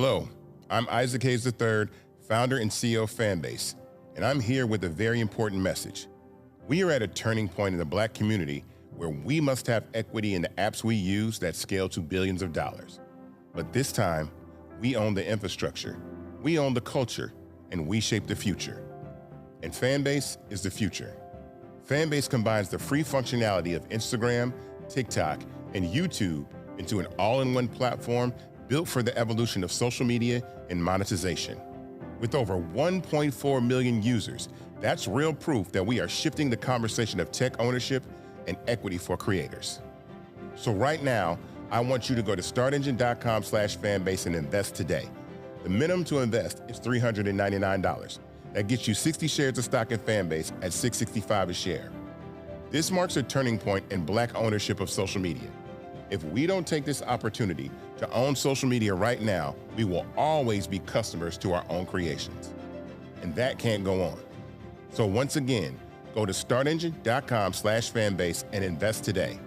Hello, I'm Isaac Hayes III, founder and CEO of Fanbase, and I'm here with a very important message. We are at a turning point in the Black community where we must have equity in the apps we use that scale to billions of dollars. But this time, we own the infrastructure, we own the culture, and we shape the future. And Fanbase is the future. Fanbase combines the free functionality of Instagram, TikTok, and YouTube into an all-in-one platform built for the evolution of social media and monetization. With over 1.4 million users, that's real proof that we are shifting the conversation of tech ownership and equity for creators. So right now, I want you to go to startengine.com/fanbase and invest today. The minimum to invest is $399. That gets you 60 shares of stock in Fanbase at $665 a share. This marks a turning point in Black ownership of social media. If we don't take this opportunity to own social media right now, we will always be customers to our own creations. And that can't go on. So once again, go to startengine.com/fanbase and invest today.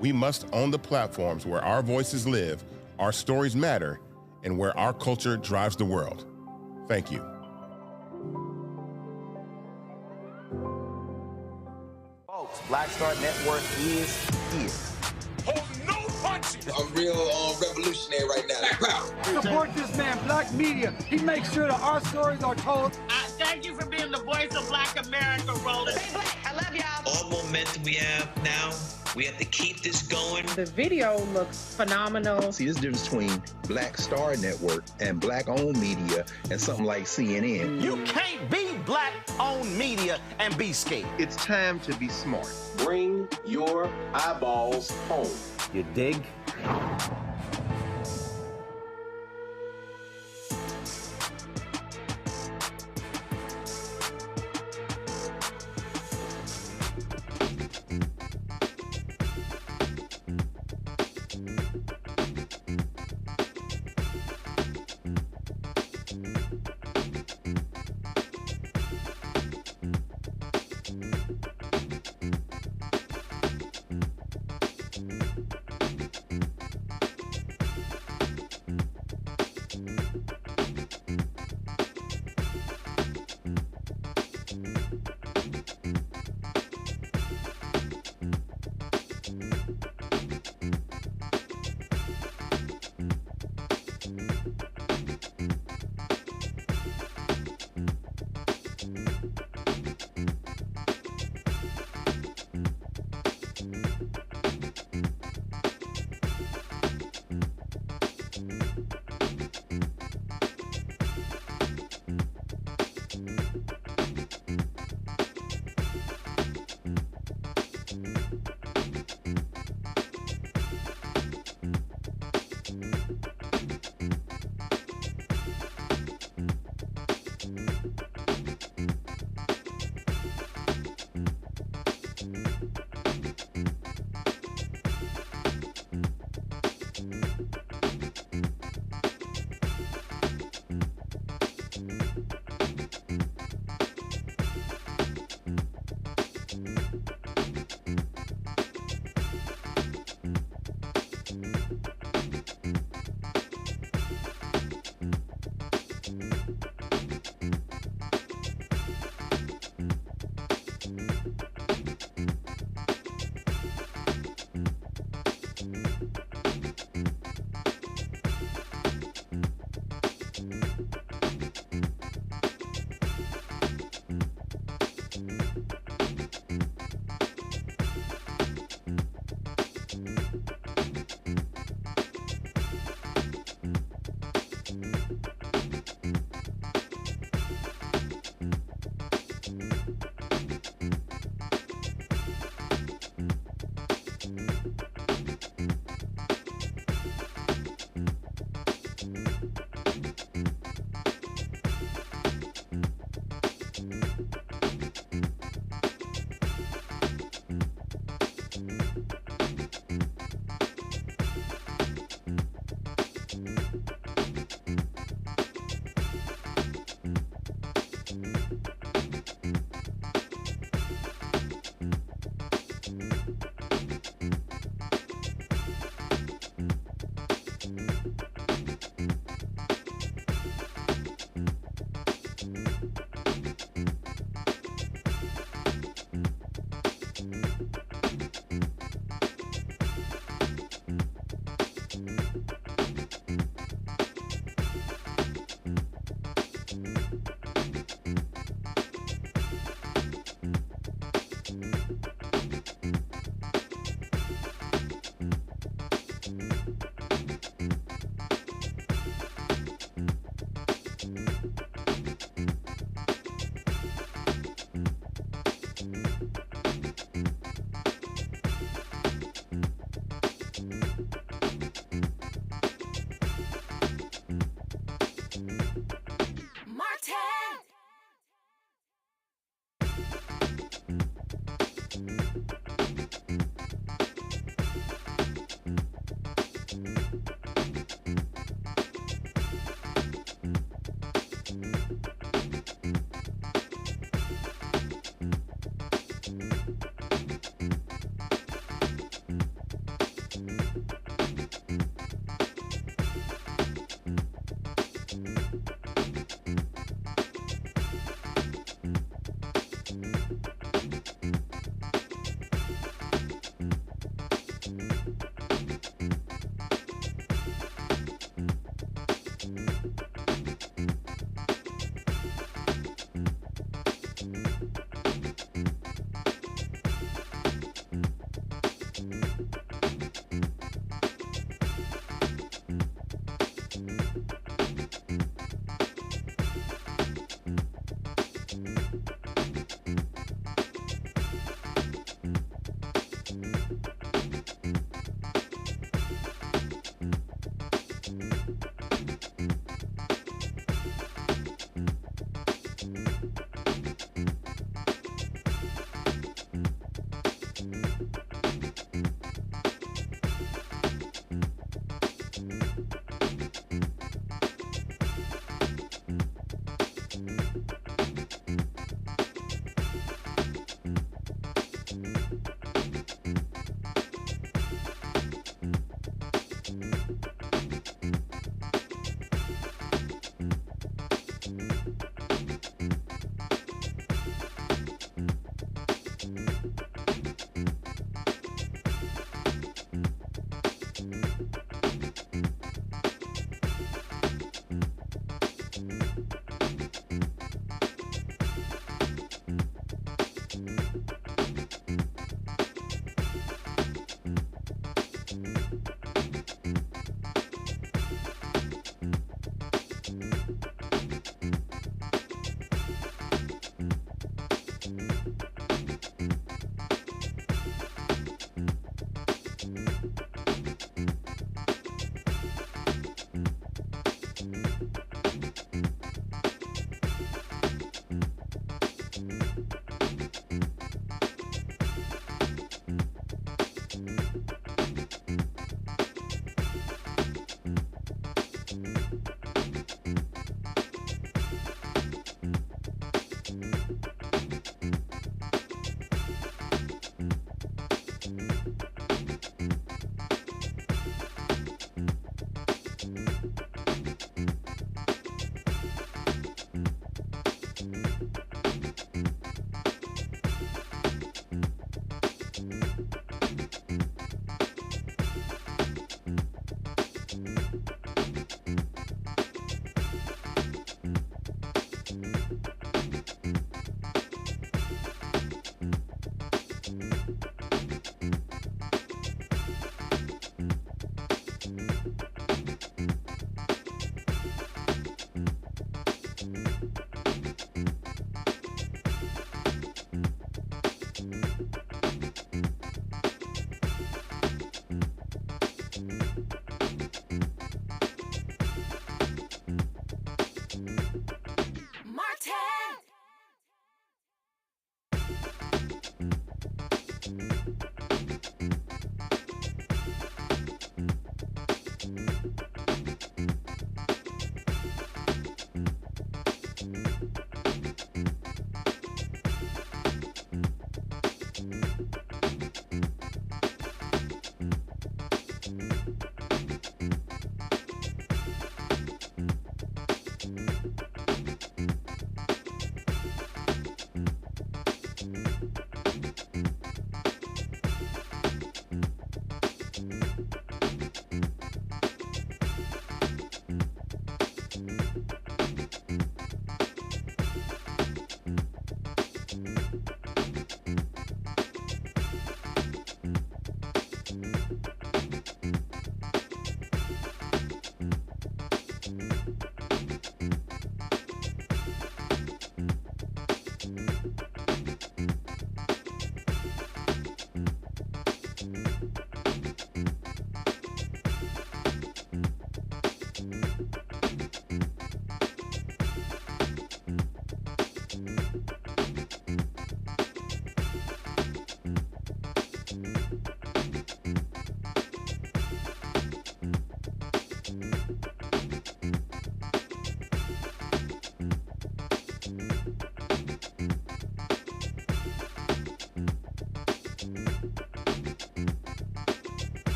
We must own the platforms where our voices live, our stories matter, and where our culture drives the world. Thank you. Folks, Black Star Network is here. Hold no punches! I'm real revolutionary right now. Black power. Support this man, Black media. He makes sure that our stories are told. Thank you for being the voice of Black America, Roland. Stay black. I love y'all. All momentum we have now, we have to keep this going. The video looks phenomenal. See, this difference between Black Star Network and Black-owned media and something like CNN. You can't be Black-owned media and be scared. It's time to be smart. Bring your eyeballs home. You dig?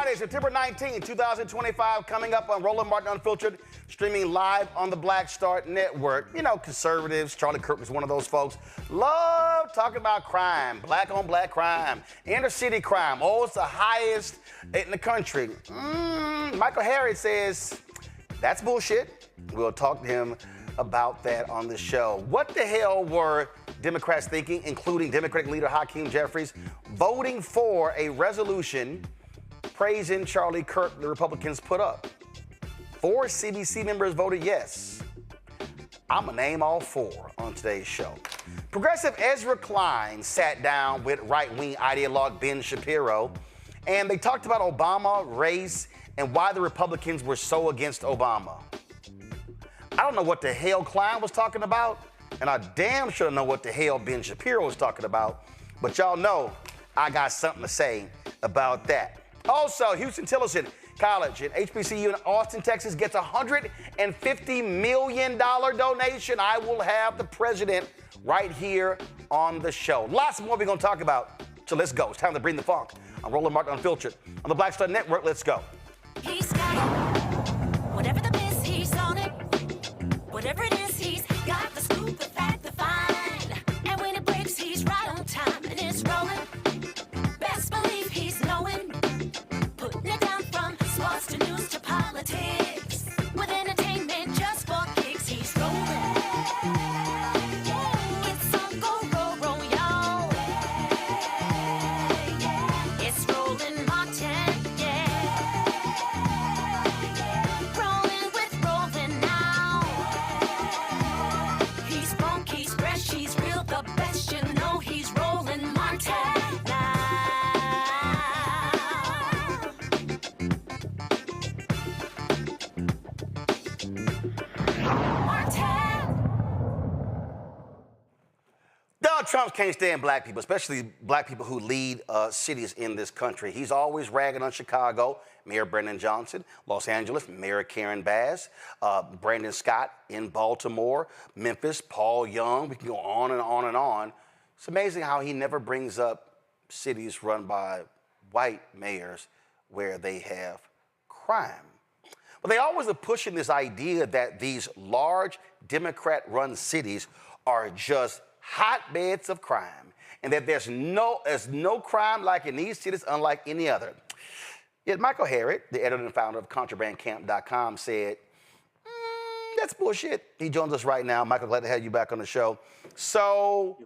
Friday, September 19, 2025, coming up on Roland Martin Unfiltered, streaming live on the Black Star Network. You know, conservatives, Charlie Kirk was one of those folks, love talking about crime, black on black crime, inner city crime. Oh, it's the highest in the country. Michael Harriot says that's bullshit. We'll talk to him about that on the show. What the hell were Democrats thinking, including Democratic leader Hakeem Jeffries, voting for a resolution praising Charlie Kirk the Republicans put up. 4 CBC members voted yes. I'm going to name all 4 on today's show. Progressive Ezra Klein sat down with right-wing ideologue Ben Shapiro, and they talked about Obama, race, and why the Republicans were so against Obama. I don't know what the hell Klein was talking about, and I damn sure know what the hell Ben Shapiro was talking about, but y'all know I got something to say about that. Also, Houston Tillerson College at HBCU in Austin, Texas gets a $150 million donation. I will have the president right here on the show. Lots more we're going to talk about. So let's go. It's time to bring the funk. I'm Roland Martin Unfiltered. On the Black Star Network, let's go. He's got it. Whatever the biz, he's on it. Whatever it is, he's got the scoop, the fact, the find. And when it breaks, he's right on time and it's rolling. Best believe he's knowing. Putting it down from sports to news to politics. With entertainment just for kicks, he's rolling. It's on go, roll, y'all. It's Roland Martin, yeah. Rolling with Roland now. He's funk, he's fresh, he's real, the best, you know he's Roland Martin now. Donald Trump can't stand black people, especially black people who lead cities in this country. He's always ragging on Chicago, Mayor Brendan Johnson, Los Angeles, Mayor Karen Bass, Brandon Scott in Baltimore, Memphis, Paul Young. We can go on and on and on. It's amazing how he never brings up cities run by white mayors where they have crime. But they always are pushing this idea that these large Democrat-run cities are just hotbeds of crime, and that there's no crime like in these cities, unlike any other. Yet Michael Harriot, the editor and founder of ContrabandCamp.com, said, that's bullshit. He joins us right now. Michael, glad to have you back on the show. So,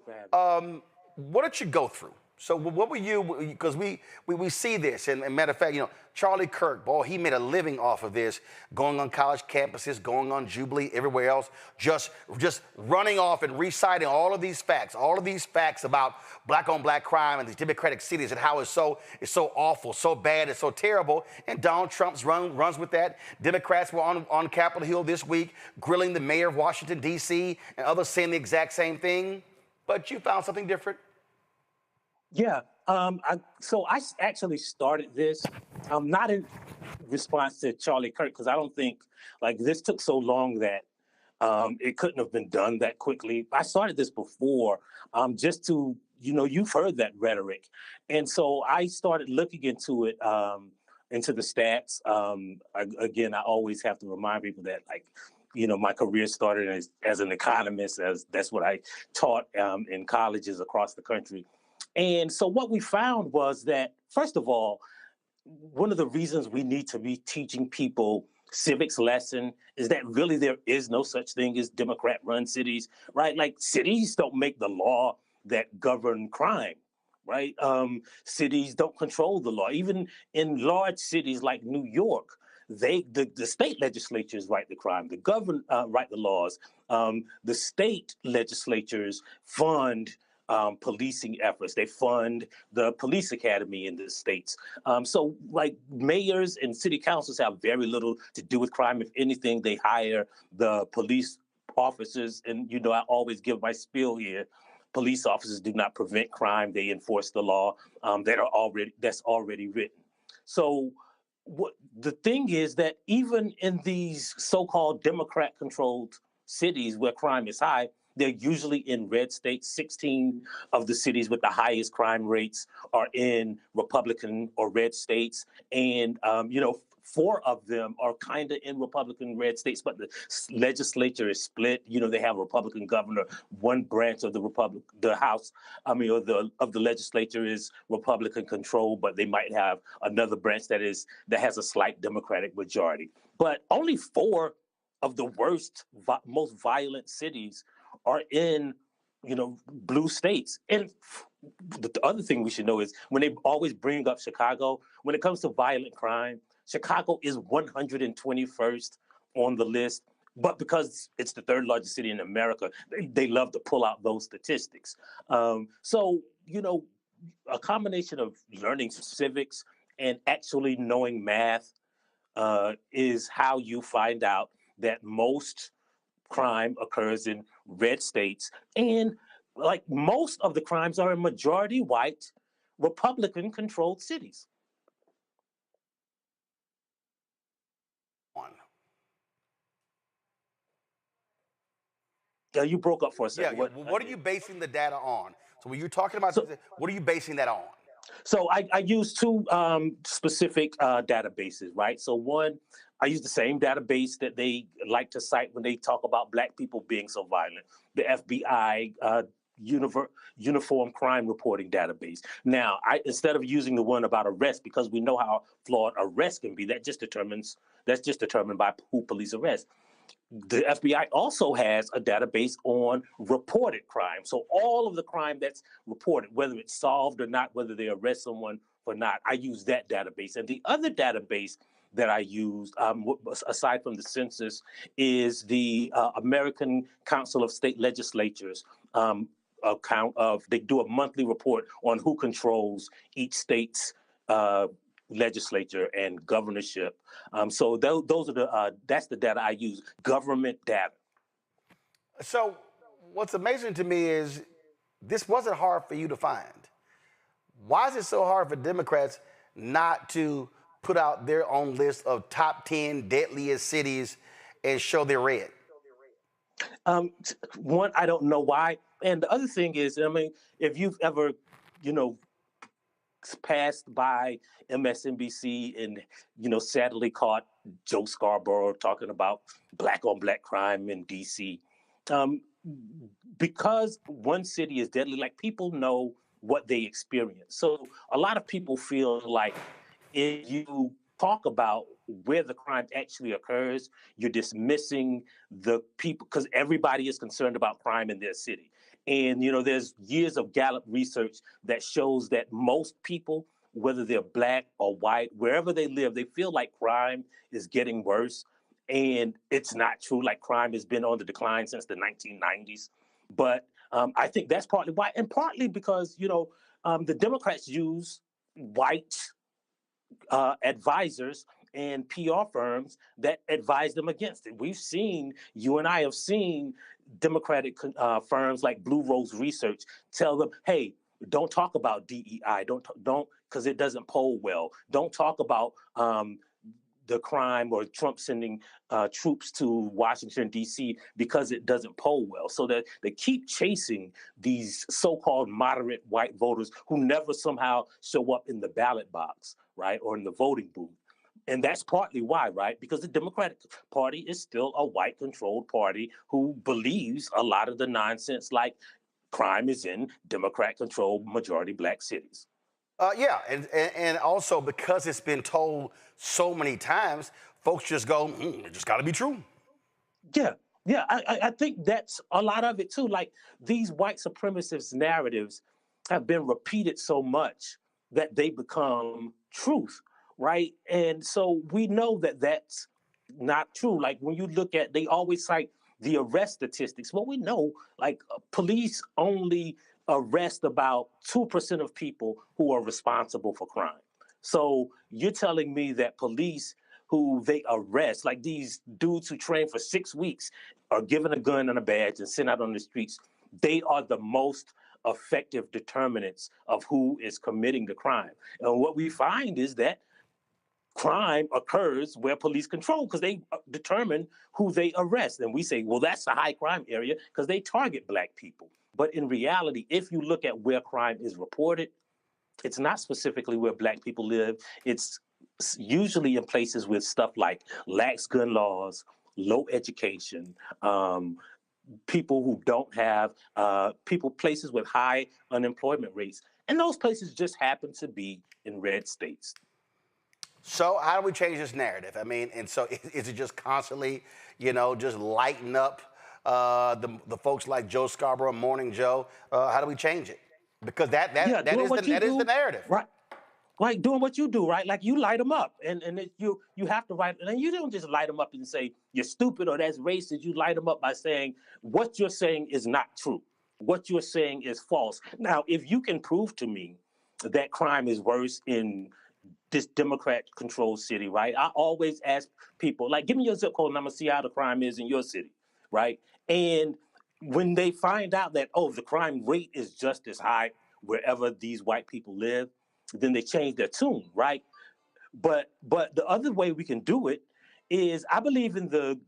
what did you go through? So what were you, because we see this, and matter of fact, you know, Charlie Kirk, boy, he made a living off of this, going on college campuses, going on Jubilee, everywhere else, just running off and reciting all of these facts about black-on-black crime in these Democratic cities and how it's so awful, so bad, it's so terrible. And Donald Trump's runs with that. Democrats were on Capitol Hill this week grilling the mayor of Washington, D.C., and others saying the exact same thing. But you found something different. Yeah, so I actually started this, not in response to Charlie Kirk, because I don't think, like, this took so long that it couldn't have been done that quickly. I started this before, just to, you know, you've heard that rhetoric. And so I started looking into it, into the stats. Again, I always have to remind people that, like, you know, my career started as an economist, as that's what I taught in colleges across the country. And so what we found was that, first of all, one of the reasons we need to be teaching people civics lesson is that really there is no such thing as Democrat-run cities, right? Like, cities don't make the law that govern crime, right? Cities don't control the law. Even in large cities like New York, the state legislatures write the crime, the government write the laws. The state legislatures fund policing efforts. They fund the police academy in the states. So, like, mayors and city councils have very little to do with crime. If anything, they hire the police officers. And, you know, I always give my spiel here. Police officers do not prevent crime. They enforce the law that's already written. So the thing is that even in these so-called Democrat-controlled cities where crime is high, they're usually in red states. 16 of the cities with the highest crime rates are in Republican or red states. And, you know, 4 of them are kind of in Republican red states, but the legislature is split. You know, they have a Republican governor. One branch of the House, of the legislature is Republican controlled, but they might have another branch that has a slight Democratic majority. But only 4 of the worst, most violent cities are in blue states. And the other thing we should know is when they always bring up Chicago, when it comes to violent crime, Chicago is 121st on the list. But because it's the third largest city in America, they love to pull out those statistics. So, a combination of learning civics and actually knowing math is how you find out that most crime occurs in red states. And like most of the crimes are in majority white, Republican-controlled cities. Yeah, you broke up for a second. Yeah, what are you basing the data on? So when you're talking about this, what are you basing that on? So I use two specific databases, right? So one, I use the same database that they like to cite when they talk about Black people being so violent, the FBI Uniform Crime Reporting Database. Now, instead of using the one about arrest, because we know how flawed arrest can be, that's just determined by who police arrest. The FBI also has a database on reported crime. So all of the crime that's reported, whether it's solved or not, whether they arrest someone or not, I use that database. And the other database that I use, aside from the census, is the American Council of State Legislatures account of, they do a monthly report on who controls each state's legislature and governorship. So those are that's the data I use, government data. So what's amazing to me is this wasn't hard for you to find. Why is it so hard for Democrats not to put out their own list of top 10 deadliest cities and show they're red? One, I don't know why. And the other thing is, I mean, if you've ever, passed by MSNBC and, sadly caught Joe Scarborough talking about black on black crime in DC. Because one city is deadly, like people know what they experience. So a lot of people feel like if you talk about where the crime actually occurs, you're dismissing the people, because everybody is concerned about crime in their city. And, there's years of Gallup research that shows that most people, whether they're black or white, wherever they live, they feel like crime is getting worse. And it's not true. Like crime has been on the decline since the 1990s. But I think that's partly why, and partly because, the Democrats use white advisors and PR firms that advise them against it. You and I have seen Democratic firms like Blue Rose Research tell them, hey, don't talk about DEI, don't, because it doesn't poll well. Don't talk about the crime or Trump sending troops to Washington, D.C. because it doesn't poll well. So that they keep chasing these so-called moderate white voters who never somehow show up in the ballot box, right, or in the voting booth. And that's partly why, right? Because the Democratic Party is still a white-controlled party who believes a lot of the nonsense like crime is in Democrat-controlled majority black cities. Yeah, and also because it's been told so many times, folks just go, it just got to be true. Yeah, I think that's a lot of it too. Like these white supremacist narratives have been repeated so much that they become truth, right? And so we know that that's not true. Like when you look at, they always cite the arrest statistics. Well, we know like police only arrest about 2% of people who are responsible for crime. So you're telling me that police who they arrest, like these dudes who train for 6 weeks, are given a gun and a badge and sent out on the streets, they are the most effective determinants of who is committing the crime. And what we find is that crime occurs where police control, because they determine who they arrest. And we say, well, that's a high crime area because they target black people. But in reality, if you look at where crime is reported, it's not specifically where black people live. It's usually in places with stuff like lax gun laws, low education, people who don't have, places with high unemployment rates. And those places just happen to be in red states. So how do we change this narrative? I mean, and so is it just constantly, just lighten up the folks like Joe Scarborough, Morning Joe? How do we change it? Because that is the narrative. Right. Like doing what you do, right? Like you light them up, and you have to write, and you don't just light them up and say you're stupid or that's racist. You light them up by saying what you're saying is not true. What you're saying is false. Now, if you can prove to me that crime is worse in this Democrat-controlled city, right? I always ask people, like, give me your zip code and I'm gonna see how the crime is in your city, right? And when they find out that, oh, the crime rate is just as high wherever these white people live, then they change their tune, right? But the other way we can do it is, I believe in the,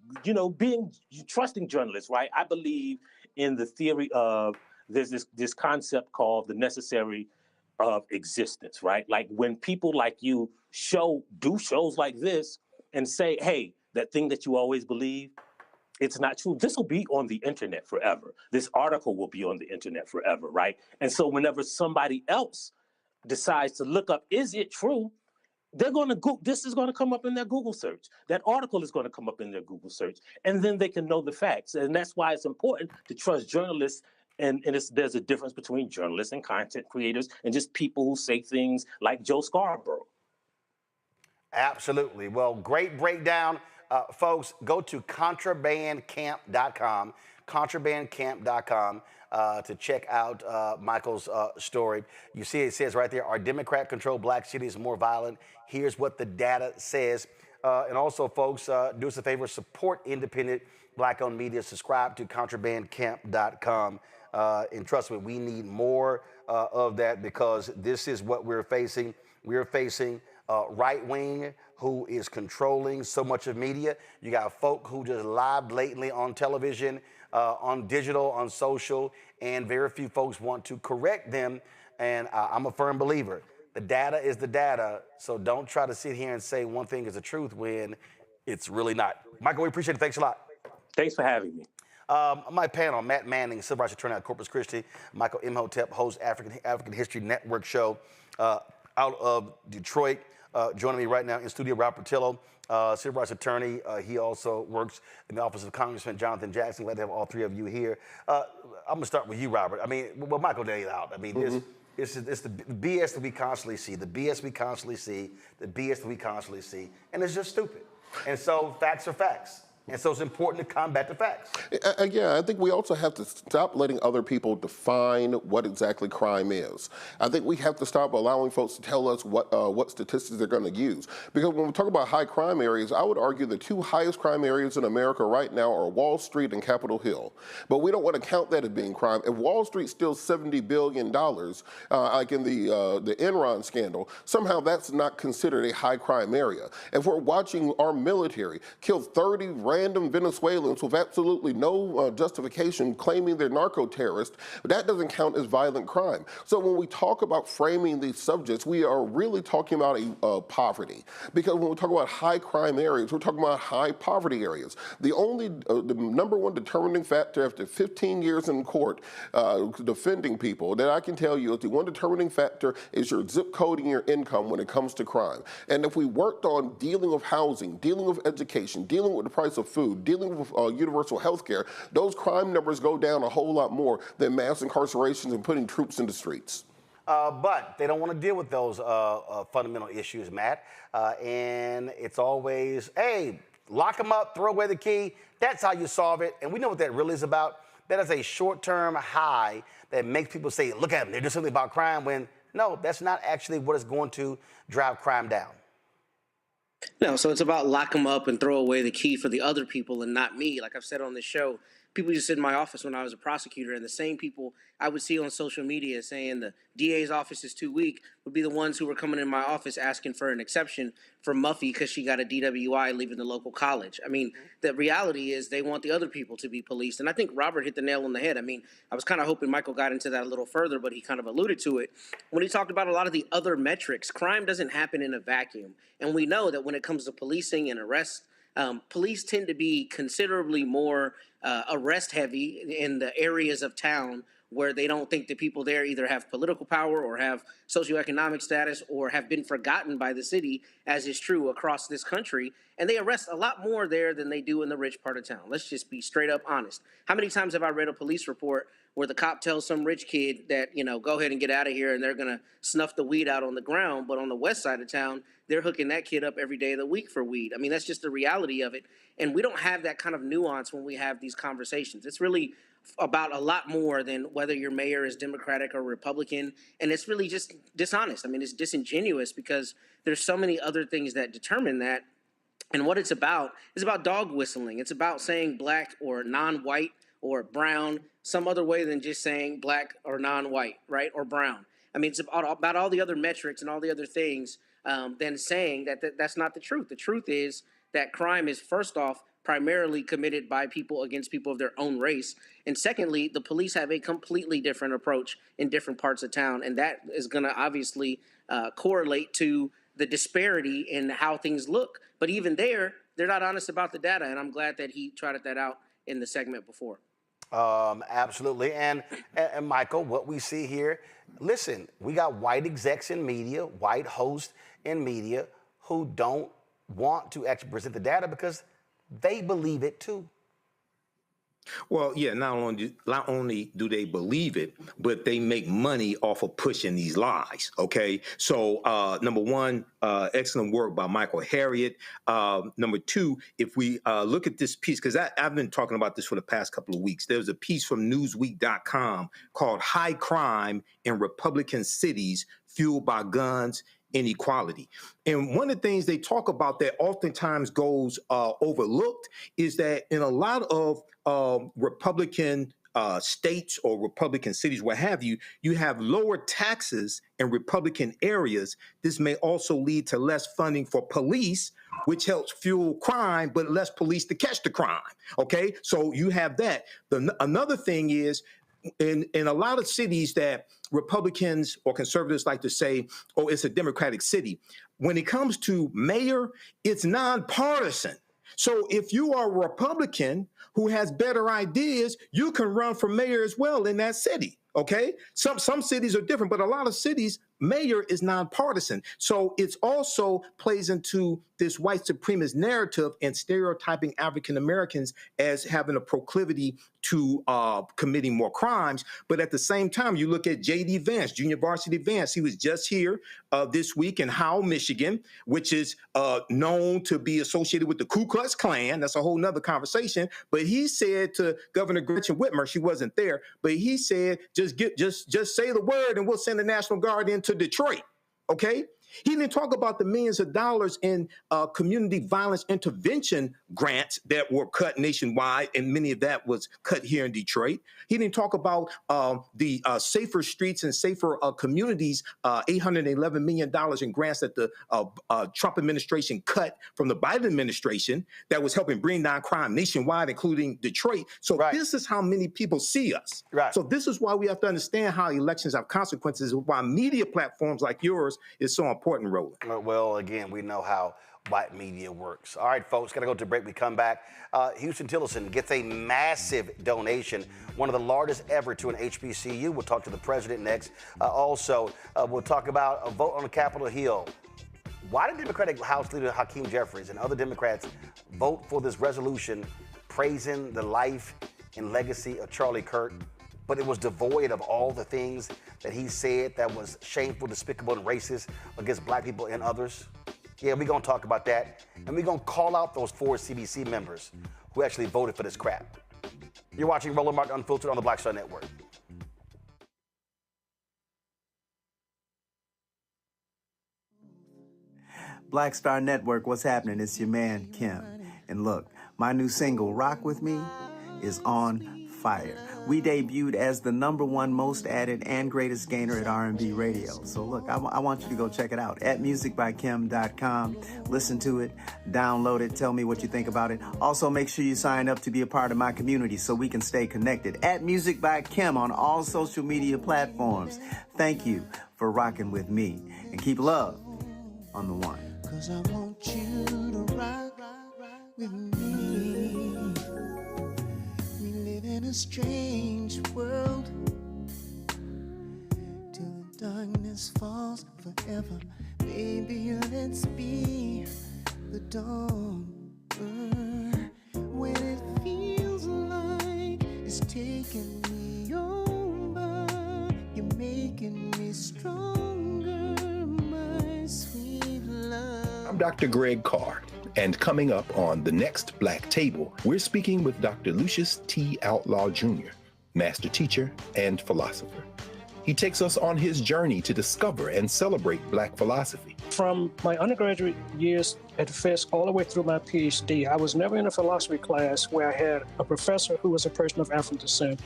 trusting journalists, right? I believe in the theory of, there's this concept called the necessary of existence, right? Like when people like you do shows like this and say, hey, that thing that you always believe, it's not true. This will be on the internet forever. This article will be on the internet forever, right? And so whenever somebody else decides to look up, is it true? They're going to go, this is going to come up in their Google search. That article is going to come up in their Google search, and then they can know the facts. And that's why it's important to trust journalists. And there's a difference between journalists and content creators and just people who say things like Joe Scarborough. Absolutely. Well, great breakdown. Folks, go to contrabandcamp.com, contrabandcamp.com, to check out Michael's story. You see it says right there, are Democrat-controlled black cities more violent? Here's what the data says. And also, folks, do us a favor, support independent black-owned media. Subscribe to contrabandcamp.com. And trust me, we need more of that, because this is what we're facing. We're facing right-wing who is controlling so much of media. You got folk who just lie blatantly on television, on digital, on social, and very few folks want to correct them. And I'm a firm believer. The data is the data, so don't try to sit here and say one thing is the truth when it's really not. Michael, we appreciate it. Thanks a lot. Thanks for having me. My panel, Matt Manning, civil rights attorney at Corpus Christi, Michael Imhotep, host African History Network show out of Detroit. Joining me right now in studio, Rob Portillo, civil rights attorney. He also works in the office of Congressman Jonathan Jackson. Glad to have all three of you here. I'm going to start with you, Robert. I mean, well, Michael laid it out. I mean, it's the BS that we constantly see, the BS we constantly see, the BS that we constantly see, and it's just stupid. And so facts are facts. And so it's important to combat the facts. Yeah, I think we also have to stop letting other people define what exactly crime is. I think we have to stop allowing folks to tell us what statistics they're going to use. Because when we talk about high crime areas, I would argue the two highest crime areas in America right now are Wall Street and Capitol Hill. But we don't want to count that as being crime. If Wall Street steals $70 billion, like in the Enron scandal, somehow that's not considered a high crime area. If we're watching our military kill 30 random Venezuelans with absolutely no justification claiming they're narco-terrorists, that doesn't count as violent crime. So when we talk about framing these subjects, we are really talking about poverty. Because when we talk about high crime areas, we're talking about high poverty areas. The number one determining factor after 15 years in court defending people that I can tell you is the one determining factor is your zip code and your income when it comes to crime. And if we worked on dealing with housing, dealing with education, dealing with the price of food, dealing with universal health care, those crime numbers go down a whole lot more than mass incarcerations and putting troops in the streets. But they don't want to deal with those fundamental issues, Matt. And it's always, hey, lock them up, throw away the key. That's how you solve it. And we know what that really is about. That is a short-term high that makes people say, look at them, they're doing something about crime, when no, that's not actually what is going to drive crime down. No, so it's about lock them up and throw away the key for the other people and not me. Like I've said on this show, people used to sit in my office when I was a prosecutor, and the same people I would see on social media saying the DA's office is too weak would be the ones who were coming in my office asking for an exception for Muffy because she got a DWI leaving the local college. I mean, the reality is they want the other people to be policed. And I think Robert hit the nail on the head. I mean, I was kind of hoping Michael got into that a little further, but he kind of alluded to it. When he talked about a lot of the other metrics, crime doesn't happen in a vacuum. And we know that when it comes to policing and arrests, police tend to be considerably more arrest heavy in the areas of town where they don't think that people there either have political power or have socioeconomic status or have been forgotten by the city, as is true across this country. And they arrest a lot more there than they do in the rich part of town. Let's just be straight up honest. How many times have I read a police report where the cop tells some rich kid that, go ahead and get out of here, and they're going to snuff the weed out on the ground, but on the west side of town, they're hooking that kid up every day of the week for weed. I mean, that's just the reality of it. And we don't have that kind of nuance when we have these conversations. It's really about a lot more than whether your mayor is Democratic or Republican. And it's really just dishonest. I mean, it's disingenuous because there's so many other things that determine that. And what it's about is about dog whistling. It's about saying black or non-white or brown some other way than just saying black or non-white, right, or brown. I mean, it's about all the other metrics and all the other things than saying that's not the truth. The truth is that crime is, first off, primarily committed by people against people of their own race. And secondly, the police have a completely different approach in different parts of town. And that is going to obviously correlate to the disparity in how things look. But even there, they're not honest about the data. And I'm glad that he trotted that out in the segment before. Absolutely. And Michael, what we see here, listen, we got white execs in media, white hosts in media who don't want to actually present the data because they believe it too. Well, yeah, not only do they believe it, but they make money off of pushing these lies, okay? So, number one, excellent work by Michael Harriot. Number two, if we look at this piece, because I've been talking about this for the past couple of weeks, there was a piece from Newsweek.com called High Crime in Republican Cities Fueled by Guns Inequality. And one of the things they talk about that oftentimes goes overlooked is that in a lot of Republican states or Republican cities, what have you, you have lower taxes in Republican areas. This may also lead to less funding for police, which helps fuel crime, but less police to catch the crime. Okay, so you have that. Another thing is, in a lot of cities that Republicans or conservatives like to say, oh, it's a Democratic city. When it comes to mayor, it's nonpartisan. So if you are a Republican who has better ideas, you can run for mayor as well in that city. Okay, some cities are different, but a lot of cities, mayor is nonpartisan. So it's also plays into this white supremacist narrative and stereotyping African Americans as having a proclivity to committing more crimes. But at the same time, you look at J.D. Vance, Junior Varsity Vance. He was just here this week in Howell, Michigan, which is known to be associated with the Ku Klux Klan. That's a whole nother conversation. But he said to Governor Gretchen Whitmer, she wasn't there, but he said, just say the word and we'll send the National Guard into Detroit. Okay? He didn't talk about the millions of dollars in community violence intervention grants that were cut nationwide, and many of that was cut here in Detroit. He didn't talk about the safer streets and safer communities, $811 million in grants that the Trump administration cut from the Biden administration that was helping bring down crime nationwide, including Detroit. So this is how many people see us. Right. So this is why we have to understand how elections have consequences, why media platforms like yours is so important, Roland. Well, again, we know how white media works. All right, folks, got to go to break. We come back. Houston Tillerson gets a massive donation, one of the largest ever to an HBCU. We'll talk to the president next. Also, we'll talk about a vote on Capitol Hill. Why did Democratic House Leader Hakeem Jeffries and other Democrats vote for this resolution praising the life and legacy of Charlie Kirk, but it was devoid of all the things that he said that was shameful, despicable, and racist against black people and others? Yeah, we're going to talk about that. And we're going to call out those 4 CBC members who actually voted for this crap. You're watching Roland Martin Unfiltered on the Black Star Network. Black Star Network, what's happening? It's your man, Kim. And look, my new single, Rock With Me, is on fire. We debuted as the #1 most added and greatest gainer at R&B radio. So look, I want you to go check it out at musicbykim.com. Listen to it, download it, tell me what you think about it. Also, make sure you sign up to be a part of my community so we can stay connected. At Music by Kim on all social media platforms. Thank you for rocking with me. And keep love on the one. 'Cause I want you to rock with me. In a strange world, darkness falls forever. Baby, let's be the dawn. When it feels like it's taking me over, you're making me stronger, my sweet love. I'm Dr. Greg Carr, and coming up on The Next Black Table, we're speaking with Dr. Lucius T. Outlaw Jr., master teacher and philosopher. He takes us on his journey to discover and celebrate Black philosophy. From my undergraduate years at Fisk all the way through my PhD, I was never in a philosophy class where I had a professor who was a person of African descent,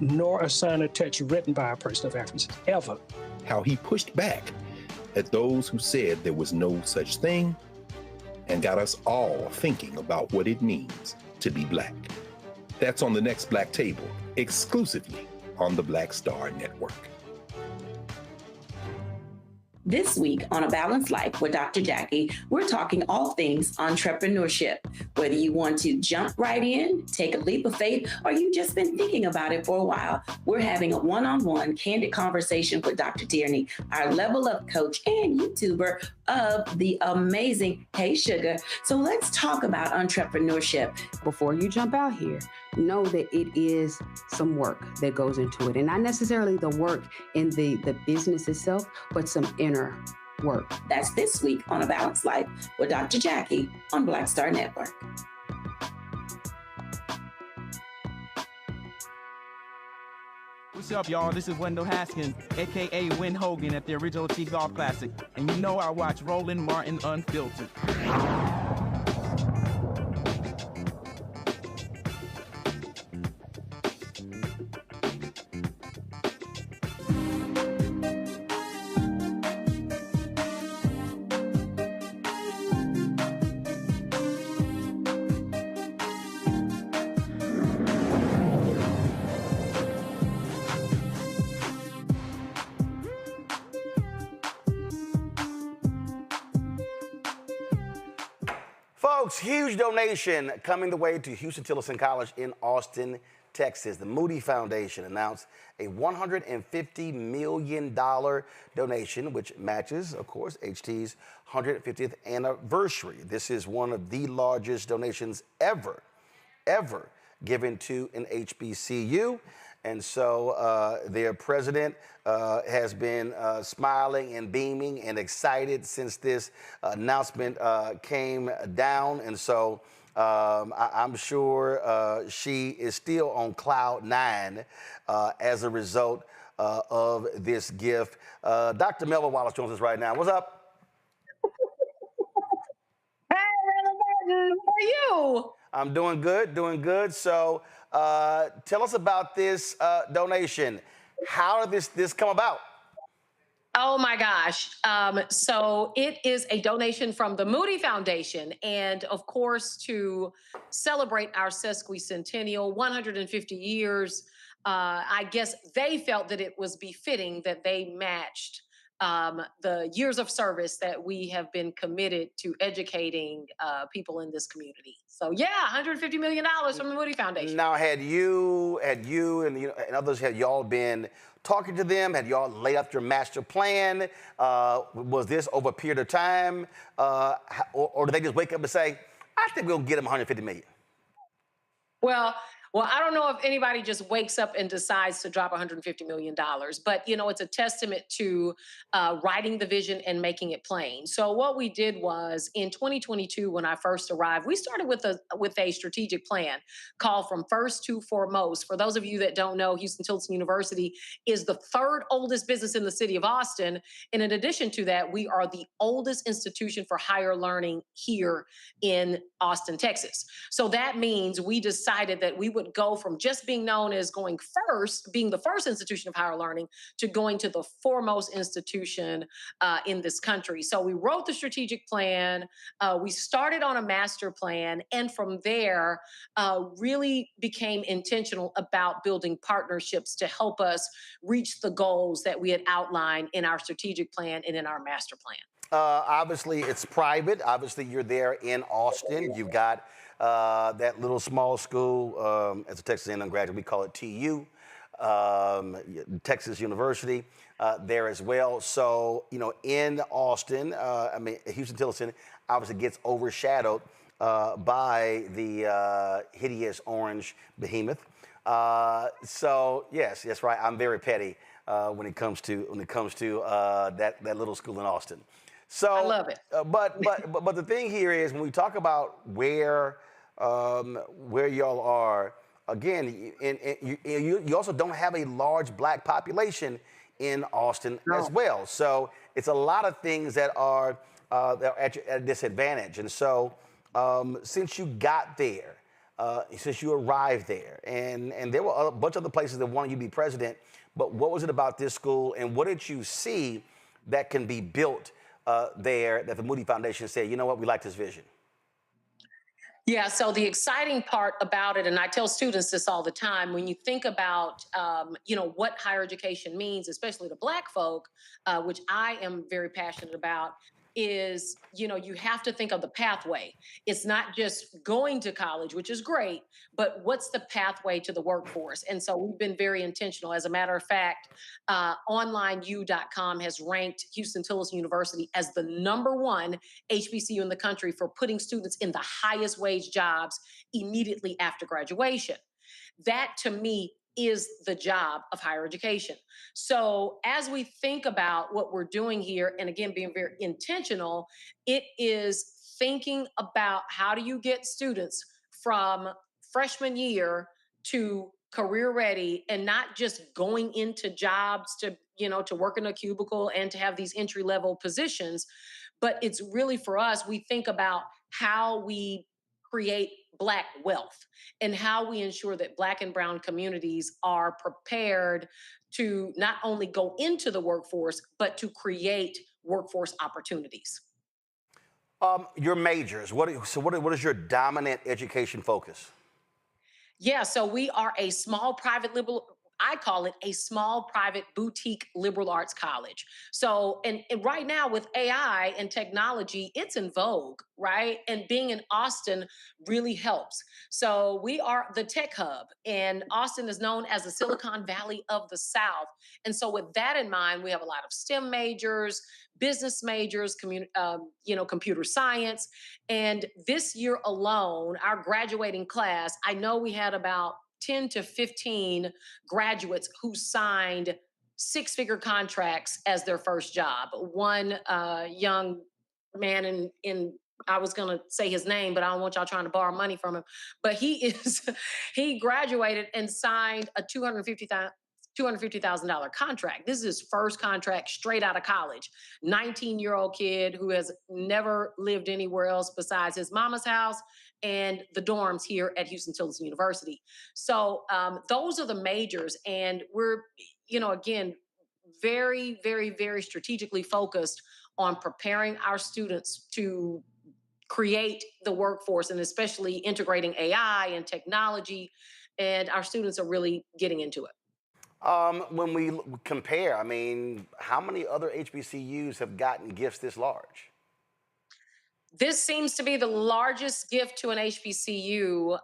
nor assigned a text written by a person of African descent, ever. How he pushed back at those who said there was no such thing, and got us all thinking about what it means to be Black. That's on The Next Black Table, exclusively on the Black Star Network. This week on A Balanced Life with Dr. Jackie, we're talking all things entrepreneurship. Whether you want to jump right in, take a leap of faith, or you've just been thinking about it for a while, we're having a one-on-one candid conversation with Dr. Tierney, our level up coach and YouTuber of the amazing Hey Sugar. So let's talk about entrepreneurship. Before you jump out here, know that it is some work that goes into it. And not necessarily the work in the business itself, but some inner work. That's this week on A Balanced Life with Dr. Jackie on Black Star Network. What's up, y'all? This is Wendell Haskins, a.k.a. Win Hogan at the original T-Golf Classic. And you know I watch Roland Martin Unfiltered. Folks, huge donation coming the way to Houston-Tillerson College in Austin, Texas. The Moody Foundation announced a $150 million donation, which matches, of course, HT's 150th anniversary. This is one of the largest donations ever given to an HBCU. And so their president has been smiling and beaming and excited since this announcement came down. And so I'm sure she is still on cloud nine as a result of this gift. Dr. Melvin Wallace joins us right now. What's up? Hey, Roland, how are you? I'm doing good. So tell us about this donation. How did this come about? Oh my gosh. So it is a donation from the Moody Foundation. And of course, to celebrate our sesquicentennial, 150 years, I guess they felt that it was befitting that they matched the years of service that we have been committed to educating people in this community. So yeah, $150 million from the Moody Foundation. Now, had you and others, had y'all been talking to them? Had y'all laid out your master plan? Was this over a period of time? Or did they just wake up and say, I think we'll get them $150 million? Well, I don't know if anybody just wakes up and decides to drop $150 million, but, it's a testament to writing the vision and making it plain. So what we did was in 2022, when I first arrived, we started with a strategic plan called From First to Foremost. For those of you that don't know, Houston-Tillerson University is the third oldest business in the city of Austin. And in addition to that, we are the oldest institution for higher learning here in Austin, Texas. So that means we decided that we would go from just being known as being the first institution of higher learning, to going to the foremost institution in this country. So we wrote the strategic plan, we started on a master plan, and from there really became intentional about building partnerships to help us reach the goals that we had outlined in our strategic plan and in our master plan. Obviously, it's private. Obviously, you're there in Austin. You've got that little small school, as a Texas A&M graduate, we call it TU. Texas University there as well. So, in Austin, Houston-Tilson obviously gets overshadowed by the hideous orange behemoth. So yes, that's right. I'm very petty when it comes to that little school in Austin. So I love it. But the thing here is when we talk about where y'all are, again, you also don't have a large black population in Austin as well. So it's a lot of things that are at a disadvantage. And so since you got there, since you arrived there, and there were a bunch of other places that wanted you to be president, but what was it about this school, and what did you see that can be built there that the Moody Foundation said, you know what, we like this vision? Yeah, so the exciting part about it, and I tell students this all the time, when you think about, what higher education means, especially to Black folk, which I am very passionate about, is, you have to think of the pathway. It's not just going to college, which is great, but what's the pathway to the workforce? And so we've been very intentional. As a matter of fact, onlineu.com has ranked Houston-Tilson University as the #1 HBCU in the country for putting students in the highest wage jobs immediately after graduation. That, to me, is the job of higher education. So as we think about what we're doing here, and again, being very intentional, it is thinking about how do you get students from freshman year to career ready, and not just going into jobs to work in a cubicle and to have these entry level positions, but it's really, for us, we think about how we create Black wealth and how we ensure that Black and brown communities are prepared to not only go into the workforce, but to create workforce opportunities. Your majors, what is your dominant education focus? Yeah, so we are a small private liberal, I call it a small private boutique liberal arts college. So, and right now with AI and technology, it's in vogue, right? And being in Austin really helps. So we are the tech hub, and Austin is known as the Silicon Valley of the South. And so with that in mind, we have a lot of STEM majors, business majors, computer science. And this year alone, our graduating class, I know we had about 10 to 15 graduates who signed 6-figure contracts as their first job. One young man I was going to say his name, but I don't want y'all trying to borrow money from him. But he graduated and signed a $250,000 contract. This is his first contract straight out of college. 19-year-old kid who has never lived anywhere else besides his mama's house and the dorms here at Houston-Tilson University. So those are the majors. And we're, again, very, very, very strategically focused on preparing our students to create the workforce, and especially integrating AI and technology. And our students are really getting into it. When we compare, how many other HBCUs have gotten gifts this large? This seems to be the largest gift to an HBCU,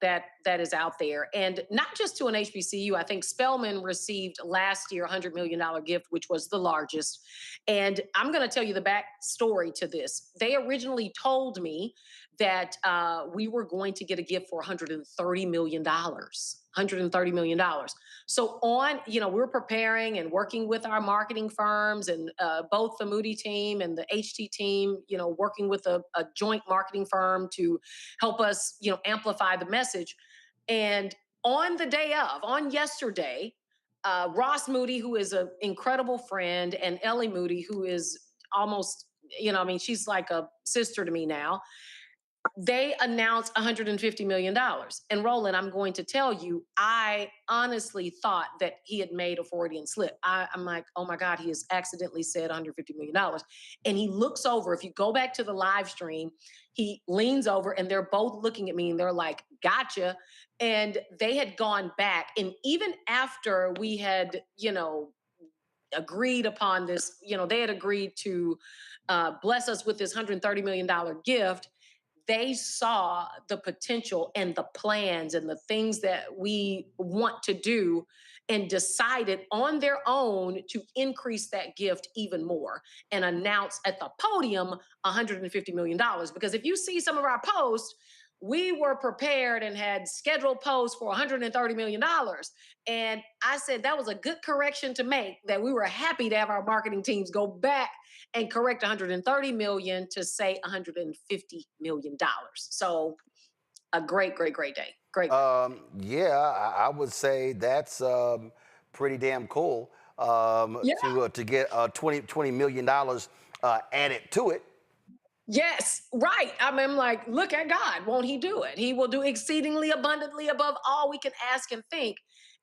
that is out there. And not just to an HBCU. I think Spelman received last year a $100 million gift, which was the largest. And I'm going to tell you the backstory to this. They originally told me that we were going to get a gift for $130 million. $130 million. So we're preparing and working with our marketing firms, and both the Moody team and the HT team, working with a joint marketing firm to help us, amplify the message. And on yesterday, Ross Moody, who is an incredible friend, and Ellie Moody, who is almost, she's like a sister to me now. They announced $150 million. And Roland, I'm going to tell you, I honestly thought that he had made a Freudian slip. I'm like, oh my God, he has accidentally said $150 million. And he looks over, if you go back to the live stream, he leans over and they're both looking at me and they're like, gotcha. And they had gone back. And even after we had, agreed upon this, they had agreed to bless us with this $130 million gift. they saw the potential and the plans and the things that we want to do and decided on their own to increase that gift even more and announce at the podium $150 million. Because if you see some of our posts, we were prepared and had scheduled posts for $130 million. And I said that was a good correction to make, that we were happy to have our marketing teams go back and correct $130 million to say $150 million. So a great, great, great day. Great. Yeah, I would say that's pretty damn cool to get $20 million added to it. Yes, right. I mean, I'm like, look at God. Won't he do it? He will do exceedingly abundantly above all we can ask and think.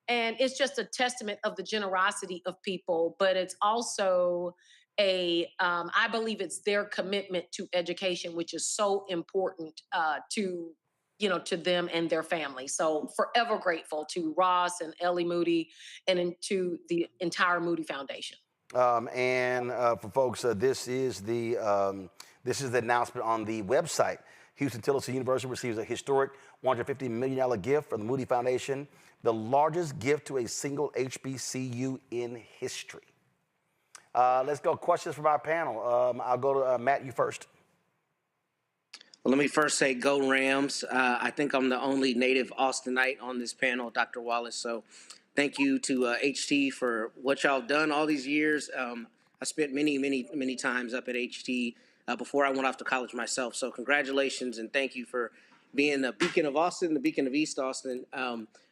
And it's just a testament of the generosity of people, but it's also I believe it's their commitment to education, which is so important to them and their family. So forever grateful to Ross and Ellie Moody and to the entire Moody Foundation. For folks, this is the announcement on the website. Houston-Tillotson University receives a historic $150 million gift from the Moody Foundation, the largest gift to a single HBCU in history. Let's go questions from our panel. I'll go to Matt, you first. Well, let me first say go Rams. I think I'm the only native Austinite on this panel, Dr. Wallace. So thank you to HT for what y'all have done all these years. I spent many times up at HT before I went off to college myself. So congratulations and thank you for being the beacon of Austin, the beacon of East Austin.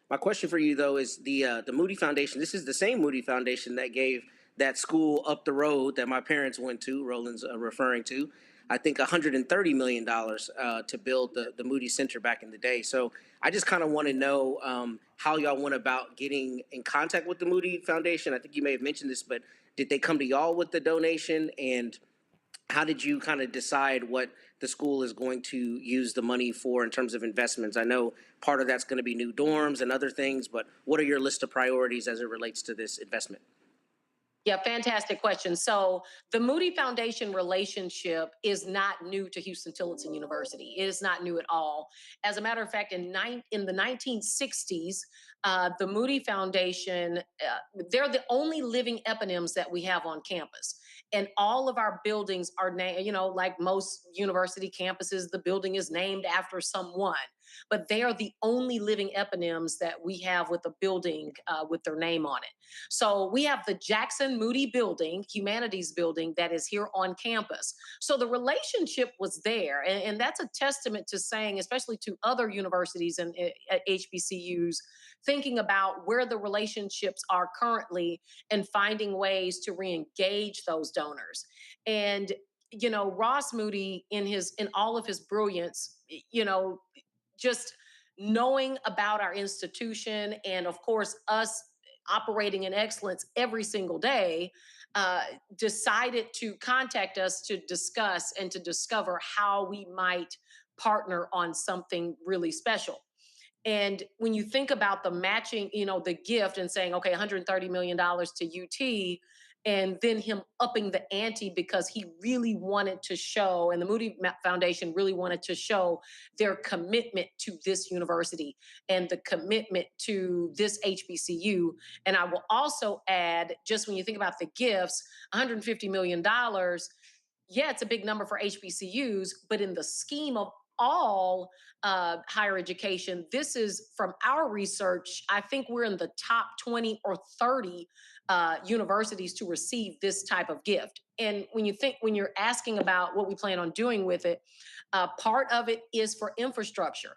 My question for you, though, is the Moody Foundation. This is the same Moody Foundation that gave that school up the road that my parents went to, Roland's referring to, I think $130 million to build the Moody Center back in the day. So I just kind of want to know how y'all went about getting in contact with the Moody Foundation. I think you may have mentioned this, but did they come to y'all with the donation? And how did you kind of decide what the school is going to use the money for in terms of investments? I know part of that's going to be new dorms and other things, but what are your list of priorities as it relates to this investment? Yeah, fantastic question. So the Moody Foundation relationship is not new to Houston-Tillotson University. It is not new at all. As a matter of fact, in the 1960s, the Moody Foundation, they're the only living eponyms that we have on campus. And all of our buildings are named, like most university campuses, the building is named after someone. But they are the only living eponyms that we have with a building with their name on it. So we have the Jackson Moody Building, Humanities Building, that is here on campus. So the relationship was there. And that's a testament to saying, especially to other universities and HBCUs, thinking about where the relationships are currently and finding ways to re-engage those donors. And, Ross Moody, in all of his brilliance, just knowing about our institution and, of course, us operating in excellence every single day, decided to contact us to discuss and to discover how we might partner on something really special. And when you think about the matching, the gift and saying, okay, $130 million to UT, and then him upping the ante because he really wanted to show, and the Moody Foundation really wanted to show their commitment to this university and the commitment to this HBCU. And I will also add, just when you think about the gifts, $150 million, yeah, it's a big number for HBCUs, but in the scheme of all higher education, this is, from our research, I think we're in the top 20 or 30 universities to receive this type of gift. And when you're asking about what we plan on doing with it, part of it is for infrastructure.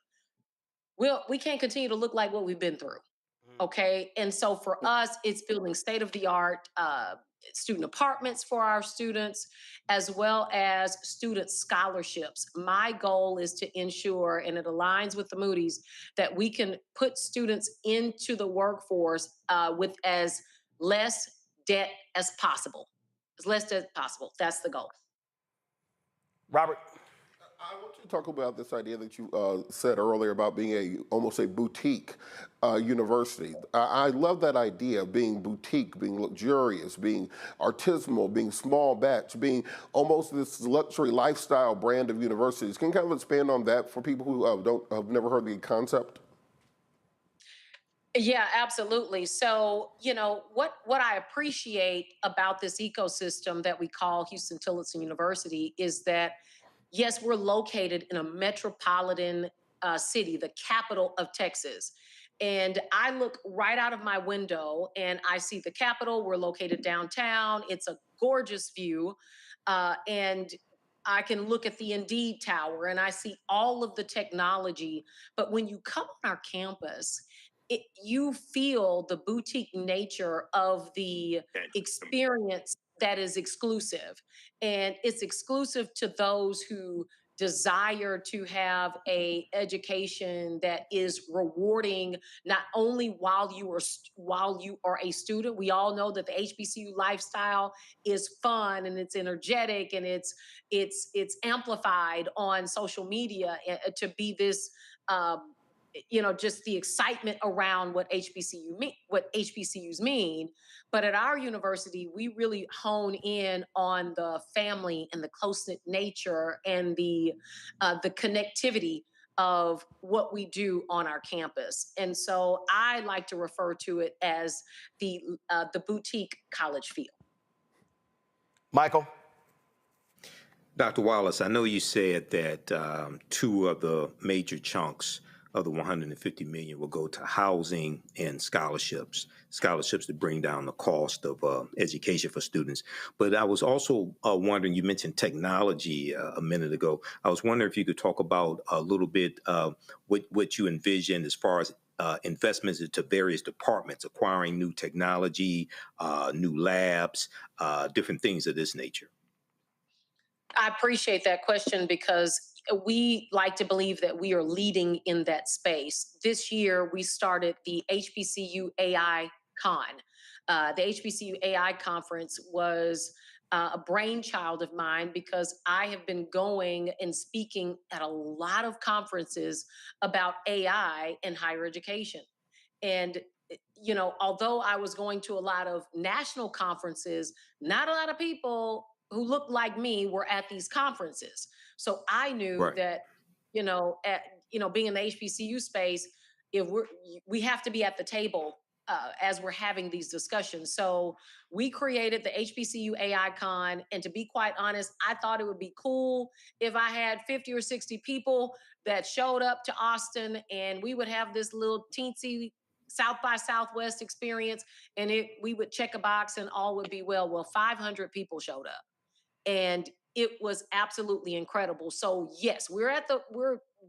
We can't continue to look like what we've been through. Okay. And so for us, it's building state-of-the-art student apartments for our students, as well as student scholarships. My goal is to ensure, and it aligns with the Moody's, that we can put students into the workforce with as less debt as possible. As less debt as possible. That's the goal. Robert. I want you to talk about this idea that you said earlier about being almost a boutique university. I love that idea of being boutique, being luxurious, being artisanal, being small batch, being almost this luxury lifestyle brand of universities. Can you kind of expand on that for people who have never heard the concept? Yeah, absolutely. So, what I appreciate about this ecosystem that we call Houston-Tillotson University is that, yes, we're located in a metropolitan city, the capital of Texas. And I look right out of my window and I see the Capitol. We're located downtown. It's a gorgeous view. And I can look at the Indeed Tower and I see all of the technology. But when you come on our campus, you feel the boutique nature of the experience that is exclusive. And it's exclusive to those who desire to have a education that is rewarding not only while you are a student. We all know that the HBCU lifestyle is fun and it's energetic and it's amplified on social media to be this just the excitement around what HBCUs mean. But at our university, we really hone in on the family and the close-knit nature and the connectivity of what we do on our campus. And so I like to refer to it as the boutique college feel. Michael? Dr. Wallace, I know you said that two of the major chunks of the 150 million will go to housing and scholarships to bring down the cost of education for students. But I was also wondering, you mentioned technology a minute ago. I was wondering if you could talk about a little bit what you envision as far as investments into various departments, acquiring new technology, new labs, different things of this nature. I appreciate that question because we like to believe that we are leading in that space. This year, we started the HBCU AI Con. The HBCU AI Conference was a brainchild of mine because I have been going and speaking at a lot of conferences about AI and higher education. And although I was going to a lot of national conferences, not a lot of people who looked like me were at these conferences. So I knew that, being in the HBCU space, we have to be at the table as we're having these discussions. So we created the HBCU AI Con, and to be quite honest, I thought it would be cool if I had 50 or 60 people that showed up to Austin, and we would have this little teensy South by Southwest experience, and we would check a box and all would be well. Well, 500 people showed up. And it was absolutely incredible. So yes, we're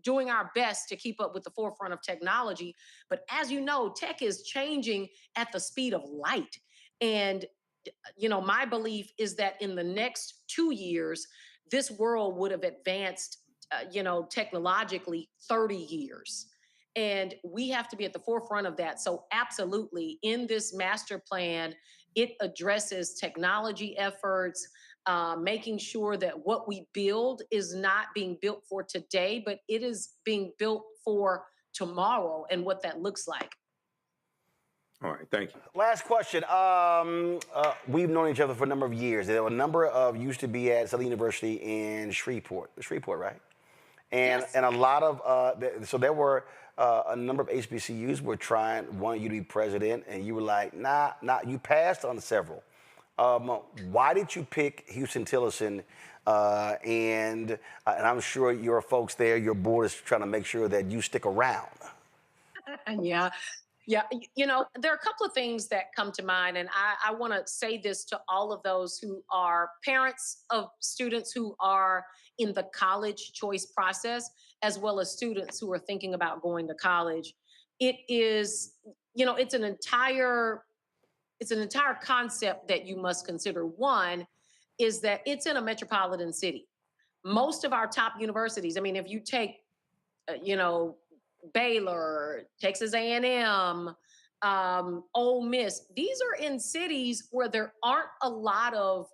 doing our best to keep up with the forefront of technology. But as you know, tech is changing at the speed of light. And, my belief is that in the next 2 years, this world would have advanced, technologically 30 years. And we have to be at the forefront of that. So absolutely, in this master plan, it addresses technology efforts, making sure that what we build is not being built for today, but it is being built for tomorrow and what that looks like. All right, thank you. Last question. We've known each other for a number of years. There were a number of used to be at Southern University in Shreveport, right? And yes. And a lot of so there were a number of HBCUs were wanting you to be president, and you were like, nah. You passed on several. Why did you pick Houston-Tillotson? And I'm sure your folks there, your board is trying to make sure that you stick around. Yeah. There are a couple of things that come to mind, and I want to say this to all of those who are parents of students who are in the college choice process, as well as students who are thinking about going to college. It is, it's an entire concept that you must consider. One is that it's in a metropolitan city. Most of our top universities, if you take, Baylor, Texas A&M, Ole Miss, these are in cities where there aren't a lot of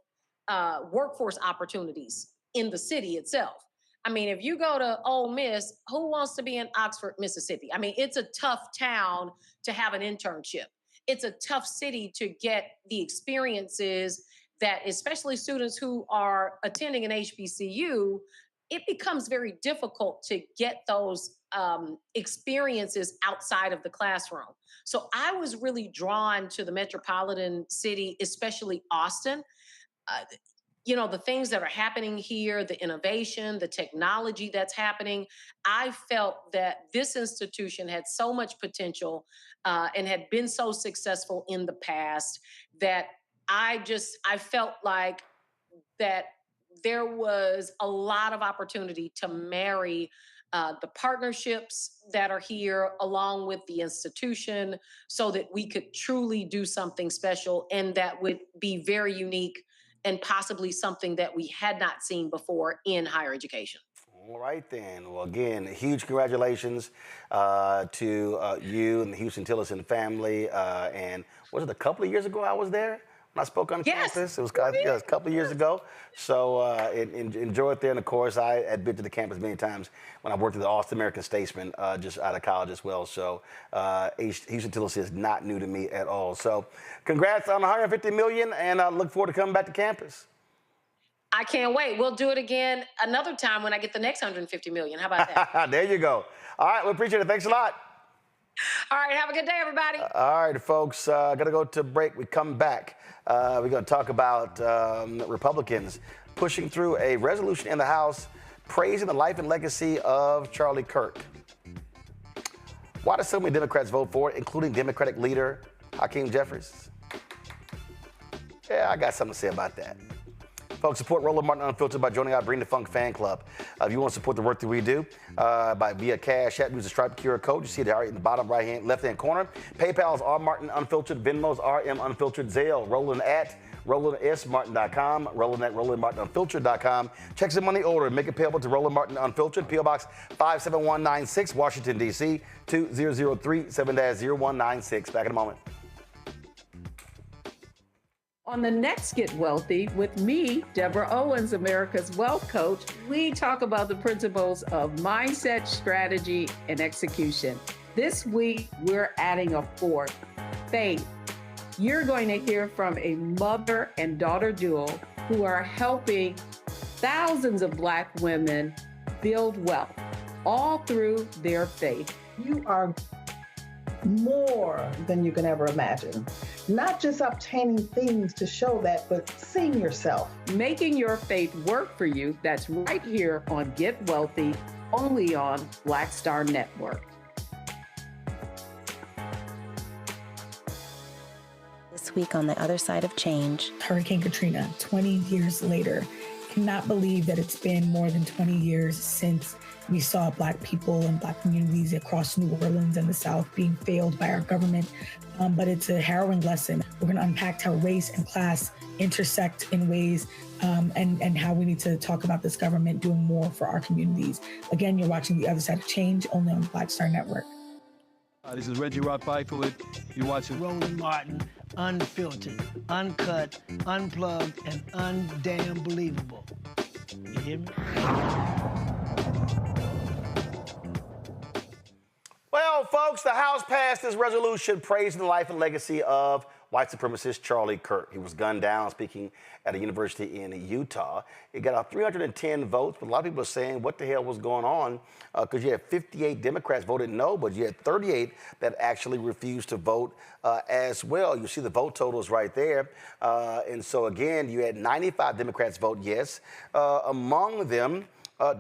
workforce opportunities in the city itself. I mean, if you go to Ole Miss, who wants to be in Oxford, Mississippi? I mean, it's a tough town to have an internship. It's a tough city to get the experiences that, especially students who are attending an HBCU, it becomes very difficult to get those experiences outside of the classroom. So I was really drawn to the metropolitan city, especially Austin. You know, the things that are happening here, the innovation, the technology that's happening. I felt that this institution had so much potential and had been so successful in the past that I felt like that there was a lot of opportunity to marry the partnerships that are here along with the institution so that we could truly do something special and that would be very unique and possibly something that we had not seen before in higher education. All right, then. Well, again, huge congratulations to you and the Houston Tillerson family. And was it a couple of years ago I was there when I spoke on campus? It was a couple of years ago. So enjoy it there. And, of course, I had been to the campus many times when I worked at the Austin American Statesman just out of college as well. So Houston Tillerson is not new to me at all. So congrats on $150 million, and I look forward to coming back to campus. I can't wait. We'll do it again another time when I get the next $150 million. How about that? There you go. All right, we appreciate it. Thanks a lot. All right, have a good day, everybody. All right, folks, got to go to break. We come back. We're going to talk about Republicans pushing through a resolution in the House praising the life and legacy of Charlie Kirk. Why do so many Democrats vote for it, including Democratic leader Hakeem Jeffries? Yeah, I got something to say about that. Folks, support Roland Martin Unfiltered by joining our Bring the Funk fan club. If you want to support the work that we do via Cash App, use the Stripe QR code. You see it in the bottom left-hand corner. PayPal is R Martin Unfiltered. Venmo's RM Unfiltered. Zelle, Roland at RolandSMartin.com. Roland at RolandMartinUnfiltered.com. Checks and money order. Make it payable to Roland Martin Unfiltered. P.O. Box 57196, Washington, D.C. 20037-0196. Back in a moment. On the next Get Wealthy with me, Deborah Owens, America's Wealth Coach, we talk about the principles of mindset, strategy, and execution. This week, we're adding a fourth, faith. You're going to hear from a mother and daughter duo who are helping thousands of Black women build wealth, all through their faith. You are more than you can ever imagine. Not just obtaining things to show that, but seeing yourself. Making your faith work for you. That's right here on Get Wealthy, only on Black Star Network. This week on the other side of change. Hurricane Katrina, 20 years later. Cannot believe that it's been more than 20 years since we saw Black people and Black communities across New Orleans and the South being failed by our government. But it's a harrowing lesson. We're going to unpack how race and class intersect in ways and how we need to talk about this government doing more for our communities. Again, you're watching The Other Side of Change, only on the Black Star Network. This is Reggie Roth-Byford. You're watching Roland Martin, unfiltered, uncut, unplugged, and undamn believable. You hear me? Well, folks, the House passed this resolution praising the life and legacy of white supremacist Charlie Kirk. He was gunned down speaking at a university in Utah. It got 310 votes, but a lot of people are saying what the hell was going on because you had 58 Democrats voted no, but you had 38 that actually refused to vote as well. You see the vote totals right there. And so, again, you had 95 Democrats vote yes. Among them,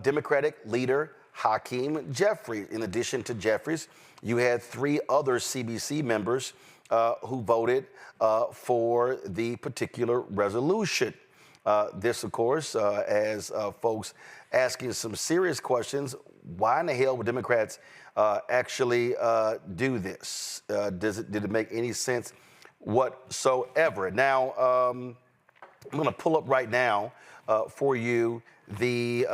Democratic leader Hakeem Jeffries. In addition to Jeffries, you had 3 other CBC members who voted for the particular resolution. This, of course, as folks asking some serious questions, why in the hell would Democrats actually do this? Did it make any sense whatsoever? Now, I'm going to pull up right now for you the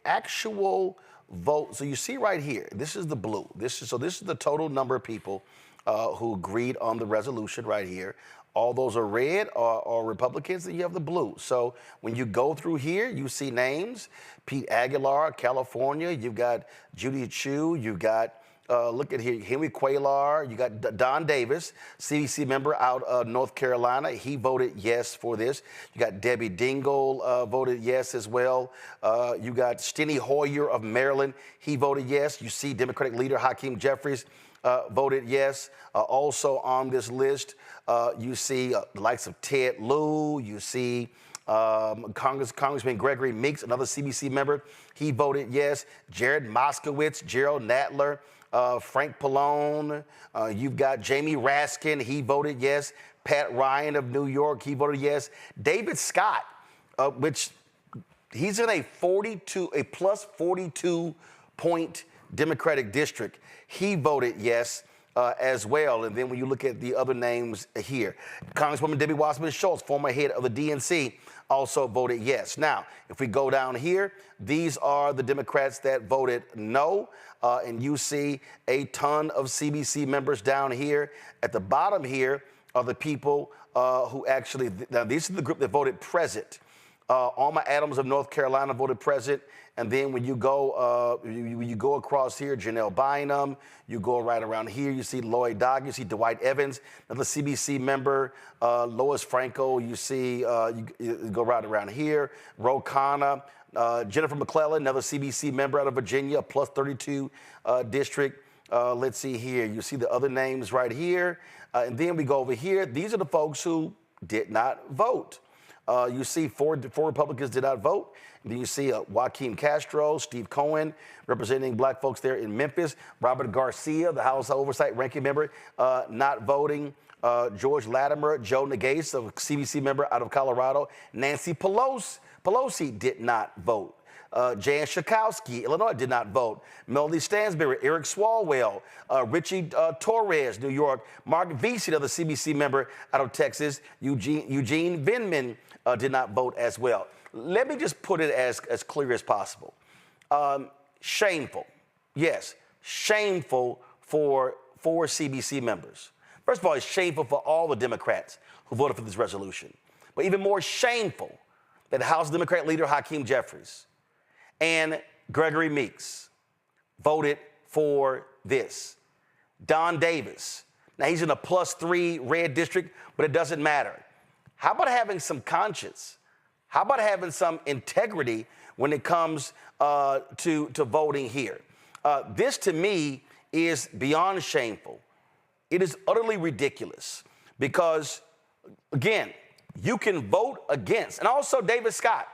actual vote. So you see right here, this is the blue. This is the total number of people who agreed on the resolution right here. All those are red or Republicans, and you have the blue. So when you go through here, you see names. Pete Aguilar, California. You've got Judy Chu. You've got, look at here, Henry Cuellar. You got Don Davis, CDC member out of North Carolina. He voted yes for this. You got Debbie Dingell voted yes as well. You got Steny Hoyer of Maryland. He voted yes. You see Democratic leader Hakeem Jeffries voted yes. Also on this list, you see the likes of Ted Lieu. You see Congressman Gregory Meeks, another CBC member. He voted yes. Jared Moskowitz, Gerald Nadler, Frank Pallone. You've got Jamie Raskin. He voted yes. Pat Ryan of New York. He voted yes. David Scott, which he's in a plus 42 point Democratic district. He voted yes as well. And then when you look at the other names here, Congresswoman Debbie Wasserman Schultz, former head of the DNC, also voted yes. Now, if we go down here, these are the Democrats that voted no. And you see a ton of CBC members down here. At the bottom here are the people who actually, now this is the group that voted present. Alma Adams of North Carolina voted present. And then when you go you go across here, Janelle Bynum, you go right around here, you see Lloyd Doggett, you see Dwight Evans, another CBC member, Lois Franco, you see, you go right around here, Ro Khanna, Jennifer McClellan, another CBC member out of Virginia, plus 32 district. Let's see here, you see the other names right here. And then we go over here. These are the folks who did not vote. You see four Republicans did not vote. And then you see Joaquin Castro, Steve Cohen, representing black folks there in Memphis. Robert Garcia, the House Oversight Ranking member, not voting. George Latimer, Joe Nagase, a CBC member out of Colorado. Nancy Pelosi did not vote. Jan Schakowsky, Illinois, did not vote. Melody Stansbury, Eric Swalwell, Richie Torres, New York. Mark Vesey, another CBC member out of Texas. Eugene Vindman did not vote as well. Let me just put it as clear as possible. Shameful. Yes, shameful for four CBC members. First of all, it's shameful for all the Democrats who voted for this resolution. But even more shameful that House Democrat leader Hakeem Jeffries and Gregory Meeks voted for this. Don Davis. Now, he's in a +3 red district, but it doesn't matter. How about having some conscience? How about having some integrity when it comes to voting here? This, to me, is beyond shameful. It is utterly ridiculous because, again, you can vote against. And also David Scott.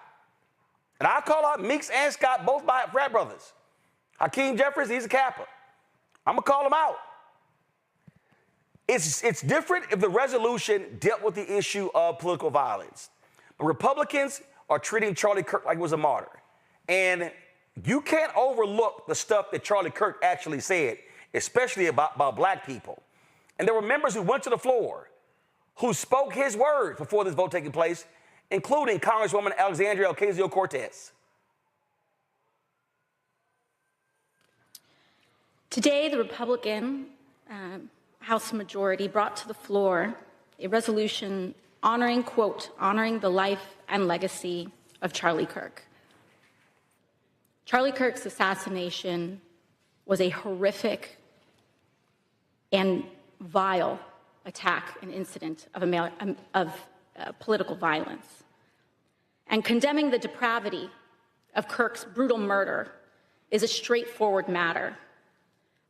And I call out Meeks and Scott, both my frat brothers. Hakeem Jeffries, he's a Kappa. I'm going to call him out. It's different if the resolution dealt with the issue of political violence. But Republicans are treating Charlie Kirk like he was a martyr. And you can't overlook the stuff that Charlie Kirk actually said, especially about black people. And there were members who went to the floor who spoke his words before this vote taking place, including Congresswoman Alexandria Ocasio-Cortez. Today, the Republican House majority brought to the floor a resolution honoring, quote, honoring the life and legacy of Charlie Kirk. Charlie Kirk's assassination was a horrific and vile attack and incident of political violence. And condemning the depravity of Kirk's brutal murder is a straightforward matter,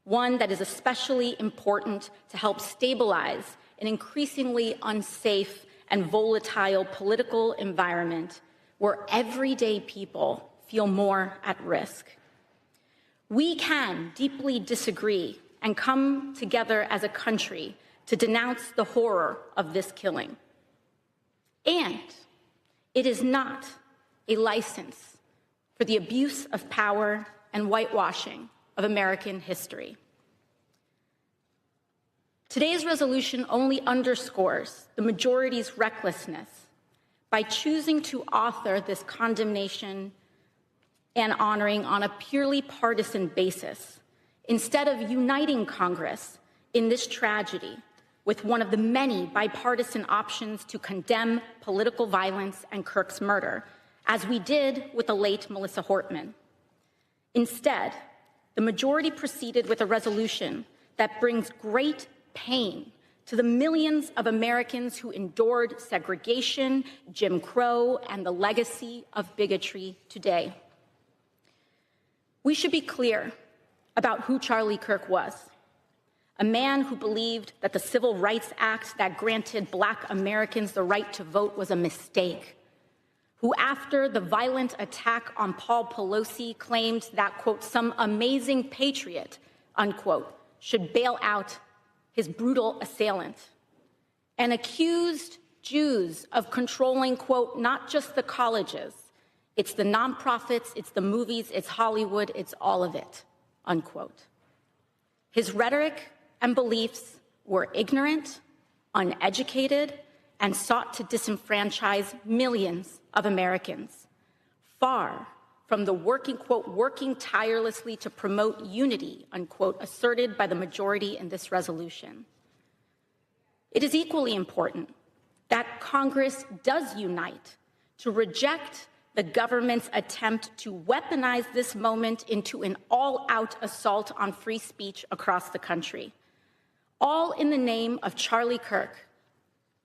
one that is especially important to help stabilize an increasingly unsafe and volatile political environment where everyday people feel more at risk. We can deeply disagree and come together as a country to denounce the horror of this killing. And it is not a license for the abuse of power and whitewashing of American history. Today's resolution only underscores the majority's recklessness by choosing to author this condemnation and honoring on a purely partisan basis, instead of uniting Congress in this tragedy with one of the many bipartisan options to condemn political violence and Kirk's murder, as we did with the late Melissa Hortman. Instead, the majority proceeded with a resolution that brings great pain to the millions of Americans who endured segregation, Jim Crow, and the legacy of bigotry today. We should be clear about who Charlie Kirk was. A man who believed that the Civil Rights Act that granted Black Americans the right to vote was a mistake. Who, after the violent attack on Paul Pelosi, claimed that, quote, some amazing patriot, unquote, should bail out his brutal assailant. And accused Jews of controlling, quote, not just the colleges, it's the nonprofits, it's the movies, it's Hollywood, it's all of it, unquote. His rhetoric and beliefs were ignorant, uneducated, and sought to disenfranchise millions of Americans, far from the working, quote, working tirelessly to promote unity, unquote, asserted by the majority in this resolution. It is equally important that Congress does unite to reject the government's attempt to weaponize this moment into an all-out assault on free speech across the country, all in the name of Charlie Kirk.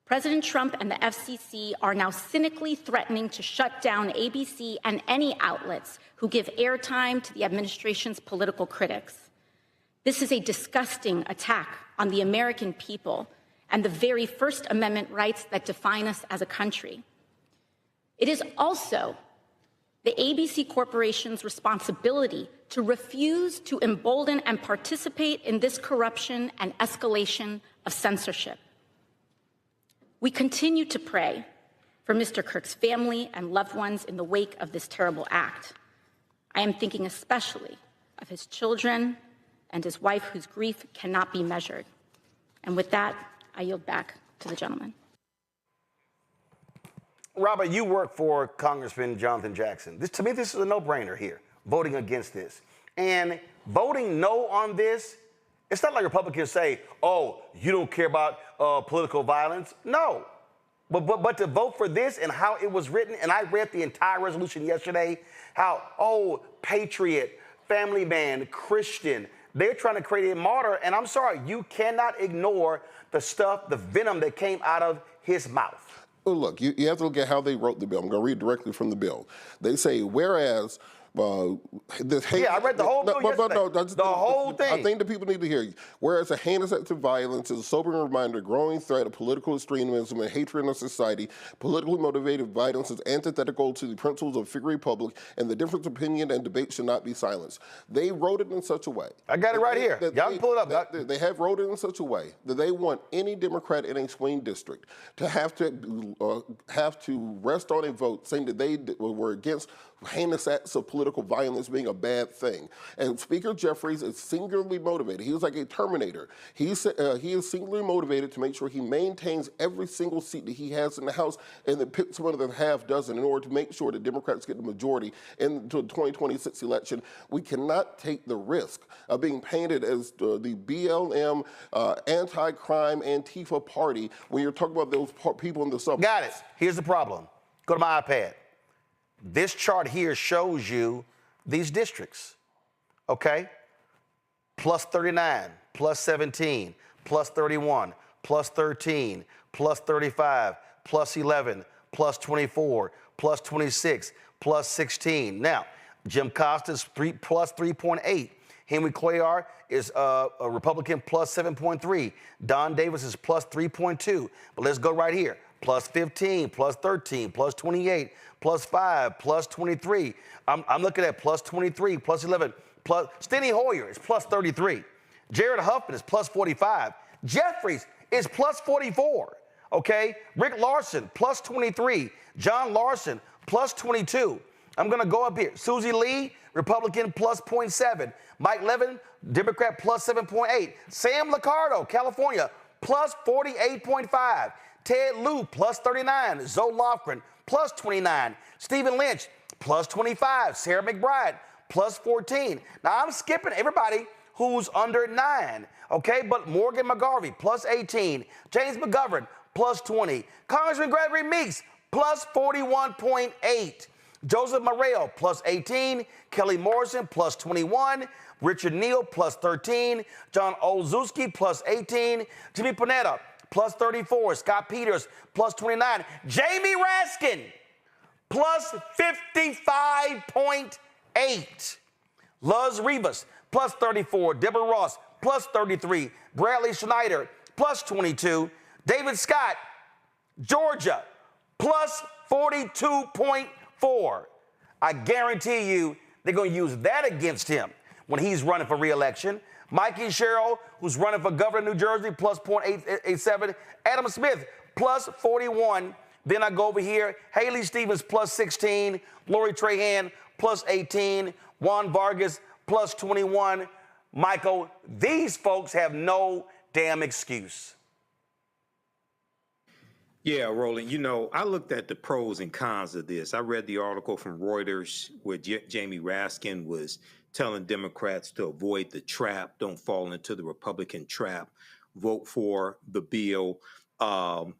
President Trump and the FCC are now cynically threatening to shut down ABC and any outlets who give airtime to the administration's political critics. This is a disgusting attack on the American people and the very First Amendment rights that define us as a country. It is also the ABC Corporation's responsibility to refuse to embolden and participate in this corruption and escalation of censorship. We continue to pray for Mr. Kirk's family and loved ones in the wake of this terrible act. I am thinking especially of his children and his wife, whose grief cannot be measured. And with that, I yield back to the gentleman. Robert, you work for Congressman Jonathan Jackson. To me, this is a no-brainer here, voting against this. And voting no on this, it's not like Republicans say, oh, you don't care about political violence. No. But to vote for this and how it was written, and I read the entire resolution yesterday, how, oh, patriot, family man, Christian, they're trying to create a martyr. And I'm sorry, you cannot ignore the stuff, the venom that came out of his mouth. Well, look, you have to look at how they wrote the bill. I'm going to read directly from the bill. They say, whereas this hate, I read the whole bill yesterday. The whole thing. I think the people need to hear you. Whereas a heinous act of violence is a sobering reminder, a growing threat of political extremism and hatred in our society. Politically motivated violence is antithetical to the principles of free republic, and the difference of opinion and debate should not be silenced. They wrote it in such a way. I got it right here. Y'all can pull it up. They have wrote it in such a way that they want any Democrat in a swing district to have to rest on a vote saying that they were against heinous acts of political violence being a bad thing. And Speaker Jeffries is singularly motivated. He was like a Terminator. He is singularly motivated to make sure he maintains every single seat that he has in the House and then picks one of the half dozen in order to make sure that Democrats get the majority in the 2026 election. We cannot take the risk of being painted as the BLM, anti-crime, Antifa party when you're talking about those people in the suburbs. Got it. Here's the problem. Go to my iPad. This chart here shows you these districts, okay? Plus 39, plus 17, plus 31, plus 13, plus 35, plus 11, plus 24, plus 26, plus 16. Now, Jim Costa's plus 3.8. Henry Cuellar is a Republican plus 7.3. Don Davis is plus 3.2. But let's go right here. Plus 15, plus 13, plus 28, plus 5, plus 23. I'm looking at plus 23, plus 11, plus Steny Hoyer is plus 33. Jared Huffman is plus 45. Jeffries is plus 44. Okay? Rick Larson, plus 23. John Larson, plus 22. I'm going to go up here. Susie Lee, Republican, plus 0.7. Mike Levin, Democrat, plus 7.8. Sam Liccardo, California, plus 48.5. Ted Lieu, plus 39. Zoe Lofgren, plus 29. Stephen Lynch, plus 25. Sarah McBride, plus 14. Now, I'm skipping everybody who's under 9. Okay, but Morgan McGarvey, plus 18. James McGovern, plus 20. Congressman Gregory Meeks, plus 41.8. Joseph Morrell, plus 18. Kelly Morrison, plus 21. Richard Neal, plus 13. John Olszewski, plus 18. Jimmy Panetta, plus 34. Scott Peters, plus 29. Jamie Raskin, plus 55.8. Luz Rivas, plus 34. Deborah Ross, plus 33. Bradley Schneider, plus 22. David Scott, Georgia, plus 42.4. I guarantee you they're going to use that against him when he's running for re-election. Mikey Sherrill, who's running for governor of New Jersey, plus 0.887. Adam Smith, plus 41. Then I go over here. Haley Stevens, plus 16. Lori Trahan, plus 18. Juan Vargas, plus 21. Michael, these folks have no damn excuse. Yeah, Roland, you know, I looked at the pros and cons of this. I read the article from Reuters where Jamie Raskin was telling Democrats to avoid the trap, don't fall into the Republican trap, vote for the bill. I'm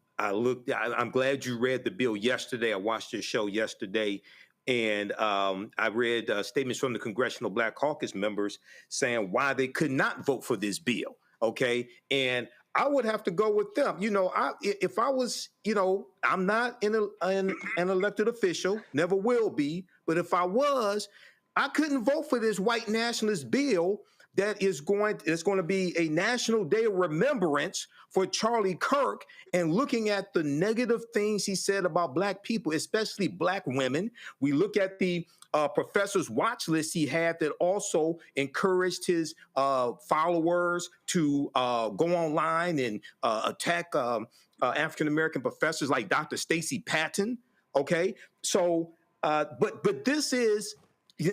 glad you read the bill yesterday. I watched your show yesterday. And I read statements from the Congressional Black Caucus members saying why they could not vote for this bill. Okay. And I would have to go with them. You know, if I was, you know, I'm not an elected official, never will be. But if I was, I couldn't vote for this white nationalist bill that is going to be a national day of remembrance for Charlie Kirk, and looking at the negative things he said about black people, especially black women. We look at the professor's watch list he had that also encouraged his followers to go online and attack African-American professors like Dr. Stacey Patton. Okay, so but this is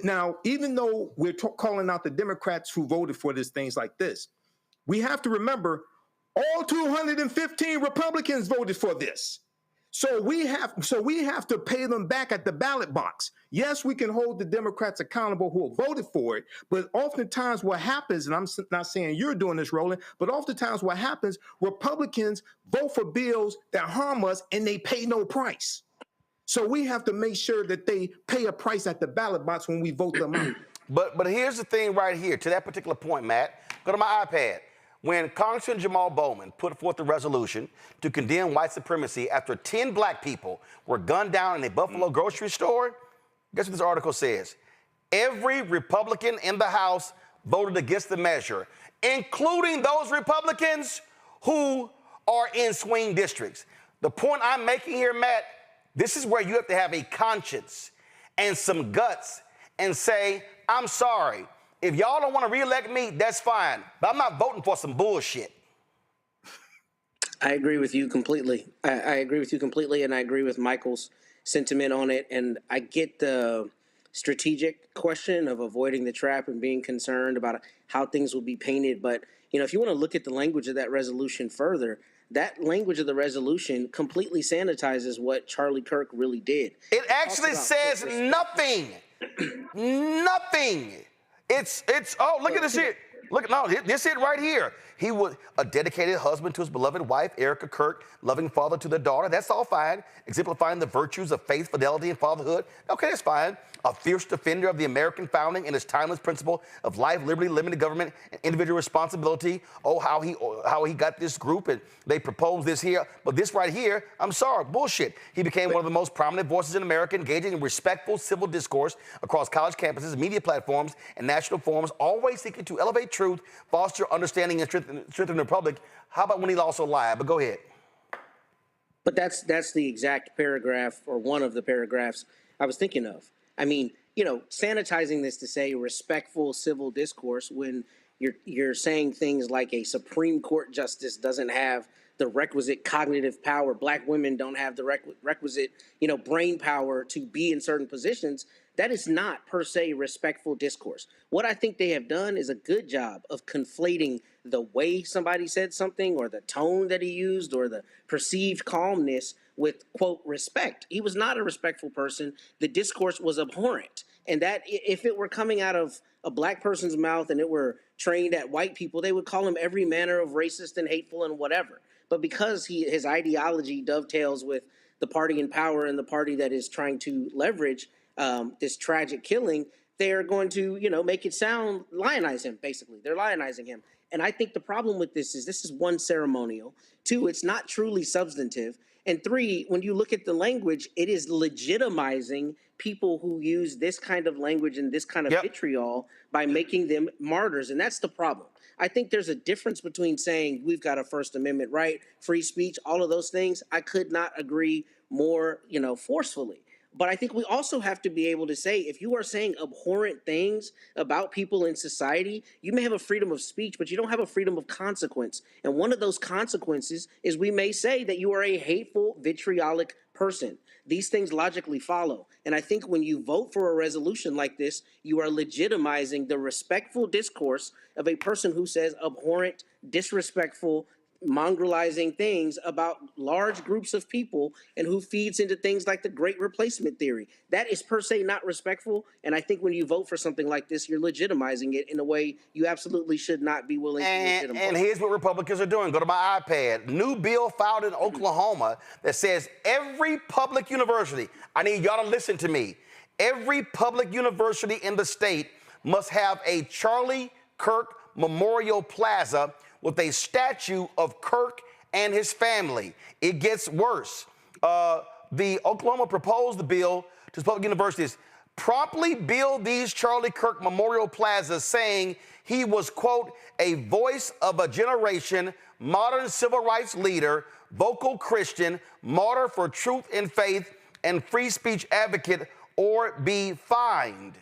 now, even though we're calling out the Democrats who voted for these things like this, we have to remember all 215 Republicans voted for this. So we have to pay them back at the ballot box. Yes, we can hold the Democrats accountable who voted for it, but oftentimes what happens, and I'm not saying you're doing this, Roland, but oftentimes what happens, Republicans vote for bills that harm us and they pay no price. So we have to make sure that they pay a price at the ballot box when we vote them out. But here's the thing right here, to that particular point, Matt. Go to my iPad. When Congressman Jamal Bowman put forth a resolution to condemn white supremacy after 10 black people were gunned down in a Buffalo grocery store, guess what this article says? Every Republican in the House voted against the measure, including those Republicans who are in swing districts. The point I'm making here, Matt, this is where you have to have a conscience and some guts and say, I'm sorry. If y'all don't want to reelect me, that's fine. But I'm not voting for some bullshit. I agree with you completely. I agree with you completely, and I agree with Michael's sentiment on it. And I get the strategic question of avoiding the trap and being concerned about how things will be painted. But, you know, if you want to look at the language of that resolution further, that language of the resolution completely sanitizes what Charlie Kirk really did. It actually says nothing. Nothing. It's look at this here. Look, no, this it right here. He was a dedicated husband to his beloved wife, Erica Kirk, loving father to their daughter. That's all fine. Exemplifying the virtues of faith, fidelity, and fatherhood. Okay, that's fine. A fierce defender of the American founding and its timeless principle of life, liberty, limited government, and individual responsibility. Oh, how he got this group and they proposed this here. But this right here, I'm sorry, bullshit. He became one of the most prominent voices in America, engaging in respectful civil discourse across college campuses, media platforms, and national forums, always seeking to elevate truth, foster understanding, and strengthen the republic. How about when he also lied? But go ahead. But that's the exact paragraph, or one of the paragraphs I was thinking of. I mean, you know, sanitizing this to say respectful civil discourse when you're saying things like a Supreme Court justice doesn't have the requisite cognitive power, black women don't have the requisite, you know, brain power to be in certain positions. That is not per se respectful discourse. What I think they have done is a good job of conflating the way somebody said something or the tone that he used or the perceived calmness with, quote, respect. He was not a respectful person. The discourse was abhorrent. And that if it were coming out of a black person's mouth and it were trained at white people, they would call him every manner of racist and hateful and whatever. But because his ideology dovetails with the party in power and the party that is trying to leverage this tragic killing, they're going to, make it sound, lionize him, basically. They're lionizing him. And I think the problem with this is one, ceremonial. Two, it's not truly substantive. And three, when you look at the language, it is legitimizing people who use this kind of language and this kind of vitriol by making them martyrs. And that's the problem. I think there's a difference between saying we've got a First Amendment right, free speech, all of those things. I could not agree more, forcefully. But I think we also have to be able to say, if you are saying abhorrent things about people in society, you may have a freedom of speech, but you don't have a freedom of consequence. And one of those consequences is we may say that you are a hateful, vitriolic person. These things logically follow. And I think when you vote for a resolution like this, you are legitimizing the respectful discourse of a person who says abhorrent, disrespectful, mongrelizing things about large groups of people and who feeds into things like the Great Replacement theory. That is per se not respectful. And I think when you vote for something like this, you're legitimizing it in a way you absolutely should not be willing to legitimize. And here's what Republicans are doing. Go to my iPad. New bill filed in Oklahoma that says every public university, I need y'all to listen to me, every public university in the state must have a Charlie Kirk Memorial Plaza with a statue of Kirk and his family. It gets worse. The Oklahoma proposed the bill to public universities promptly build these Charlie Kirk Memorial Plazas, saying he was, quote, a voice of a generation, modern civil rights leader, vocal Christian, martyr for truth and faith, and free speech advocate, or be fined.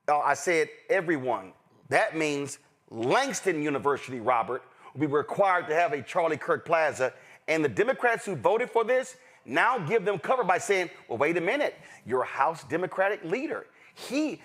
I said everyone. That means Langston University, Robert, will be required to have a Charlie Kirk Plaza. And the Democrats who voted for this now give them cover by saying, well, wait a minute, your House Democratic leader,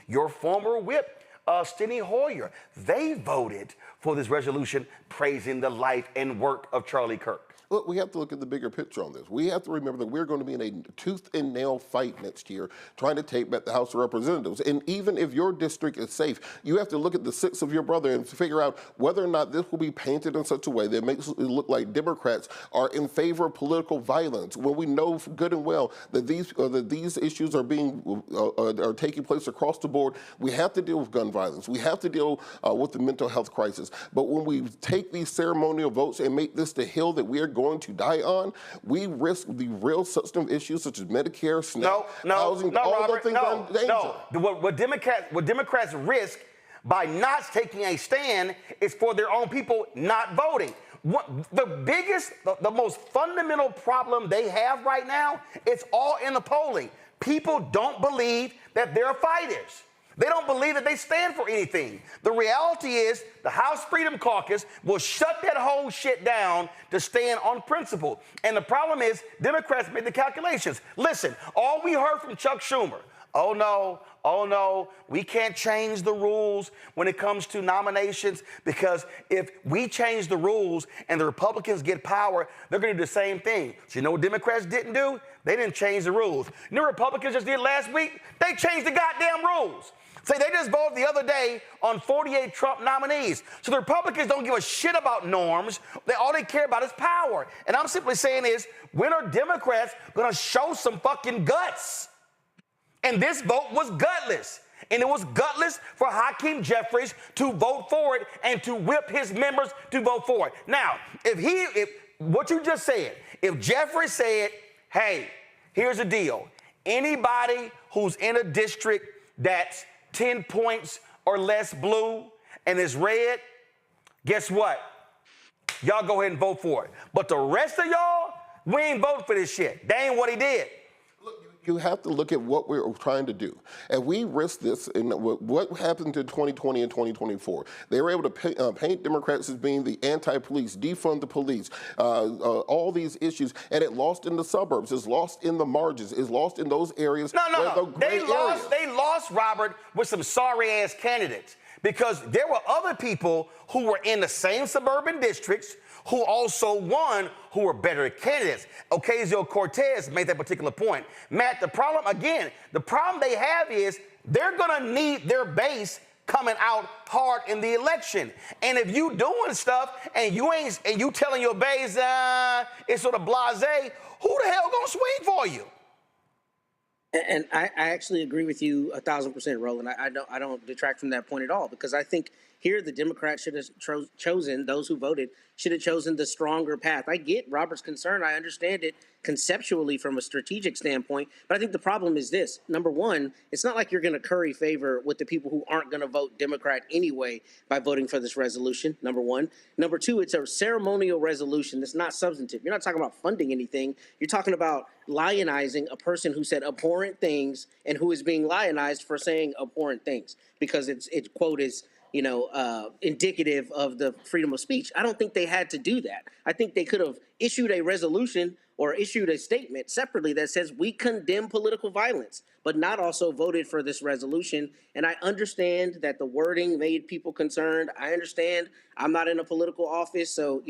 your former whip, Steny Hoyer, they voted for this resolution praising the life and work of Charlie Kirk. Look, we have to look at the bigger picture on this. We have to remember that we're going to be in a tooth and nail fight next year trying to take back the House of Representatives. And even if your district is safe, you have to look at the six of your brother and figure out whether or not this will be painted in such a way that makes it look like Democrats are in favor of political violence, when we know good and well that these issues are taking place across the board. We have to deal with gun violence. We have to deal with the mental health crisis. But when we take these ceremonial votes and make this the hill that we are going to die on, we risk the real substantive issues such as Medicare, SNAP, housing, all Robert, those things are in danger. No. What Democrats risk by not taking a stand is for their own people not voting. The most fundamental problem they have right now, it's all in the polling. People don't believe that they're fighters. They don't believe that they stand for anything. The reality is the House Freedom Caucus will shut that whole shit down to stand on principle. And the problem is Democrats made the calculations. Listen, all we heard from Chuck Schumer, oh no, we can't change the rules when it comes to nominations, because if we change the rules and the Republicans get power, they're going to do the same thing. So you know what Democrats didn't do? They didn't change the rules. You know what Republicans just did last week? They changed the goddamn rules. Say they just voted the other day on 48 Trump nominees. So the Republicans don't give a shit about norms. All they care about is power. And I'm simply saying is, when are Democrats going to show some fucking guts? And this vote was gutless. And it was gutless for Hakeem Jeffries to vote for it and to whip his members to vote for it. Now, if what you just said, if Jeffries said, hey, here's the deal. Anybody who's in a district that's 10 points or less blue and is red, guess what? Y'all go ahead and vote for it. But the rest of y'all, we ain't voting for this shit. That ain't what he did. You have to look at what we're trying to do. And we risk this in what happened in 2020 and 2024. They were able to paint Democrats as being the anti-police, defund the police, all these issues, and it lost in the suburbs, it's lost in the margins, it's lost in those areas. No. They lost, Robert, with some sorry-ass candidates. because there were other people who were in the same suburban districts who also won, who were better candidates. Ocasio-Cortez made that particular point. Matt, the problem they have is they're gonna need their base coming out hard in the election. And if you doing stuff and you telling your base it's sort of blasé, who the hell gonna swing for you? And I actually agree with you 1,000%, Roland. I don't detract from that point at all, because I think here the Democrats should have chosen, those who voted should have chosen the stronger path. I get Robert's concern. I understand it conceptually from a strategic standpoint, but I think the problem is this. Number one, it's not like you're going to curry favor with the people who aren't going to vote Democrat anyway by voting for this resolution, number one. Number two, it's a ceremonial resolution that's not substantive. You're not talking about funding anything. You're talking about lionizing a person who said abhorrent things and who is being lionized for saying abhorrent things because its quote is indicative of the freedom of speech. I don't think they had to do that. I think they could have issued a resolution or issued a statement separately that says we condemn political violence, but not also voted for this resolution. And I understand that the wording made people concerned. I understand I'm not in a political office, so,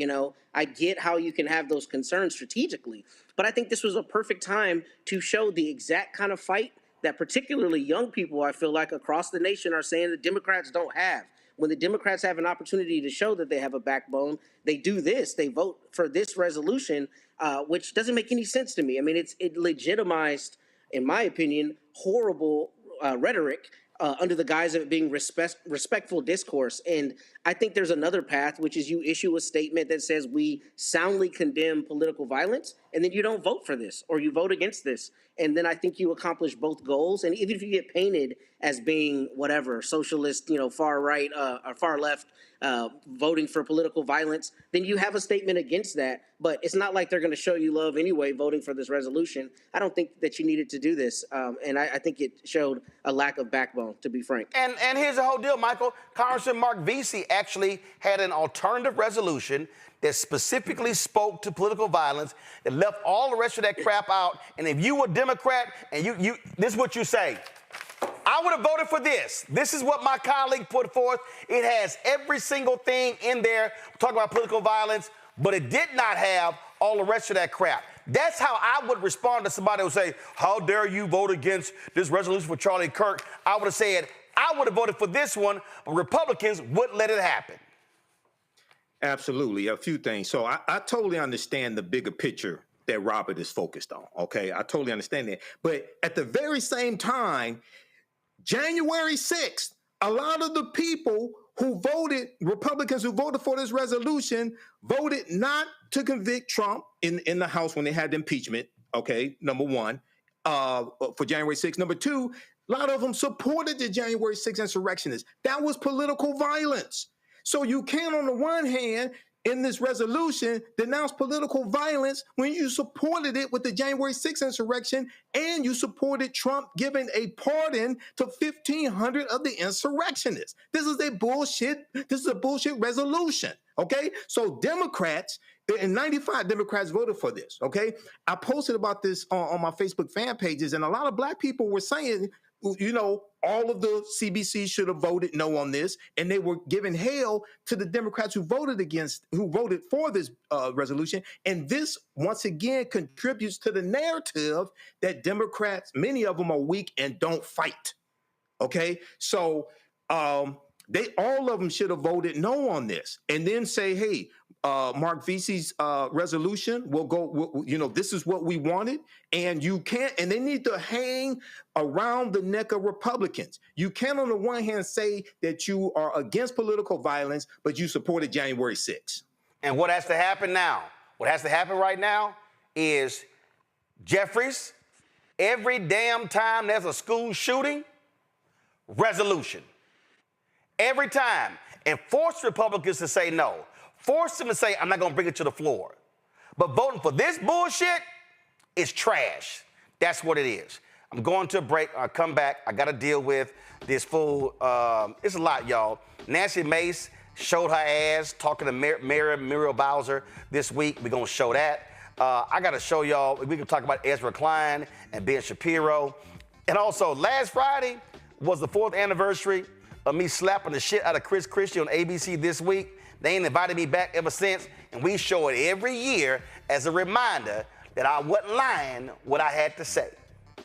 I get how you can have those concerns strategically. But I think this was a perfect time to show the exact kind of fight that particularly young people, I feel like, across the nation are saying the Democrats don't have. When the Democrats have an opportunity to show that they have a backbone, they do this. They vote for this resolution, which doesn't make any sense to me. I mean, it legitimized, in my opinion, horrible rhetoric under the guise of it being respectful discourse. And I think there's another path, which is you issue a statement that says we soundly condemn political violence, and then you don't vote for this or you vote against this. And then I think you accomplish both goals. And even if you get painted as being whatever, socialist, far right or far left, voting for political violence, then you have a statement against that. But it's not like they're going to show you love anyway, voting for this resolution. I don't think that you needed to do this. And I think it showed a lack of backbone, to be frank. And here's the whole deal, Michael. Congressman Mark Vesey actually had an alternative resolution that specifically spoke to political violence, that left all the rest of that crap out. And if you were Democrat and you this is what you say, I would have voted for this. This is what my colleague put forth. It has every single thing in there talking about political violence, but it did not have all the rest of that crap. That's how I would respond to somebody who would say, how dare you vote against this resolution for Charlie Kirk? I would have said, I would have voted for this one, but Republicans wouldn't let it happen. Absolutely. A few things. So I totally understand the bigger picture that Robert is focused on. Okay. I totally understand that. But at the very same time, January 6th, a lot of the people who voted, Republicans who voted for this resolution, voted not to convict Trump in the House when they had the impeachment. Okay. Number one, for January 6th. Number two, a lot of them supported the January 6th insurrectionists. That was political violence. So you can, on the one hand, in this resolution, denounce political violence when you supported it with the January 6th insurrection and you supported Trump giving a pardon to 1,500 of the insurrectionists. This is a bullshit resolution, okay? So Democrats, and 95 Democrats voted for this, okay? I posted about this on my Facebook fan pages, and a lot of black people were saying, all of the CBC should have voted no on this, and they were giving hell to the Democrats who voted for this resolution. And this, once again, contributes to the narrative that Democrats, many of them are weak and don't fight. Okay, so all of them should have voted no on this, and then say, hey, Mark Vesey's resolution will go, this is what we wanted, and you can't, and they need to hang around the neck of Republicans. You can't, on the one hand, say that you are against political violence, but you supported January 6th. And what has to happen now, what has to happen right now is, Jeffries, every damn time there's a school shooting, resolution. Every time. And force Republicans to say no. Force them to say, I'm not going to bring it to the floor. But voting for this bullshit is trash. That's what it is. I'm going to a break. I'll come back. I got to deal with this fool. It's a lot, y'all. Nany Mace showed her ass talking to Muriel Bowser this week. We're going to show that. I got to show y'all. We can talk about Ezra Klein and Ben Shapiro. And also, last Friday was the 4th anniversary of me slapping the shit out of Chris Christie on ABC This Week. They ain't invited me back ever since, and we show it every year as a reminder that I wasn't lying what I had to say.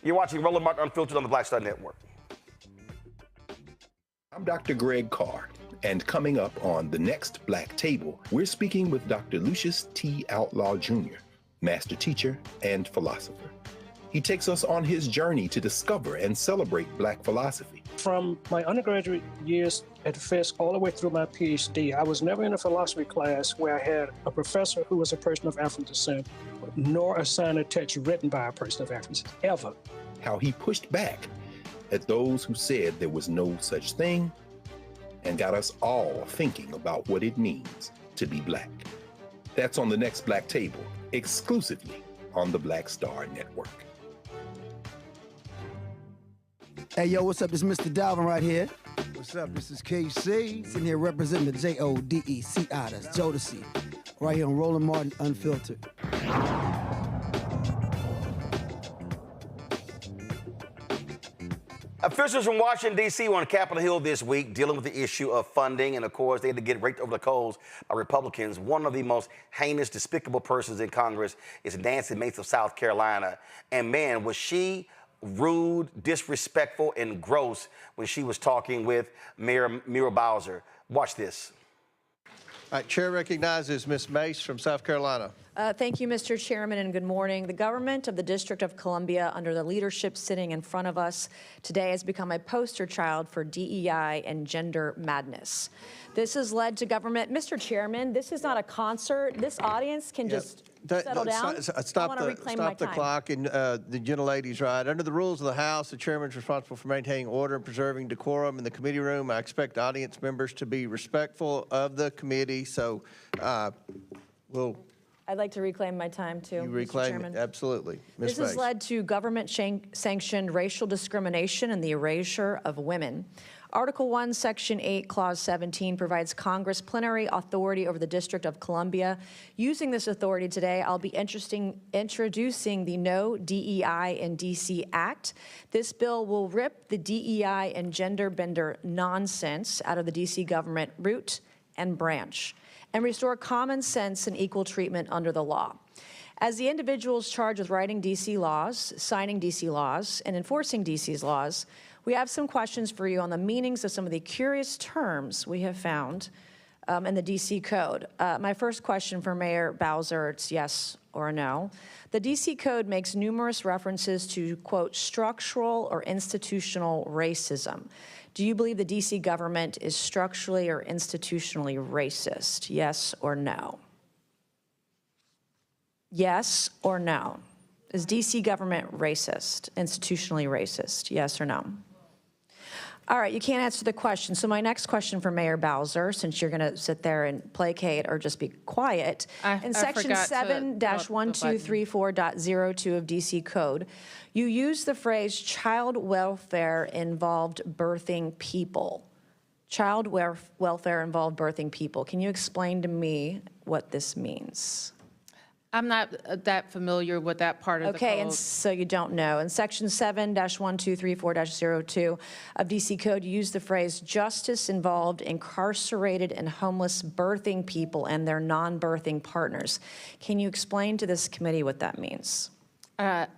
You're watching Roland Martin Unfiltered on the Black Star Network. I'm Dr. Greg Carr, and coming up on The Next Black Table, we're speaking with Dr. Lucius T. Outlaw Jr., master teacher and philosopher. He takes us on his journey to discover and celebrate Black philosophy. From my undergraduate years at Fisk all the way through my PhD, I was never in a philosophy class where I had a professor who was a person of African descent, nor assigned a text written by a person of African descent, ever. How he pushed back at those who said there was no such thing and got us all thinking about what it means to be Black. That's on The Next Black Table, exclusively on the Black Star Network. Hey, yo, what's up? This is Mr. Dalvin right here. What's up? This is KC. Sitting here representing the JODECI, that's Jodeci, right here on Roland Martin Unfiltered. Officials from Washington, D.C. were on Capitol Hill this week dealing with the issue of funding, and of course, they had to get raked over the coals by Republicans. One of the most heinous, despicable persons in Congress is Nany Mace of South Carolina. And man, was she rude, disrespectful, and gross when she was talking with Muriel Bowser. Watch this. All right, Chair recognizes Ms. Mace from South Carolina. Thank you, Mr. Chairman, and good morning. The government of the District of Columbia, under the leadership sitting in front of us today, has become a poster child for DEI and gender madness. This has led to government. Mr. Chairman, this is not a concert. This audience can just settle down. Stop the clock, and the gentlelady's right. Under the rules of the House, the chairman is responsible for maintaining order and preserving decorum in the committee room. I expect audience members to be respectful of the committee, so I'd like to reclaim my time, too, Mr. Chairman. Absolutely. Ms. This has led to government-sanctioned racial discrimination and the erasure of women. Article 1, Section 8, Clause 17 provides Congress plenary authority over the District of Columbia. Using this authority today, I'll be introducing the No DEI in D.C. Act. This bill will rip the DEI and gender bender nonsense out of the D.C. government root and branch and restore common sense and equal treatment under the law. As the individuals charged with writing D.C. laws, signing D.C. laws, and enforcing D.C.'s laws, we have some questions for you on the meanings of some of the curious terms we have found in the D.C. Code. My first question for Mayor Bowser, it's yes or no. The D.C. Code makes numerous references to, quote, structural or institutional racism. Do you believe the D.C. government is structurally or institutionally racist? Yes or no? Yes or no? Is D.C. government racist, institutionally racist? Yes or no? All right, you can't answer the question. So my next question for Mayor Bowser, since you're going to sit there and placate or just be quiet, in Section 7-1234.02 of D.C. Code, you use the phrase child welfare involved birthing people. Child welfare involved birthing people. Can you explain to me what this means? I'm not that familiar with that part of the code. Okay, and so you don't know. In Section 7-1234.02 of D.C. Code, you use the phrase justice involved incarcerated and homeless birthing people and their non-birthing partners. Can you explain to this committee what that means? I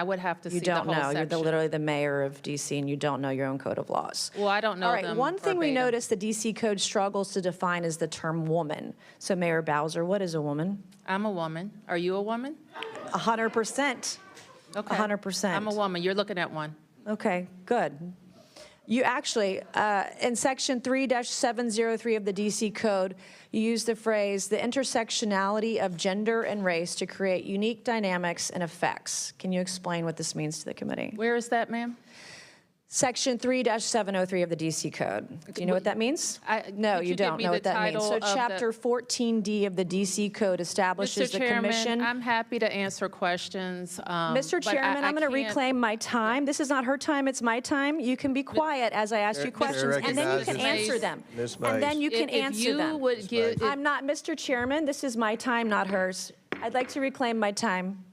would have to see the whole section. You don't know. You're literally the mayor of D.C. and you don't know your own code of laws. Well, I don't know. All right, one thing we noticed the D.C. Code struggles to define is the term woman. So Mayor Bowser, what is a woman? I'm a woman. Are you a woman? 100%. Okay. 100%. I'm a woman. You're looking at one. Okay, good. You actually, in Section 3-703 of the D.C. Code, you use the phrase, the intersectionality of gender and race to create unique dynamics and effects. Can you explain what this means to the committee? Where is that, ma'am? Section 3-703 of the D.C. Code. Do you know what that means? No, you don't know what that means. So Chapter 14D of the D.C. Code establishes the commission. I'm happy to answer questions. Mr. Chairman, I'm going to reclaim my time. This is not her time, it's my time. You can be quiet as I ask you questions, and then you can answer them. And then you can answer them. I'm not, Mr. Chairman, this is my time, not hers. I'd like to reclaim my time.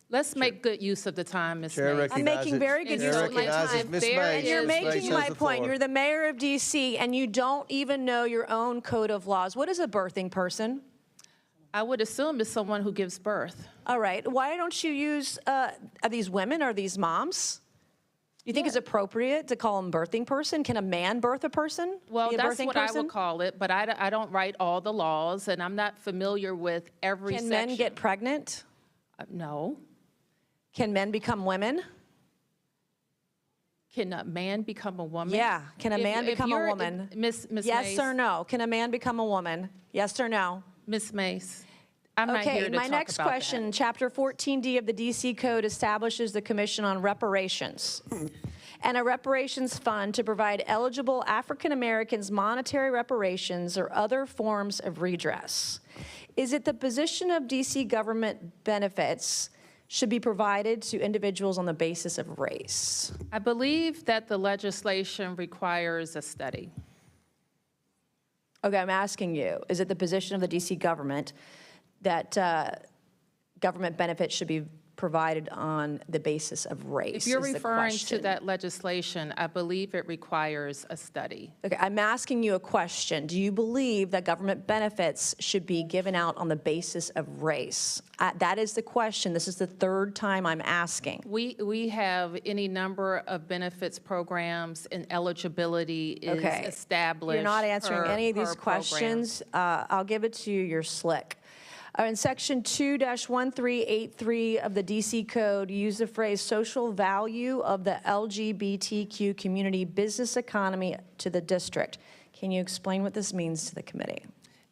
Let's make good use of the time, Ms. Chair Mace. I'm making very good use of my time. Ms. Mace. And you're Ms. Mace making has my the point. floor. You're the mayor of D.C., and you don't even know your own code of laws. What is a birthing person? I would assume it's someone who gives birth. All right. Why don't you use, are these women? Are these moms? You think it's appropriate to call them birthing person? Can a man birth a person? Well, Be a that's birthing what person? I would call it, but I don't write all the laws, and I'm not familiar with every Can section. men get pregnant? No. Can men become women? Can a man become a woman? Yeah. Can a man become a woman? Miss Yes Mace, or no? Can a man become a woman? Yes or no? Miss Mace, I'm not here to my talk next about question, Chapter 14D of the D.C. Code establishes the Commission on Reparations and a reparations fund to provide eligible African Americans monetary reparations or other forms of redress. Is it the position of D.C. government benefits should be provided to individuals on the basis of race? I believe that the legislation requires a study. Okay, I'm asking you, is it the position of the D.C. government that government benefits should be provided on the basis of race? If you're is the referring to question. that legislation, I believe it requires a study. Okay, I'm asking you a question. Do you believe that government benefits should be given out on the basis of race? That is the question. This is the third time I'm asking. We have any number of benefits programs, and eligibility is established. You're not answering per- any of these per program. questions. I'll give it to you. You're slick. In Section 2-1383 of the D.C. Code, you use the phrase social value of the LGBTQ community business economy to the district. Can you explain what this means to the committee?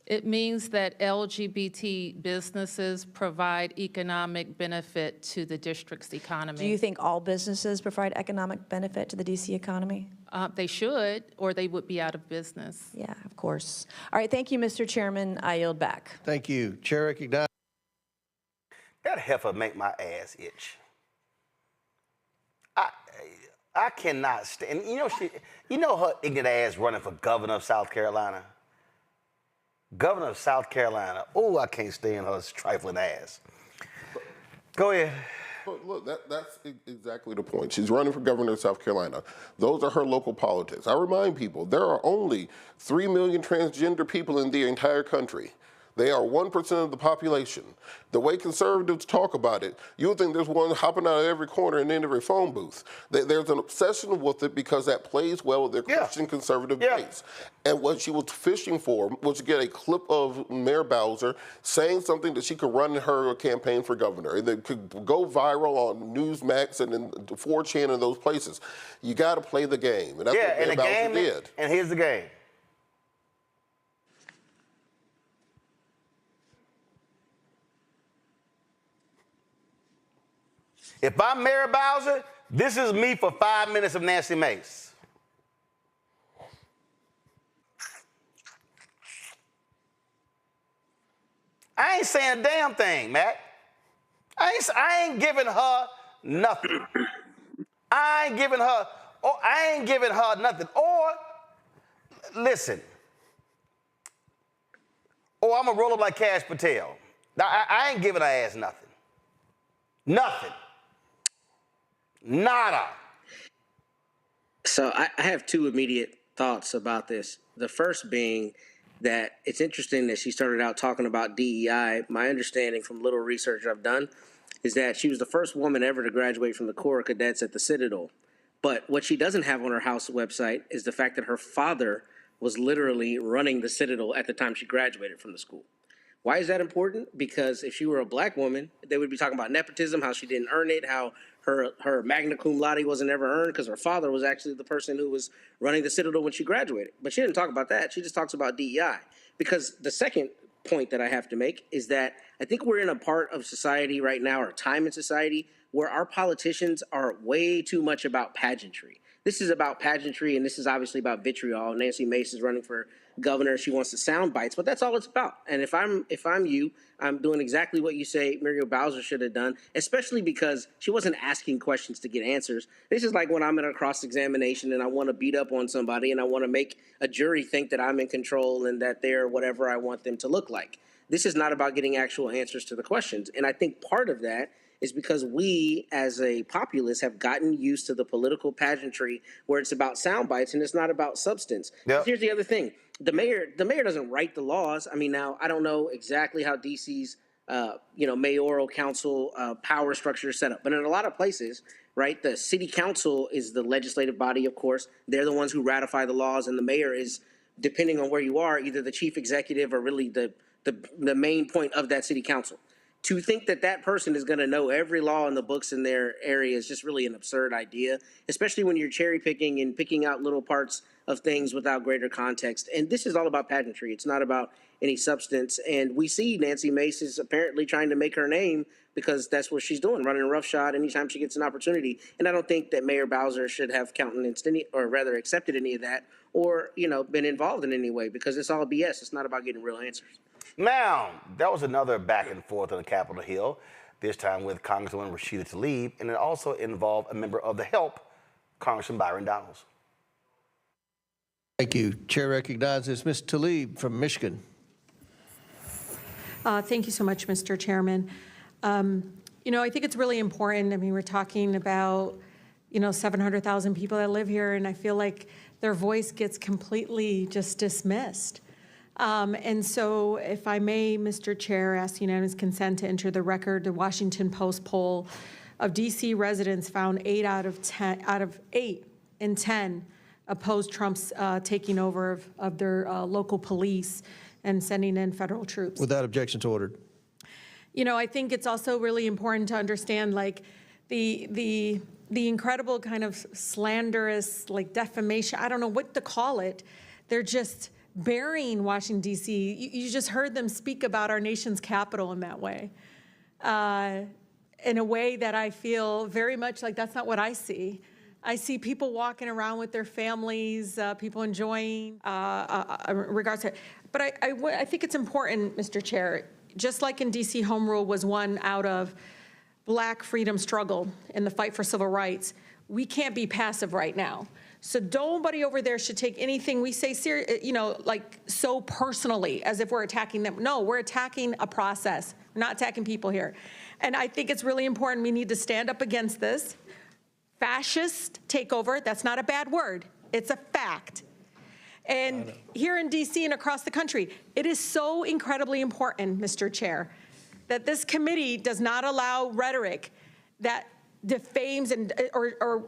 It means that LGBT businesses provide economic benefit to the district's economy. Do you think all businesses provide economic benefit to the D.C. economy? They should, or they would be out of business. Yeah, of course. All right, thank you, Mr. Chairman. I yield back. Thank you. Chair recognizes. That heifer make my ass itch. I cannot stand. You know her ignorant ass running for governor of South Carolina. Governor of South Carolina. Oh, I can't stand her trifling ass. Go ahead. But look, that's exactly the point. She's running for governor of South Carolina. Those are her local politics. I remind people, there are only 3 million transgender people in the entire country. They are 1% of the population. The way conservatives talk about it, you would think there's one hopping out of every corner and in every phone booth. There's an obsession with it because that plays well with their Christian conservative base. And what she was fishing for was to get a clip of Muriel Bowser saying something that she could run in her campaign for governor. That could go viral on Newsmax and in 4chan and those places. You got to play the game. And that's what Muriel Bowser did. And here's the game. If I'm Muriel Bowser, this is me for 5 minutes of Nany Mace. I ain't saying a damn thing, Matt. I ain't giving her nothing. I ain't giving her nothing. Or, listen. Or I'm going to roll up like Cash Patel. I ain't giving her ass nothing. Nothing. Nada. So I have two immediate thoughts about this. The first being that it's interesting that she started out talking about DEI. My understanding from little research I've done is that she was the first woman ever to graduate from the Corps of Cadets at the Citadel. But what she doesn't have on her house website is the fact that her father was literally running the Citadel at the time she graduated from the school. Why is that important? Because if she were a black woman, they would be talking about nepotism, how she didn't earn it, how her magna cum laude wasn't ever earned because her father was actually the person who was running the Citadel when she graduated. But she didn't talk about that. She just talks about DEI. Because the second point that I have to make is that I think we're in a part of society right now, or time in society, where our politicians are way too much about pageantry. This is about pageantry, and this is obviously about vitriol. Nany Mace is running for governor. She wants the sound bites, but that's all it's about. And if I'm you, I'm doing exactly what you say Muriel Bowser should have done, especially because she wasn't asking questions to get answers. This is like when I'm in a cross-examination and I want to beat up on somebody and I want to make a jury think that I'm in control and that they're whatever I want them to look like. This is not about getting actual answers to the questions. And I think part of that is because we, as a populace, have gotten used to the political pageantry where it's about sound bites and it's not about substance. Yep. Here's the other thing. The mayor doesn't write the laws. I mean, now, I don't know exactly how DC's mayoral council power structure is set up. But in a lot of places, right, the city council is the legislative body, of course. They're the ones who ratify the laws, and the mayor is, depending on where you are, either the chief executive or really the main point of that city council. To think that that person is going to know every law in the books in their area is just really an absurd idea, especially when you're cherry picking and picking out little parts of things without greater context. And this is all about pageantry. It's not about any substance. And we see Nany Mace is apparently trying to make her name because that's what she's doing, running roughshod anytime she gets an opportunity. And I don't think that Mayor Bowser should have countenanced any, or rather accepted any of that, or, been involved in any way, because it's all BS. It's not about getting real answers. Now, that was another back and forth on the Capitol Hill, this time with Congresswoman Rashida Tlaib, and it also involved a member of the HELP, Congressman Byron. Thank you. Chair recognizes Ms. Tlaib from Michigan. Thank you so much, Mr. Chairman. I think it's really important. I mean, we're talking about, 700,000 people that live here, and I feel like their voice gets completely just dismissed. And so, if I may, Mr. Chair, ask unanimous consent to enter the record the Washington Post poll of D.C. residents found 8 out of 8 in 10 opposed Trump's taking over of their local police and sending in federal troops. Without objections ordered. I think it's also really important to understand, like, the incredible kind of slanderous, like, defamation. I don't know what to call it. They're just burying Washington, D.C. You just heard them speak about our nation's capital in that way, in a way that I feel very much like that's not what I see. I see people walking around with their families, people enjoying regards to it. But I think it's important, Mr. Chair, just like in D.C., home rule was won out of Black freedom struggle in the fight for civil rights, we can't be passive right now. So nobody over there should take anything we say like so personally as if we're attacking them. No, we're attacking a process. We're not attacking people here. And I think it's really important. We need to stand up against this fascist takeover. That's not a bad word. It's a fact. And here in D.C. and across the country, it is so incredibly important, Mr. Chair, that this committee does not allow rhetoric that defames or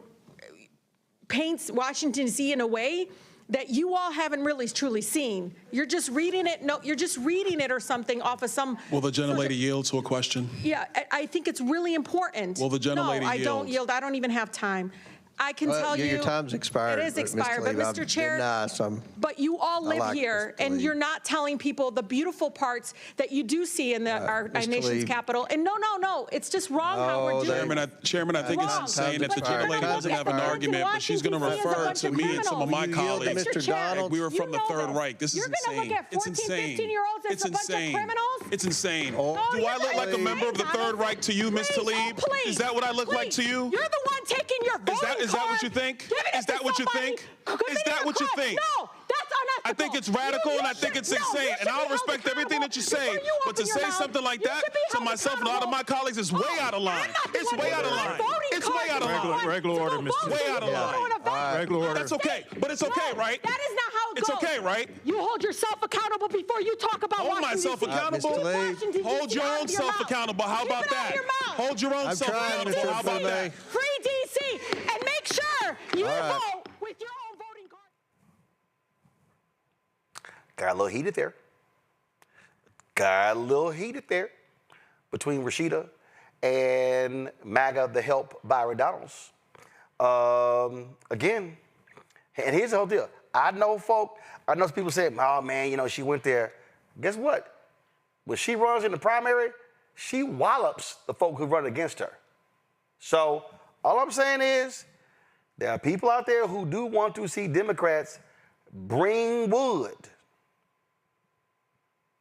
paints Washington, D.C. in a way that you all haven't really truly seen. You're just reading it. No, you're just reading it or something off of some. Will the gentlelady yield to a question? Yeah, I think it's really important. Will the gentlelady yield? No, I don't yield. I don't even have time. I can tell you. Your time's expired. It is expired, but Mr. Chair, but you all live here, and you're not telling people the beautiful parts that you do see in our nation's capital. And no, it's just wrong how we're doing it. Chairman, I think it's insane if the gentlelady doesn't have an argument, but she's going to refer to me and some of my colleagues. We were from the Third Reich. This is insane. It's insane. It's insane. It's insane. Do I look like a member of the Third Reich to you, Ms. Tlaib? Is that what I look like to you? You're the one taking your voting. Is that what you think? Is that what you think? Is that what you think? No, that's unethical. I think it's radical and I think it's insane. And I'll respect everything that you say. But to say something like that to myself and a lot of my colleagues is way out of line. It's way out of line. It's way out of line. Regular order, Mr. Way out of line. Regular order. That's okay. But it's okay, right? That is not how it goes. It's okay, right? You hold yourself accountable before you talk about Hold myself accountable? Hold your own self accountable. How about that? Hold your own self accountable. How about that? Free DC and make sure you vote with your own voting card. Got a little heated there. Got a little heated there between Rashida and MAGA, the HELP, Byron. Again, and here's the whole deal. I know some people say, oh man, she went there. Guess what? When she runs in the primary, she wallops the folk who run against her. So all I'm saying is there are people out there who do want to see Democrats bring wood,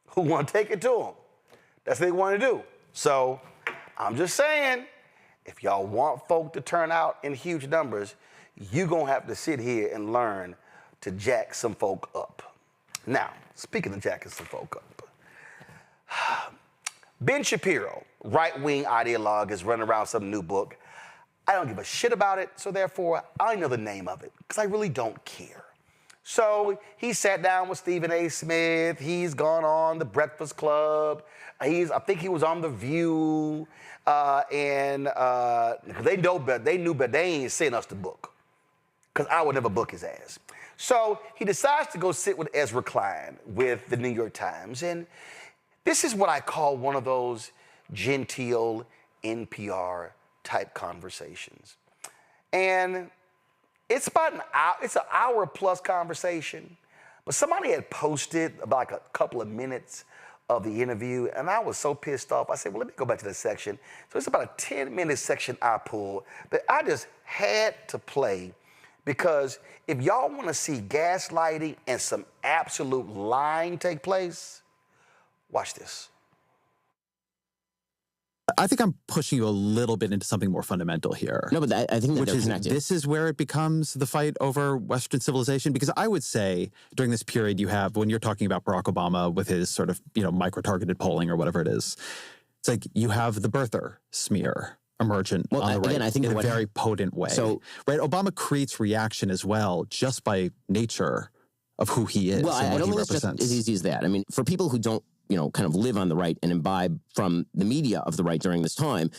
who want to take it to them. That's what they want to do. So I'm just saying, if y'all want folk to turn out in huge numbers, you're going to have to sit here and learn to jack some folk up. Now, speaking of jacking some folk up, Ben Shapiro right-wing ideologue is running around some new book. I don't give a shit about it, so therefore, I don't know the name of it, because I really don't care. So he sat down with Stephen A. Smith. He's gone on The Breakfast Club. I think he was on The View. And they know better. They knew better. They ain't sent us the book, because I would never book his ass. So he decides to go sit with Ezra Klein with the New York Times. And this is what I call one of those genteel NPR type conversations. And it's about an hour, it's an hour plus conversation, but somebody had posted about like a couple of minutes of the interview, and I was so pissed off. I said, well, let me go back to this section. So it's about a 10-minute section I pulled that I just had to play, because if y'all want to see gaslighting and some absolute lying take place, watch this. I think I'm pushing you a little bit into something more fundamental here. No, but I think that they're connected. This is where it becomes the fight over Western civilization, because I would say during this period you have, when you're talking about Barack Obama with his sort of, micro-targeted polling or whatever it is, it's like you have the birther smear emergent on the right, again, I think in a very potent way. So, right, Obama creates reaction as well, just by nature of who he is. Well, I don't think it's just as easy as that. I mean, for people who don't, kind of live on the right and imbibe from the media of the right during this time,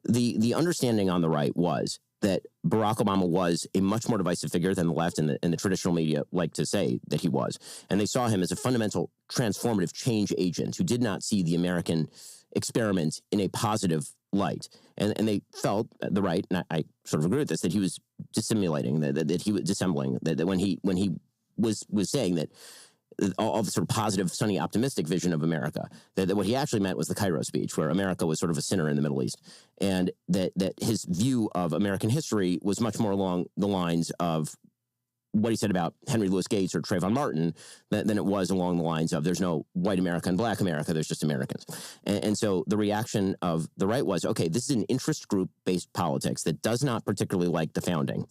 the understanding on the right was that Barack Obama was a much more divisive figure than the left and the traditional media like to say that he was. And they saw him as a fundamental transformative change agent who did not see the American experiment in a positive light. And they felt, the right, and I sort of agree with this, that he was dissimulating, that he was dissembling, that when he was saying that all the sort of positive, sunny, optimistic vision of America, that what he actually meant was the Cairo speech, where America was sort of a sinner in the Middle East, and that his view of American history was much more along the lines of what he said about Henry Louis Gates or Trayvon Martin than it was along the lines of there's no white America and black America, there's just Americans. And so the reaction of the right was, okay, this is an interest group-based politics that does not particularly like the founding.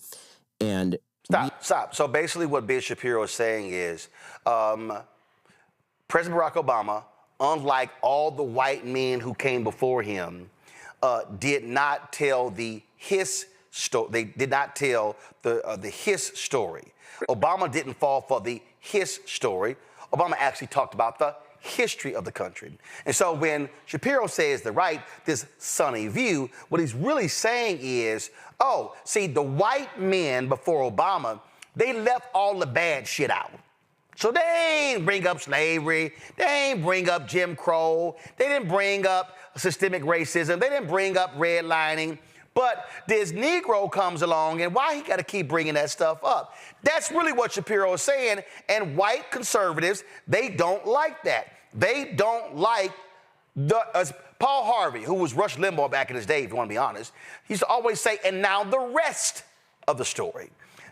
And Stop. So basically what Ben Shapiro is saying is President Barack Obama, unlike all the white men who came before him, did not tell his story. They did not tell the his story. Obama didn't fall for the his story. Obama actually talked about the history of the country. And so when Shapiro says the right, this sunny view, what he's really saying is, oh, see, the white men before Obama, they left all the bad shit out. So they didn't bring up slavery, they didn't bring up Jim Crow, they didn't bring up systemic racism, they didn't bring up redlining. But this Negro comes along, and why he got to keep bringing that stuff up? That's really what Shapiro is saying, and white conservatives, they don't like that. They don't like Paul Harvey, who was Rush Limbaugh back in his day, if you want to be honest. He used to always say, and now the rest of the story.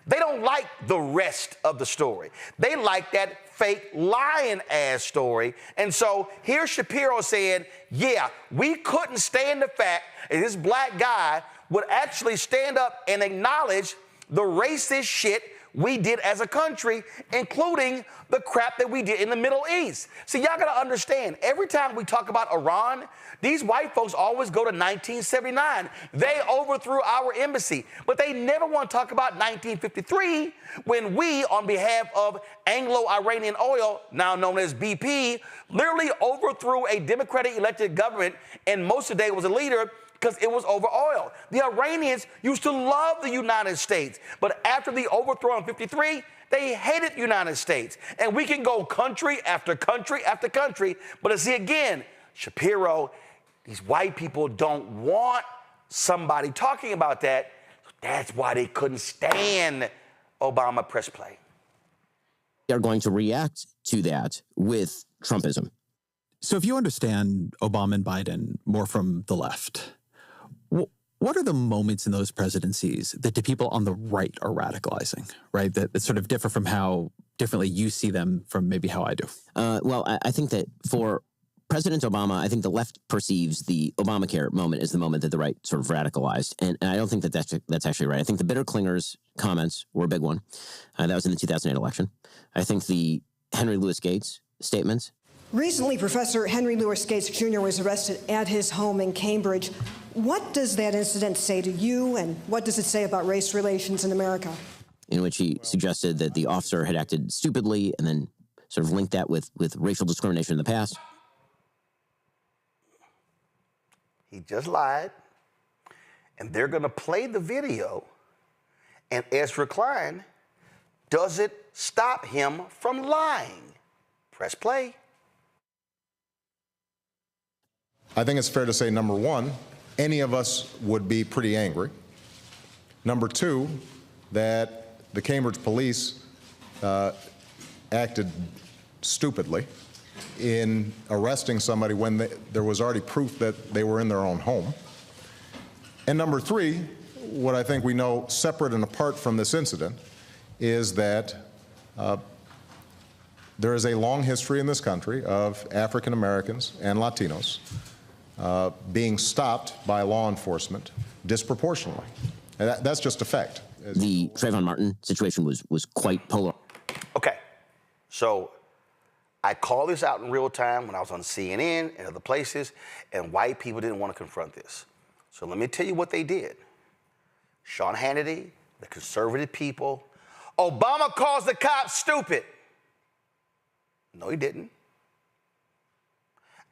They don't like the rest of the story. They like that fake lying-ass story. And so here's Shapiro saying, yeah, we couldn't stand the fact that this black guy would actually stand up and acknowledge the racist shit we did as a country, including the crap that we did in the Middle East. See, y'all gotta understand, every time we talk about Iran, these white folks always go to 1979. They overthrew our embassy, but they never want to talk about 1953 when we, on behalf of Anglo-Iranian Oil, now known as BP, literally overthrew a Democratic elected government, and Mossadegh was a leader because it was over oil. The Iranians used to love the United States, but after the overthrow in 53, they hated the United States. And we can go country after country after country, but see again, Shapiro, these white people don't want somebody talking about that. That's why they couldn't stand Obama press play. They're going to react to that with Trumpism. So if you understand Obama and Biden more from the left, what are the moments in those presidencies that the people on the right are radicalizing, right? That sort of differ from how differently you see them from maybe how I do? Well, I think that for President Obama, I think the left perceives the Obamacare moment as the moment that the right sort of radicalized. And I don't think that that's actually right. I think the bitter clingers comments were a big one. That was in the 2008 election. I think the Henry Louis Gates statements Recently, Professor Henry Louis Gates Jr. was arrested at his home in Cambridge. What does that incident say to you, and what does it say about race relations in America? In which he suggested that the officer had acted stupidly and then sort of linked that with racial discrimination in the past. He just lied, and they're going to play the video, and Ezra Klein doesn't stop him from lying. Press play. I think it's fair to say, number one, any of us would be pretty angry. Number two, that the Cambridge police acted stupidly in arresting somebody when there was already proof that they were in their own home. And number three, what I think we know separate and apart from this incident is that there is a long history in this country of African Americans and Latinos being stopped by law enforcement disproportionately. And that's just a fact. The Trayvon Martin situation was quite polar. Okay, so I called this out in real time when I was on CNN and other places, and white people didn't want to confront this. So let me tell you what they did. Sean Hannity, the conservative people, Obama calls the cops stupid. No, he didn't.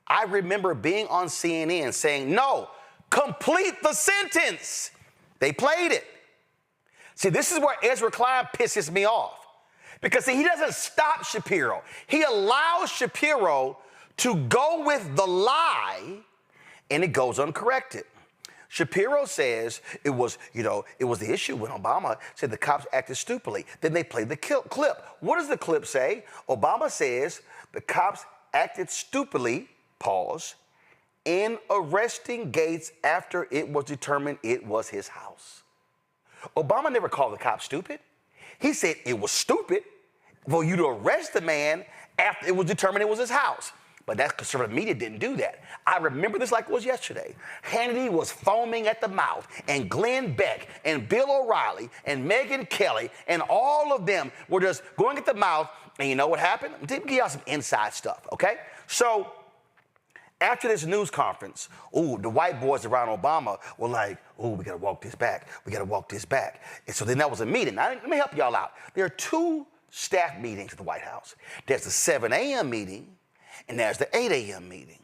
I remember being on CNN saying, no, complete the sentence. They played it. See, this is where Ezra Klein pisses me off. Because, see, he doesn't stop Shapiro. He allows Shapiro to go with the lie, and it goes uncorrected. Shapiro says it was the issue when Obama said the cops acted stupidly. Then they played the clip. What does the clip say? Obama says the cops acted stupidly, pause, in arresting Gates after it was determined it was his house. Obama never called the cops stupid. He said it was stupid for you to arrest the man after it was determined it was his house. But that conservative media didn't do that. I remember this like it was yesterday. Hannity was foaming at the mouth, and Glenn Beck and Bill O'Reilly and Megyn Kelly and all of them were just going at the mouth. And you know what happened? I'm going to give y'all some inside stuff, okay? So after this news conference, the white boys around Obama were like, we got to walk this back. We got to walk this back. And so then that was a meeting. Now, let me help y'all out. There are two staff meetings at the White House. There's the 7 a.m. meeting, and there's the 8 a.m. meeting.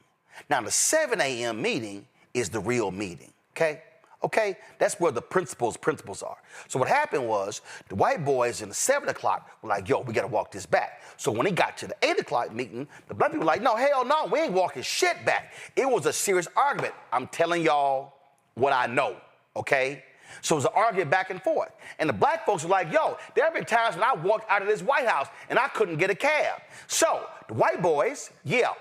Now, the 7 a.m. meeting is the real meeting, okay? Okay? That's where the principals are. So what happened was the white boys in the 7 o'clock were like, we got to walk this back. So when it got to the 8 o'clock meeting, the black people were like, no, hell no, we ain't walking shit back. It was a serious argument. I'm telling y'all what I know, okay? So it was an argument back and forth. And the black folks were like, there have been times when I walked out of this White House and I couldn't get a cab. So the white boys,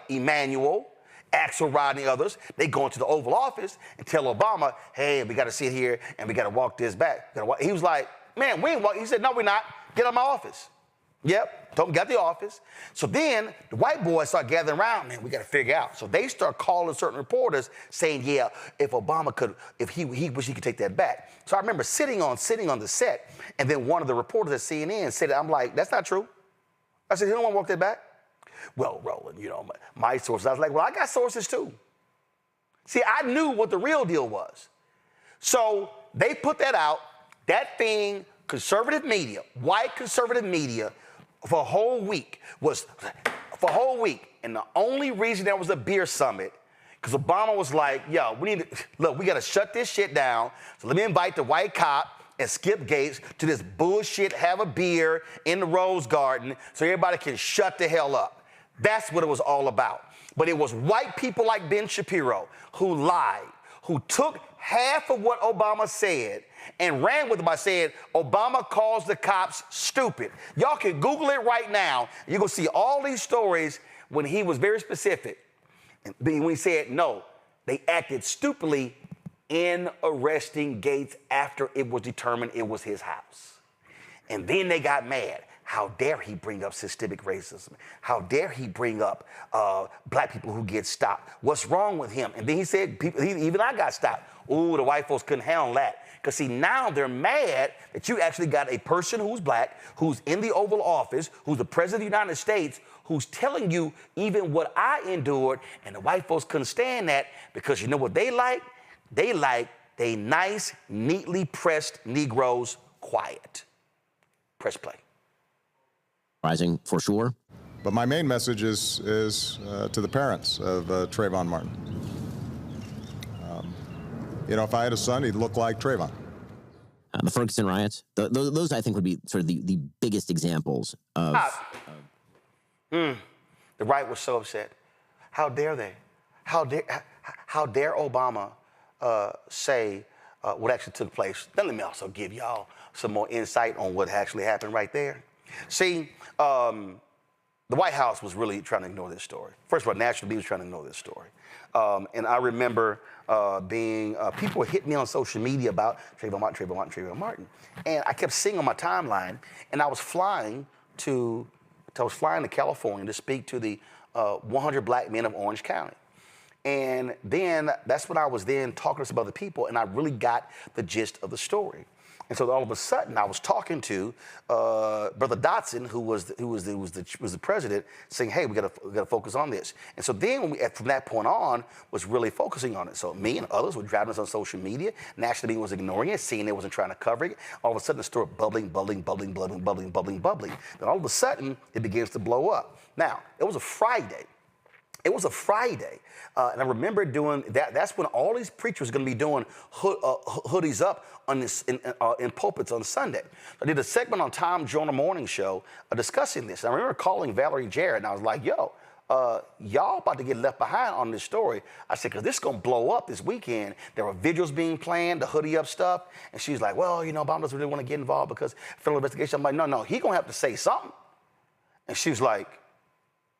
Emmanuel, Axelrod and the others, they go into the Oval Office and tell Obama, hey, we got to sit here and we got to walk this back. He was like, man, we ain't walking. He said, no, we're not. Get out of my office. Yep, told him got the office. So then the white boys start gathering around, man, we got to figure out. So they start calling certain reporters saying, if Obama could, if he wish he could take that back. So I remember sitting on the set, and then one of the reporters at CNN said, I'm like, that's not true. I said, you don't want to walk that back? Well, Roland, my sources. I was like, well, I got sources too. See, I knew what the real deal was. So they put that out. That thing, conservative media, white conservative media, for a whole week. And the only reason there was a beer summit, because Obama was like, we got to shut this shit down. So let me invite the white cop and Skip Gates to this bullshit, have a beer in the Rose Garden so everybody can shut the hell up. That's what it was all about. But it was white people like Ben Shapiro who lied, who took half of what Obama said and ran with it by saying Obama calls the cops stupid. Y'all can Google it right now. You're going to see all these stories when he was very specific. When he said, no, they acted stupidly in arresting Gates after it was determined it was his house. And then they got mad. How dare he bring up systemic racism? How dare he bring up black people who get stopped? What's wrong with him? And then he said, even I got stopped. The white folks couldn't handle that. Because, see, now they're mad that you actually got a person who's black, who's in the Oval Office, who's the president of the United States, who's telling you even what I endured, and the white folks couldn't stand that because you know what they like? They like they nice, neatly pressed Negroes quiet. Press play. Rising for sure. But my main message is to the parents of Trayvon Martin. You know, if I had a son, he'd look like Trayvon. The Ferguson riots, those I think would be sort of the biggest examples of... The right was so upset. How dare they? How dare Obama say what actually took place? Then let me also give y'all some more insight on what actually happened right there. See, the White House was really trying to ignore this story. First of all, National Media was trying to ignore this story. And I remember people were hitting me on social media about Trayvon Martin. And I kept seeing on my timeline, and I was flying to California to speak to the 100 black men of Orange County. And then that's when I was then talking to some other people, and I really got the gist of the story. And so all of a sudden, I was talking to Brother Dotson, who was the president, saying, "Hey, we got to focus on this." And so then, from that point on, was really focusing on it. So me and others were driving us on social media. National Media was ignoring it, seeing it wasn't trying to cover it. All of a sudden, the story bubbling. Then all of a sudden, it begins to blow up. Now, it was a Friday. And I remember doing that. That's when all these preachers were going to be doing hoodies up on this in pulpits on Sunday. I did a segment on Tom Joyner Morning Show discussing this. And I remember calling Valerie Jarrett, and I was like, "Yo, y'all about to get left behind on this story." I said, "Because this is going to blow up this weekend. There were vigils being planned, the hoodie up stuff." And she's like, "Well, you know, Obama doesn't really want to get involved because federal investigation." I'm like, "No, he's going to have to say something." And she was like,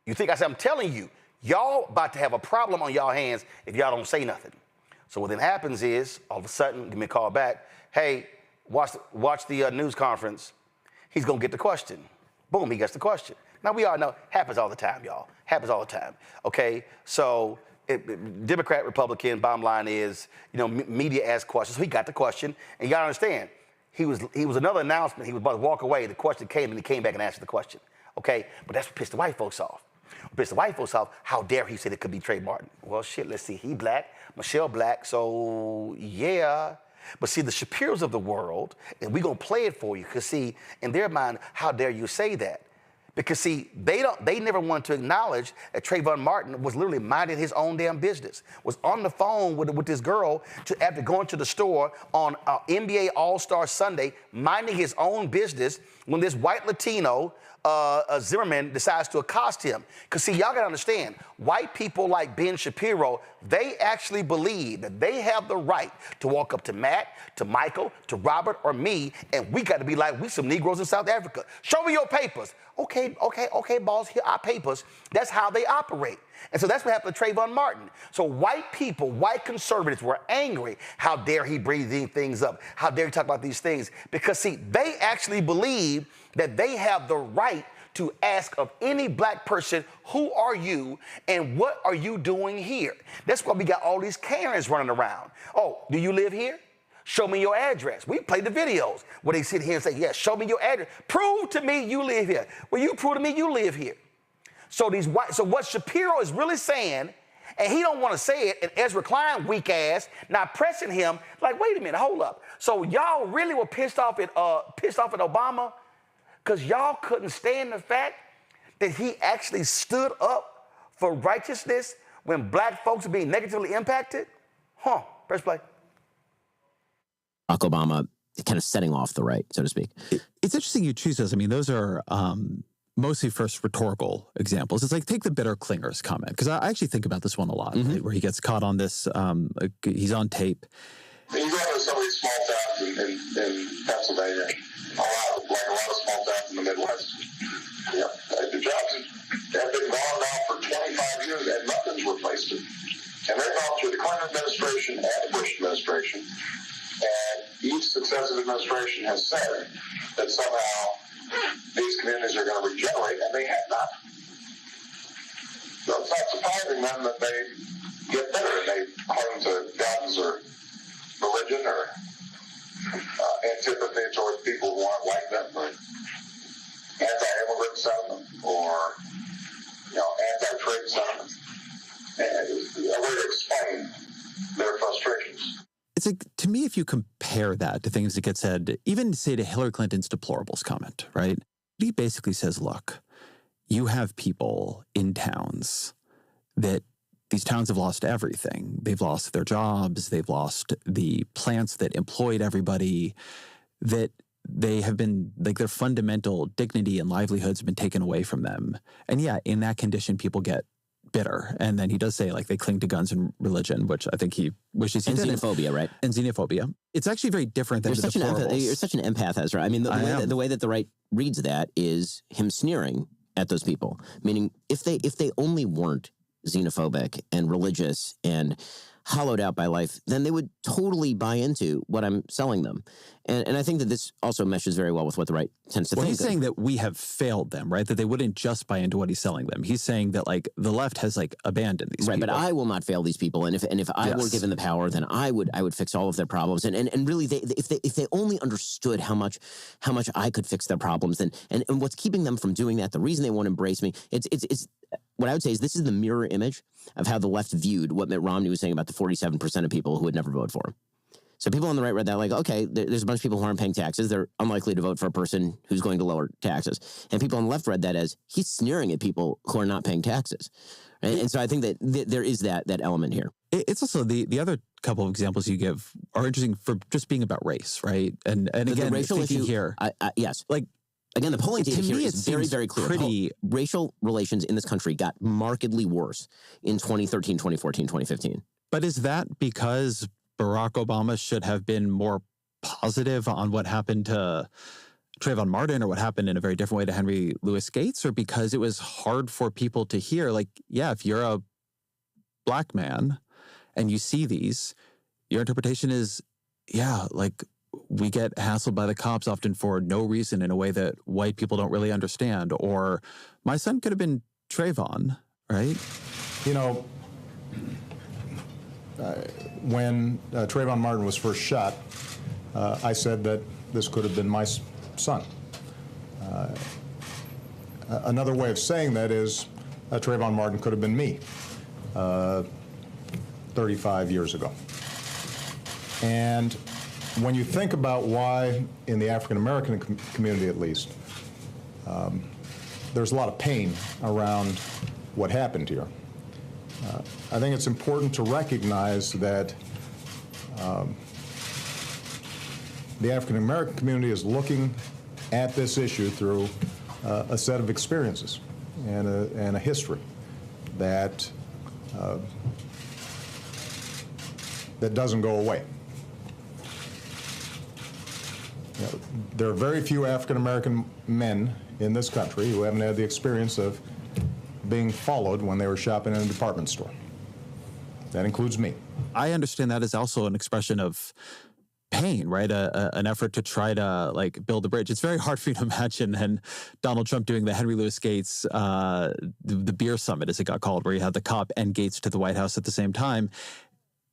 "You think?" I said, "I'm telling you. Y'all about to have a problem on y'all hands if y'all don't say nothing." So what then happens is, all of a sudden, give me a call back. "Hey, watch the news conference. He's going to get the question." Boom, he gets the question. Now, we all know, happens all the time, y'all. Happens all the time, okay? So Democrat, Republican, bottom line is, you know, media asks questions. So he got the question, and you got to understand, he was another announcement. He was about to walk away. The question came, and he came back and answered the question, okay? But that's what pissed the white folks off. Pissed the white folks off, how dare he said it could be Trayvon Martin? Well, shit, let's see. He black, Michelle black, so yeah. But see, the Shapiros of the world, and we're going to play it for you, because see, in their mind, how dare you say that? Because see, they never wanted to acknowledge that Trayvon Martin was literally minding his own damn business, was on the phone with this girl after going to the store on NBA All-Star Sunday, minding his own business when this white Latino Zimmerman decides to accost him. Because see, y'all gotta understand, white people like Ben Shapiro, they actually believe that they have the right to walk up to Matt, to Michael, to Robert, or me, and we gotta be like, we some Negroes in South Africa. Show me your papers. Okay, boss, here are our papers. That's how they operate. And so that's what happened to Trayvon Martin. So white people, white conservatives were angry. How dare he bring these things up? How dare he talk about these things? Because see, they actually believe that they have the right to ask of any black person, who are you and what are you doing here? That's why we got all these Karens running around. Oh, do you live here? Show me your address. We play the videos where they sit here and say, yes, show me your address. Prove to me you live here. Well, you prove to me you live here. So what Shapiro is really saying, and he don't want to say it, and Ezra Klein, weak ass, now pressing him, like, wait a minute, hold up. So y'all really were pissed off at Obama because y'all couldn't stand the fact that he actually stood up for righteousness when black folks are being negatively impacted? Press play. Barack Obama kind of setting off the right, so to speak. It's interesting you choose those. I mean, those are mostly first rhetorical examples. It's like, take the bitter clingers comment, because I actually think about this one a lot, right, where he gets caught on this, he's on tape. You go to some of these small towns in Pennsylvania, a lot of small towns in the Midwest. The jobs have been gone now for 25 years and nothing's replaced it. And they've gone through the Clinton administration and the Bush administration. And each successive administration has said that somehow these communities are going to regenerate, and they have not. So it's not surprising then that they get better and they cling to guns or religion or antipathy towards people who aren't like them, or anti-immigrant sentiment, or it's like, to me, if you compare that to things that get said, even say to Hillary Clinton's deplorables comment, right? He basically says, look, you have people in towns that these towns have lost everything. They've lost their jobs. They've lost the plants that employed everybody, that they have been, like, their fundamental dignity and livelihoods have been taken away from them. And yeah, in that condition, people get bitter. And then he does say, like, they cling to guns and religion, which I think he wishes he didn't. And xenophobia, right? And xenophobia. It's actually very different than You're such an empath, Ezra. I mean, the way that the right reads that is him sneering at those people, meaning if they only weren't xenophobic and religious and hollowed out by life, then they would totally buy into what I'm selling them. And I think that this also meshes very well with what the right tends to think. He's saying that we have failed them, right? That they wouldn't just buy into what he's selling them. He's saying that, like, the left has, like, abandoned these people. Right, but I will not fail these people. And if I were given the power, then I would fix all of their problems. And really, if they only understood how much I could fix their problems, then and what's keeping them from doing that, the reason they won't embrace me, it's what I would say is this is the mirror image of how the left viewed what Mitt Romney was saying about the 47% of people who would never vote for him. So people on the right read that like, okay, there's a bunch of people who aren't paying taxes. They're unlikely to vote for a person who's going to lower taxes. And people on the left read that as he's sneering at people who are not paying taxes. Right? And so I think that there is that element here. It's also the other couple of examples you give are interesting for just being about race, right? And again, the racial issue here, yes, like. Again, the polling data here is very, very clear. Racial relations in this country got markedly worse in 2013, 2014, 2015. But is that because Barack Obama should have been more positive on what happened to Trayvon Martin or what happened in a very different way to Henry Louis Gates, or because it was hard for people to hear, like, yeah, if you're a black man and you see these, your interpretation is, yeah, like, we get hassled by the cops often for no reason in a way that white people don't really understand. Or my son could have been Trayvon, right? You know, when Trayvon Martin was first shot, I said that this could have been my son. Another way of saying that is Trayvon Martin could have been me 35 years ago. And when you think about why, in the African-American community at least, there's a lot of pain around what happened here, I think it's important to recognize that the African-American community is looking at this issue through a set of experiences and a history that doesn't go away. You know, there are very few African-American men in this country who haven't had the experience of being followed when they were shopping in a department store. That includes me. I understand that as also an expression of pain, right? An effort to try to, like, build a bridge. It's very hard for me to imagine and Donald Trump doing the Henry Louis Gates, the beer summit, as it got called, where you had the cop and Gates to the White House at the same time.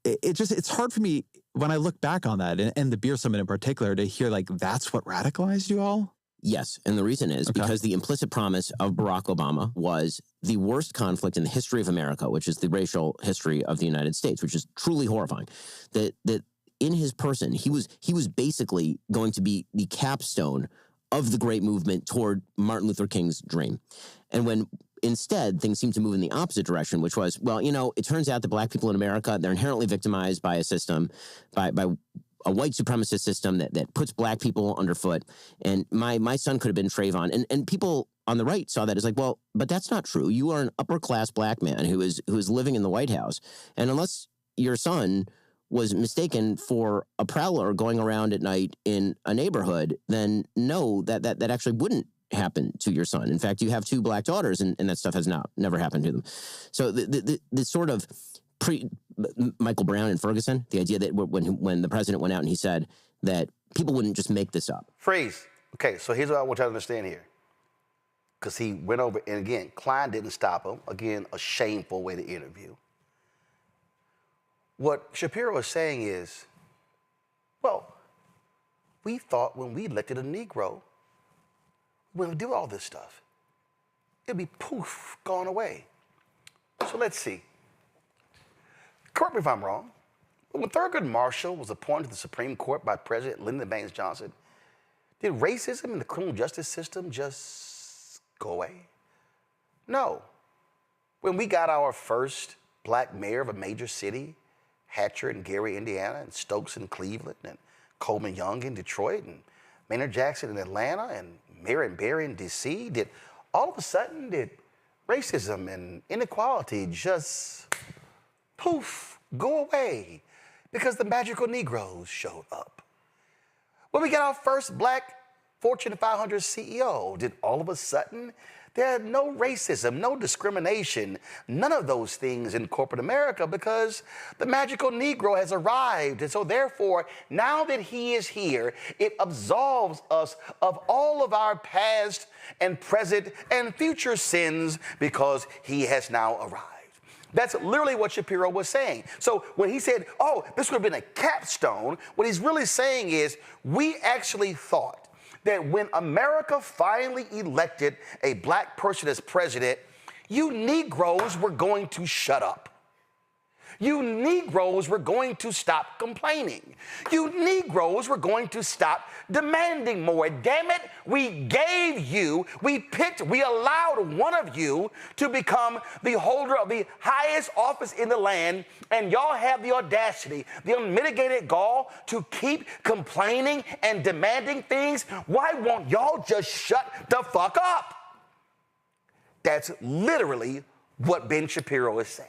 It's hard for me when I look back on that and the beer summit in particular to hear, like, that's what radicalized you all? Yes, and the reason is because the implicit promise of Barack Obama was the worst conflict in the history of America, which is the racial history of the United States, which is truly horrifying. That in his person, he was basically going to be the capstone of the great movement toward Martin Luther King's dream. And when instead things seem to move in the opposite direction, which was, well, you know, it turns out that black people in America, they're inherently victimized by a system, by a white supremacist system that puts black people underfoot. And my son could have been Trayvon. And people on the right saw that as like, well, but that's not true. You are an upper class black man who is living in the White House. And unless your son was mistaken for a prowler going around at night in a neighborhood, then no, that actually wouldn't happen to your son. In fact, you have two black daughters, and that stuff has never happened to them. So the sort of Michael Brown and Ferguson, the idea that when the president went out and he said that people wouldn't just make this up. Freeze. Okay, so here's what I want you to understand here. Because he went over, and again, Klein didn't stop him. Again, a shameful way to interview. What Shapiro is saying is, well, we thought when we elected a Negro, we would do all this stuff. It'd be poof, gone away. So let's see. Correct me if I'm wrong, when Thurgood Marshall was appointed to the Supreme Court by President Lyndon Baines Johnson, did racism in the criminal justice system just go away? No. When we got our first black mayor of a major city, Hatcher in Gary, Indiana, and Stokes in Cleveland, and Coleman Young in Detroit, and Maynard Jackson in Atlanta, and Marion Barry in D.C., did racism and inequality just poof, go away because the magical Negroes showed up? When we got our first black Fortune 500 CEO, did all of a sudden there had no racism, no discrimination, none of those things in corporate America because the magical Negro has arrived. And so therefore, now that he is here, it absolves us of all of our past and present and future sins because he has now arrived. That's literally what Shapiro was saying. So when he said, oh, this would have been a capstone, what he's really saying is we actually thought that when America finally elected a black person as president, you Negroes were going to shut up. You Negroes were going to stop complaining. You Negroes were going to stop demanding more. Damn it, we allowed one of you to become the holder of the highest office in the land, and y'all have the audacity, the unmitigated gall to keep complaining and demanding things. Why won't y'all just shut the fuck up? That's literally what Ben Shapiro is saying.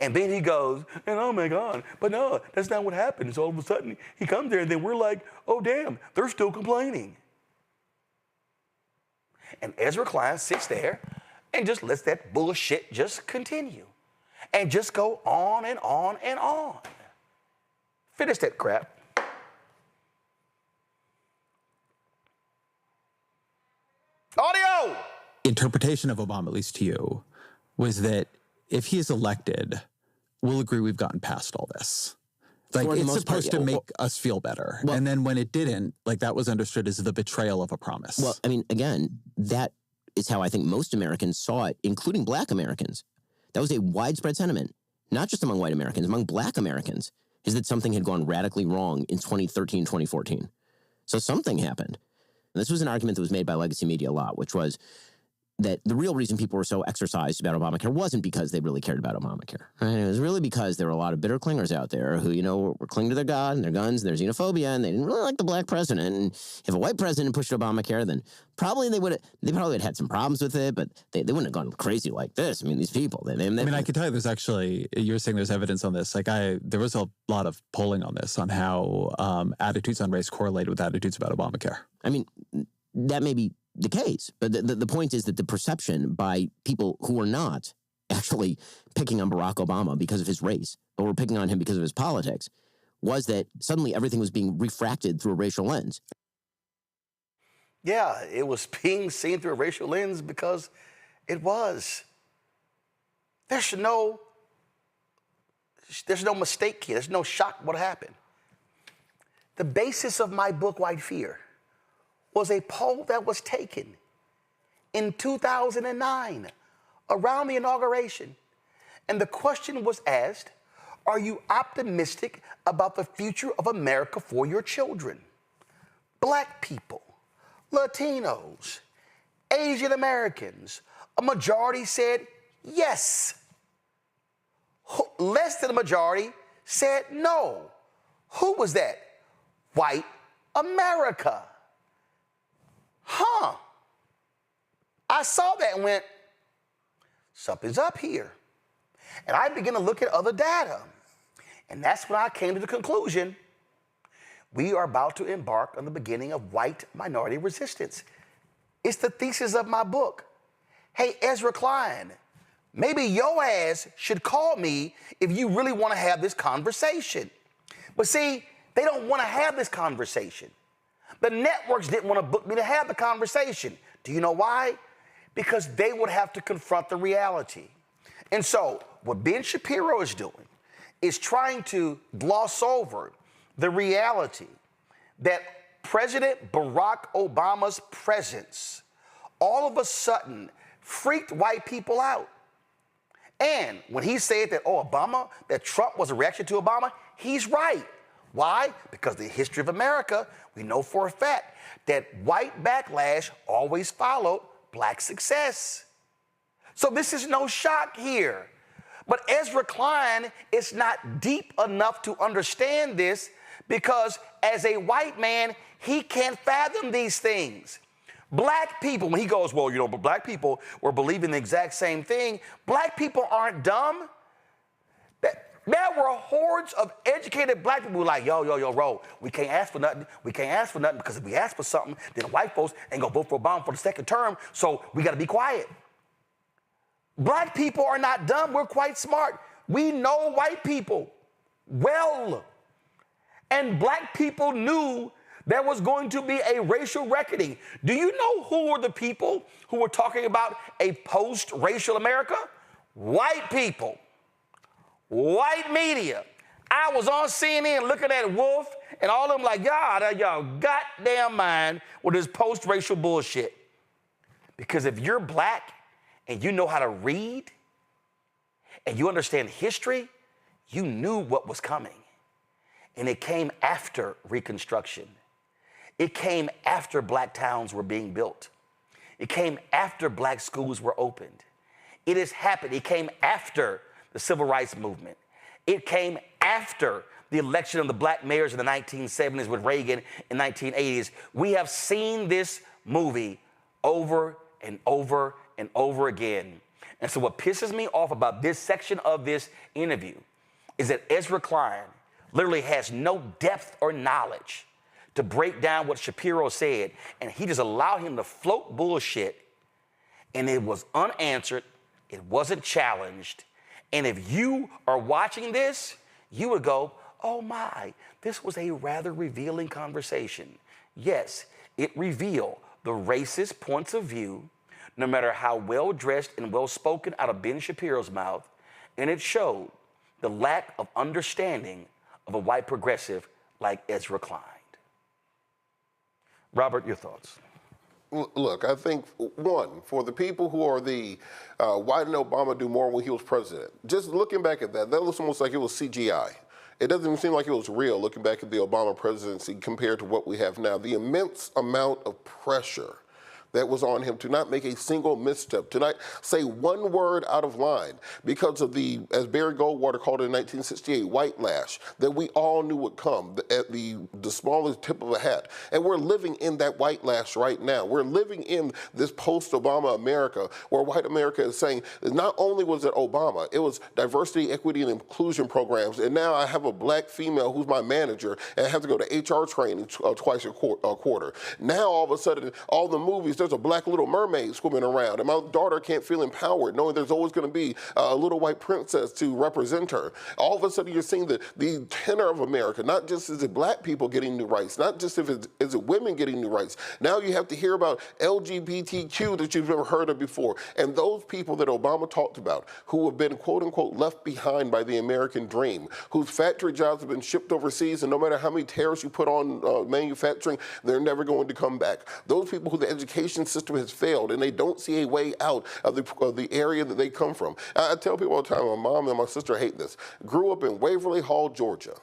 And then he goes, and oh my God, but no, that's not what happens. All of a sudden, he comes there, and then we're like, oh damn, they're still complaining. And Ezra Klein sits there and just lets that bullshit just continue and just go on and on and on. Finish that crap. Audio! Interpretation of Obama, at least to you, was that if he is elected, we'll agree we've gotten past all this. Like, it's supposed to make us feel better. Well, and then when it didn't, like, that was understood as the betrayal of a promise. Well, I mean, again, that is how I think most Americans saw it, including black Americans. That was a widespread sentiment, not just among white Americans, among black Americans, is that something had gone radically wrong in 2013, 2014. So something happened. And this was an argument that was made by legacy media a lot, which was that the real reason people were so exercised about Obamacare wasn't because they really cared about Obamacare. Right? It was really because there were a lot of bitter clingers out there who, you know, were clinging to their God and their guns and their xenophobia, and they didn't really like the black president. And if a white president pushed Obamacare, then probably they probably had some problems with it, but they wouldn't have gone crazy like this. I mean, these people. I mean, I can tell you there's actually, you're saying there's evidence on this. Like, there was a lot of polling on this, on how attitudes on race correlated with attitudes about Obamacare. I mean, that may be the case, but the point is that the perception by people who are not actually picking on Barack Obama because of his race, but were picking on him because of his politics, was that suddenly everything was being refracted through a racial lens. Yeah, it was being seen through a racial lens because it was. There's no mistake here. There's no shock what happened. The basis of my book, White Fear, was a poll that was taken in 2009 around the inauguration. And the question was asked, are you optimistic about the future of America for your children? Black people, Latinos, Asian Americans, a majority said yes. Less than a majority said no. Who was that? White America. Huh. I saw that and went, something's up here. And I began to look at other data. And that's when I came to the conclusion, we are about to embark on the beginning of white minority resistance. It's the thesis of my book. Hey, Ezra Klein, maybe your ass should call me if you really want to have this conversation. But see, they don't want to have this conversation. The networks didn't want to book me to have the conversation. Do you know why? Because they would have to confront the reality. And so what Ben Shapiro is doing is trying to gloss over the reality that President Barack Obama's presence all of a sudden freaked white people out. And when he said that, that Trump was a reaction to Obama, he's right. Why? Because the history of America, we know for a fact that white backlash always followed black success. So this is no shock here. But Ezra Klein is not deep enough to understand this because as a white man, he can't fathom these things. Black people, when he goes, well, you know, but black people were believing the exact same thing. Black people aren't dumb. There were hordes of educated black people who were like, yo, Ro, we can't ask for nothing. We can't ask for nothing because if we ask for something, then white folks ain't gonna vote for Obama for the second term, so we gotta be quiet. Black people are not dumb, we're quite smart. We know white people well. And black people knew there was going to be a racial reckoning. Do you know who were the people who were talking about a post-racial America? White people. White media. I was on CNN looking at Wolf and all of them like, y'all goddamn mind with this post-racial bullshit. Because if you're black and you know how to read and you understand history, you knew what was coming. And it came after Reconstruction. It came after black towns were being built. It came after black schools were opened. It has happened. It came after the Civil Rights Movement. It came after the election of the black mayors in the 1970s with Reagan in the 1980s. We have seen this movie over and over and over again. And so what pisses me off about this section of this interview is that Ezra Klein literally has no depth or knowledge to break down what Shapiro said, and he just allowed him to float bullshit, and it was unanswered, it wasn't challenged, and if you are watching this, you would go, oh my, this was a rather revealing conversation. Yes, it revealed the racist points of view, no matter how well-dressed and well-spoken out of Ben Shapiro's mouth, and it showed the lack of understanding of a white progressive like Ezra Klein. Robert, your thoughts? Look, I think, one, for the people who are the, why didn't Obama do more when he was president? Just looking back at that looks almost like it was CGI. It doesn't even seem like it was real looking back at the Obama presidency compared to what we have now. The immense amount of pressure that was on him to not make a single misstep, to not say one word out of line because of the, as Barry Goldwater called it in 1968, white lash, that we all knew would come at the smallest tip of a hat. And we're living in that white lash right now. We're living in this post-Obama America where white America is saying that not only was it Obama, it was diversity, equity, and inclusion programs. And now I have a black female who's my manager and I have to go to HR training twice a quarter. Now all of a sudden, all the movies, there's a black Little Mermaid swimming around, and my daughter can't feel empowered, knowing there's always going to be a little white princess to represent her. All of a sudden, you're seeing the tenor of America, not just is it black people getting new rights, not just is it women getting new rights. Now you have to hear about LGBTQ that you've never heard of before, and those people that Obama talked about, who have been, quote unquote, left behind by the American dream, whose factory jobs have been shipped overseas, and no matter how many tariffs you put on manufacturing, they're never going to come back. Those people who the education system has failed and they don't see a way out of the area that they come from. I tell people all the time, my mom and my sister hate this, grew up in Waverly Hall, Georgia,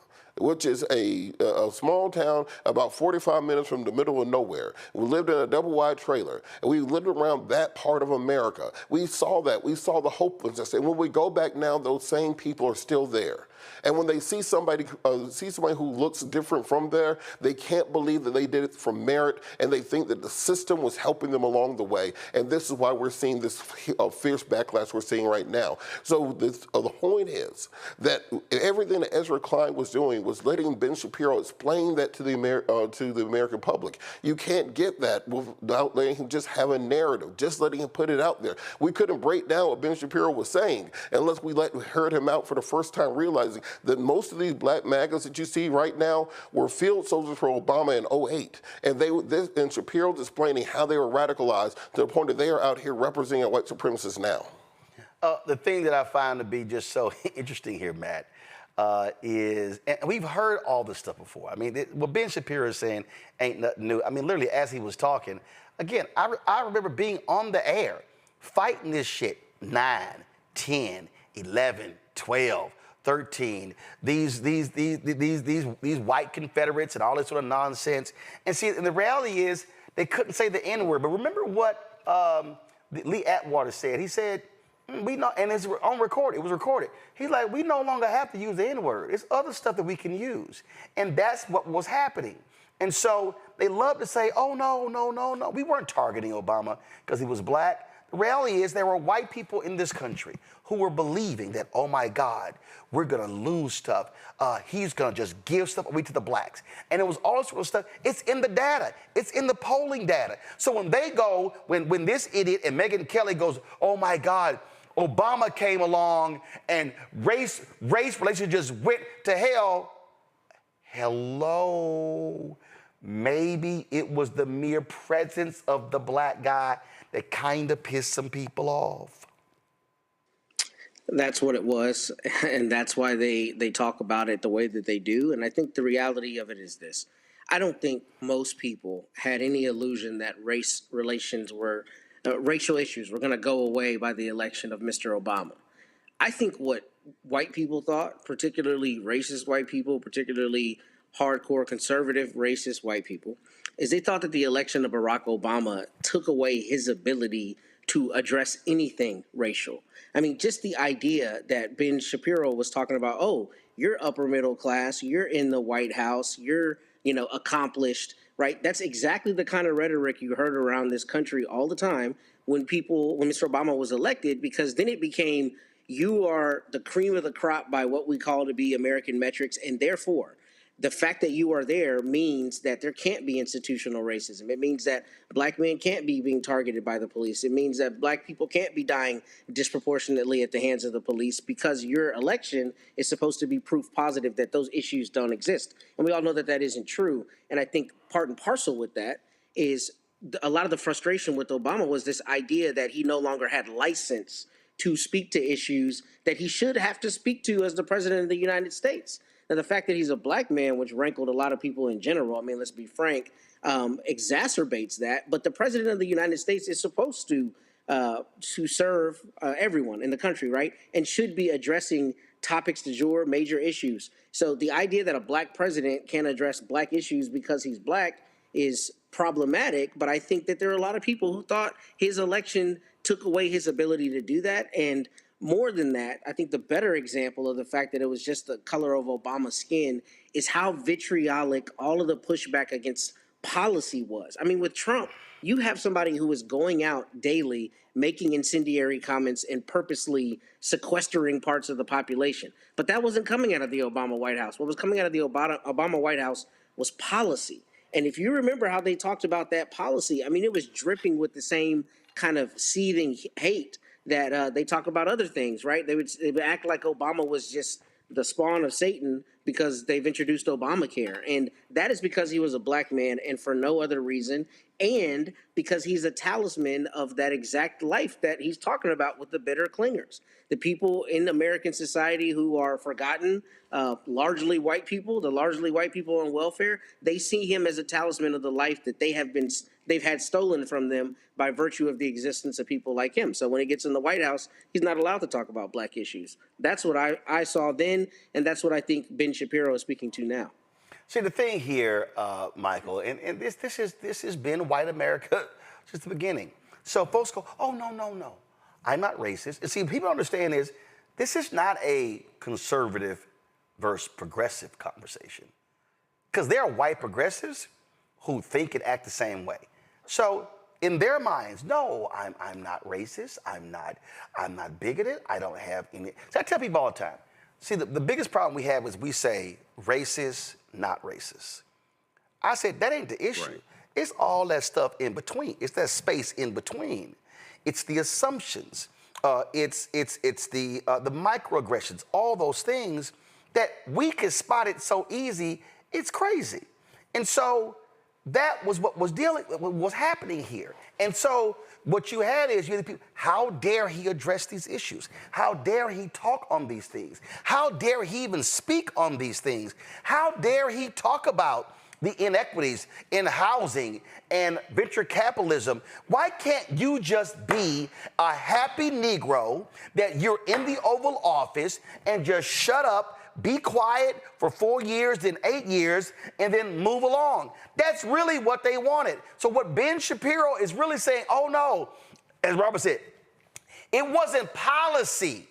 which is a small town about 45 minutes from the middle of nowhere. We lived in a double-wide trailer, and we lived around that part of America. We saw that. We saw the hopelessness. And when we go back now, those same people are still there. And when they see somebody who looks different from there, they can't believe that they did it from merit, and they think that the system was helping them along the way. And this is why we're seeing this fierce backlash we're seeing right now. So the point is that everything that Ezra Klein was doing was letting Ben Shapiro explain that to the American public. You can't get that without letting him just have a narrative, just letting him put it out there. We couldn't break down what Ben Shapiro was saying unless we heard him out for the first time, realizing that most of these black MAGAs that you see right now were field soldiers for Obama in 2008. And Shapiro's explaining how they were radicalized to the point that they are out here representing white supremacists now. The thing that I find to be just so interesting here, Matt, is, and we've heard all this stuff before. I mean, what Ben Shapiro is saying ain't nothing new. I mean, literally, as he was talking, again, I remember being on the air, fighting this shit 9, 10, 11, 12, 13, these white Confederates and all this sort of nonsense. And see, and the reality is they couldn't say the N-word. But remember what Lee Atwater said. He said, we know, and it's on record, it was recorded. He's like, we no longer have to use the N-word. It's other stuff that we can use. And that's what was happening. And so they love to say, oh, no. We weren't targeting Obama because he was black. The reality is there were white people in this country who were believing that, oh my God, we're gonna lose stuff. He's gonna just give stuff away to the blacks. And it was all this sort of stuff. It's in the data. It's in the polling data. So when they go, when this idiot and Megyn Kelly goes, oh my God, Obama came along and race relations just went to hell. Hello. Maybe it was the mere presence of the black guy that kind of pissed some people off. That's what it was, and that's why they talk about it the way that they do. And I think the reality of it is this. I don't think most people had any illusion that racial issues were going to go away by the election of Mr. Obama. I think what white people thought, particularly racist white people, particularly hardcore conservative racist white people, is they thought that the election of Barack Obama took away his ability to address anything racial. I mean, just the idea that Ben Shapiro was talking about, oh, you're upper middle class, you're in the White House, you're, accomplished, right? That's exactly the kind of rhetoric you heard around this country all the time when Mr. Obama was elected, because then it became, you are the cream of the crop by what we call to be American metrics, and therefore, the fact that you are there means that there can't be institutional racism. It means that black men can't be being targeted by the police. It means that black people can't be dying disproportionately at the hands of the police, because your election is supposed to be proof positive that those issues don't exist. And we all know that that isn't true. And I think part and parcel with that is a lot of the frustration with Obama was this idea that he no longer had license to speak to issues that he should have to speak to as the president of the United States. Now, the fact that he's a black man, which rankled a lot of people in general, I mean, let's be frank, exacerbates that. But the president of the United States is supposed to serve everyone in the country, right? And should be addressing topics du jour, major issues. So the idea that a black president can't address black issues because he's black is problematic. But I think that there are a lot of people who thought his election took away his ability to do that. And more than that, I think the better example of the fact that it was just the color of Obama's skin is how vitriolic all of the pushback against policy was. I mean, with Trump, you have somebody who is going out daily, making incendiary comments and purposely sequestering parts of the population. But that wasn't coming out of the Obama White House. What was coming out of the Obama White House was policy. And if you remember how they talked about that policy, I mean, it was dripping with the same kind of seething hate that they talk about other things, right? They would act like Obama was just the spawn of Satan because they've introduced Obamacare. And that is because he was a black man and for no other reason. And because he's a talisman of that exact life that he's talking about with the bitter clingers. The people in American society who are forgotten, largely white people, the largely white people on welfare, they see him as a talisman of the life that they've had stolen from them by virtue of the existence of people like him. So when he gets in the White House, he's not allowed to talk about black issues. That's what I saw then, and that's what I think Ben Shapiro is speaking to now. See, the thing here, Michael, and this has been white America since the beginning. So folks go, oh, no, I'm not racist. And see, people understand is this is not a conservative versus progressive conversation. Because there are white progressives who think and act the same way. So in their minds, no, I'm not racist. I'm not bigoted. I don't have any. So I tell people all the time, see, the biggest problem we have is we say racist, not racist. I said, that ain't the issue. Right. It's all that stuff in between. It's that space in between. It's the assumptions. It's the microaggressions, all those things that we can spot it so easy, it's crazy. And so that was what was happening here. And so what you had is, how dare he address these issues? How dare he talk on these things? How dare he even speak on these things? How dare he talk about the inequities in housing and venture capitalism, why can't you just be a happy Negro that you're in the Oval Office and just shut up, be quiet for 4 years, then 8 years, and then move along? That's really what they wanted. So what Ben Shapiro is really saying, oh no, as Robert said, it wasn't policy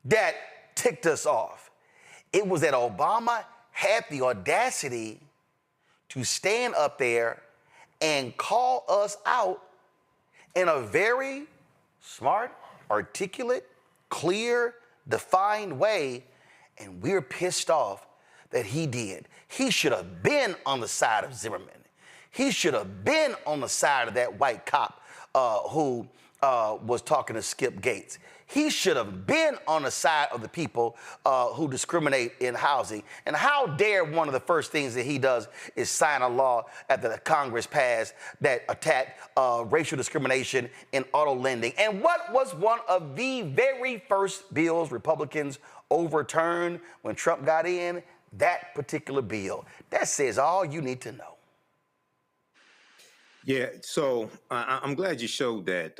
that ticked us off. It was that Obama had the audacity to stand up there and call us out in a very smart, articulate, clear, defined way, and we're pissed off that he did. He should have been on the side of Zimmerman. He should have been on the side of that white cop who was talking to Skip Gates. He should have been on the side of the people who discriminate in housing. And how dare one of the first things that he does is sign a law after the Congress passed that attacked racial discrimination in auto lending. And what was one of the very first bills Republicans overturned when Trump got in? That particular bill. That says all you need to know. Yeah, so I'm glad you showed that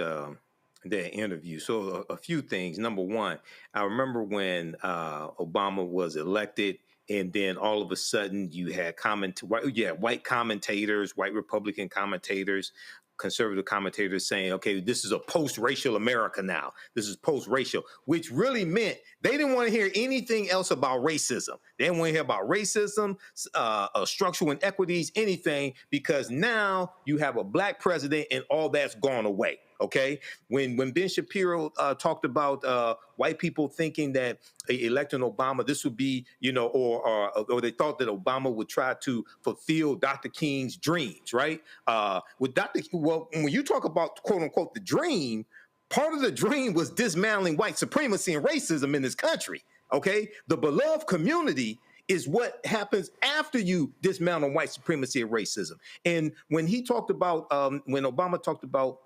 that interview. So a few things. Number one, I remember when Obama was elected, and then all of a sudden you had white commentators, white Republican commentators, conservative commentators saying, okay, this is a post-racial America now. This is post-racial, which really meant they didn't want to hear anything else about racism. They didn't want to hear about racism, structural inequities, anything, because now you have a black president and all that's gone away. Okay, when Ben Shapiro talked about white people thinking that electing Obama, this would be, or they thought that Obama would try to fulfill Dr. King's dreams, right? When you talk about quote unquote the dream, part of the dream was dismantling white supremacy and racism in this country. Okay, the beloved community is what happens after you dismantle white supremacy and racism. And when he talked about, when Obama talked about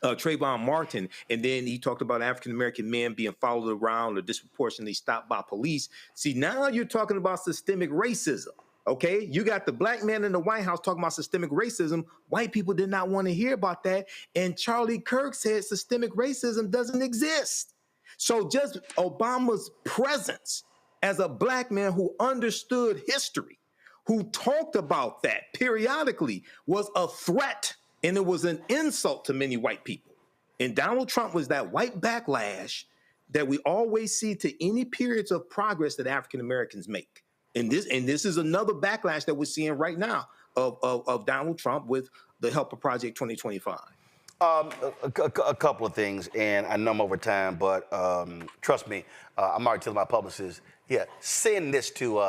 Trayvon Martin, and then he talked about African-American men being followed around or disproportionately stopped by police. See, now you're talking about systemic racism, okay? You got the black man in the White House talking about systemic racism. White people did not want to hear about that. And Charlie Kirk said systemic racism doesn't exist. So just Obama's presence as a black man who understood history, who talked about that periodically, was a threat. And it was an insult to many white people. And Donald Trump was that white backlash that we always see to any periods of progress that African Americans make. And this is another backlash that we're seeing right now of Donald Trump with the Helper Project 2025. A couple of things, and I know I'm over time, but trust me, I'm already telling my publicist, send this to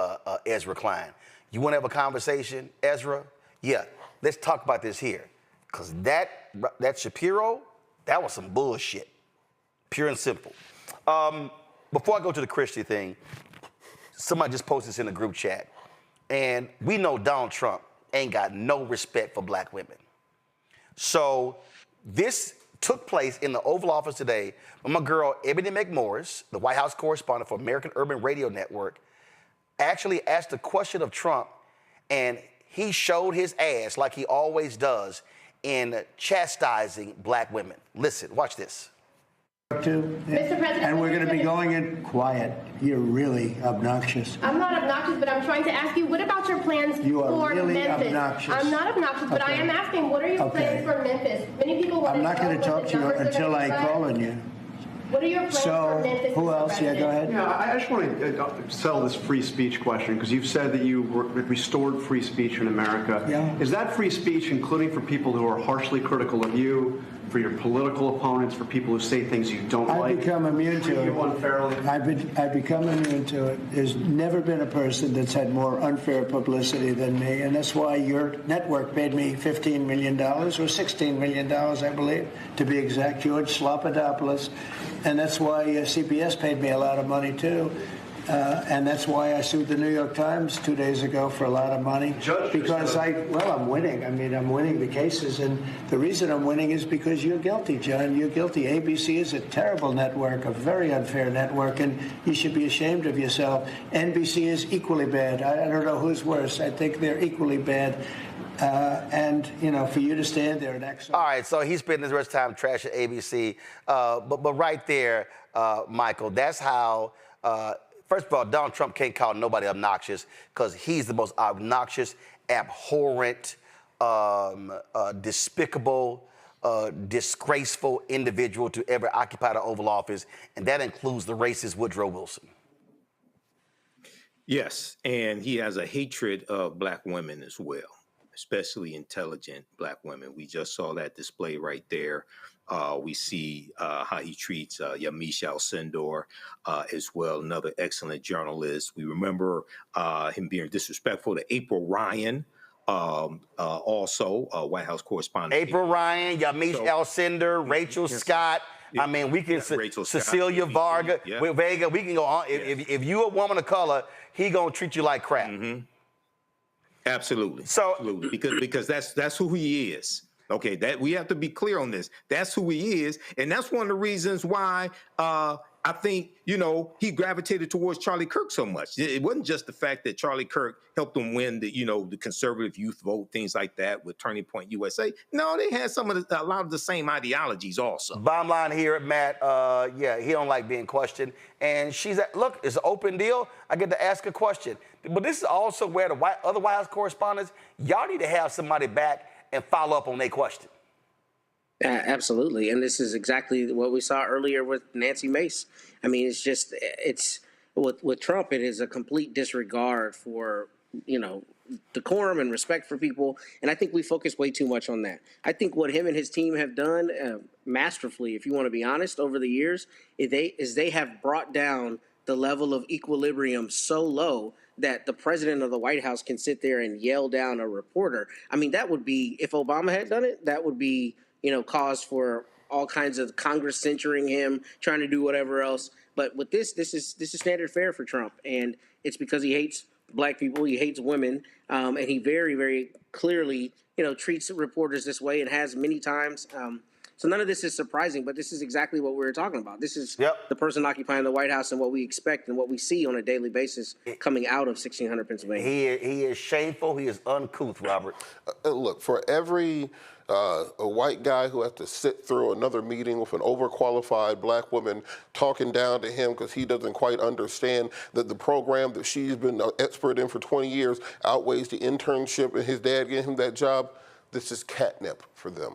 Ezra Klein. You want to have a conversation, Ezra? Yeah, let's talk about this here. Because that Shapiro, that was some bullshit, pure and simple. Before I go to the Christie thing, somebody just posted this in the group chat. And we know Donald Trump ain't got no respect for black women. So this took place in the Oval Office today when my girl, Ebony McMorris, the White House correspondent for American Urban Radio Network, actually asked a question of Trump, and he showed his ass like he always does in chastising black women. Listen, watch this. Mr. President, and we're going to be going in quiet. You're really obnoxious. I'm not obnoxious, but I'm trying to ask you, what about your plans for really Memphis? Obnoxious. I'm not obnoxious, but I am asking, what are your plans for Memphis? Many people want I'm not going to talk to you until I call on you. What are your plans for Memphis? Who else? Yeah, go ahead. Yeah, I just want to sell this free speech question, because you've said that you restored free speech in America. Yeah. Is that free speech including for people who are harshly critical of you, for your political opponents, for people who say things you don't like? I've become immune to it. Unfairly? I've become immune to it. There's never been a person that's had more unfair publicity than me, and that's why your network paid me $15 million, or $16 million, I believe, to be exact, George Slopadopoulos, and that's why CBS paid me a lot of money, too. And that's why I sued the New York Times 2 days ago for a lot of money. Because I'm winning. I mean, I'm winning the cases. And the reason I'm winning is because you're guilty, John. You're guilty. ABC is a terrible network, a very unfair network, and you should be ashamed of yourself. NBC is equally bad. I don't know who's worse. I think they're equally bad. And, you know, for you to stand there and act. All right, so he's spending his rest of the time trashing ABC. But right there, Michael, that's how, first of all, Donald Trump can't call nobody obnoxious because he's the most obnoxious, abhorrent, despicable, disgraceful individual to ever occupy the Oval Office, and that includes the racist Woodrow Wilson. Yes, and he has a hatred of black women as well, especially intelligent black women. We just saw that display right there. We see how he treats Yamiche Alcindor as well, another excellent journalist. We remember him being disrespectful to April Ryan, also White House correspondent. April Ryan, Yamiche Alcindor, Rachel Scott. I mean, we can Cecilia Vega. We can go on. If you a woman of color, he gonna treat you like crap. Absolutely. Absolutely. Because that's who he is. Okay, that we have to be clear on this. That's who he is, and that's one of the reasons why I think, you know, he gravitated towards Charlie Kirk so much. It wasn't just the fact that Charlie Kirk helped him win the, you know, the conservative youth vote, things like that with Turning Point USA. No, they had a lot of the same ideologies also. Bottom line here, Matt, yeah, he don't like being questioned. And she's look, it's an open deal. I get to ask a question. But this is also where the other White House correspondents, y'all need to have somebody back and follow up on their question. Absolutely. And this is exactly what we saw earlier with Nany Mace. I mean, it's with Trump, it is a complete disregard for, you know, decorum and respect for people. And I think we focus way too much on that. I think what him and his team have done masterfully, if you want to be honest, over the years, is they have brought down the level of equilibrium so low that the president of the White House can sit there and yell down a reporter. I mean, that would be, if Obama had done it, that would be, you know, cause for all kinds of Congress censuring him, trying to do whatever else. But with this is standard fare for Trump, and it's because he hates black people, he hates women, and he very, very clearly, you know, treats reporters this way and has many times. So none of this is surprising, but this is exactly what we were talking about. This is the person occupying the White House and what we expect and what we see on a daily basis coming out of 1600 Pennsylvania. He is shameful. He is uncouth, Robert. Look, for every a white guy who has to sit through another meeting with an overqualified black woman talking down to him because he doesn't quite understand that the program that she's been an expert in for 20 years outweighs the internship and his dad getting him that job, this is catnip for them.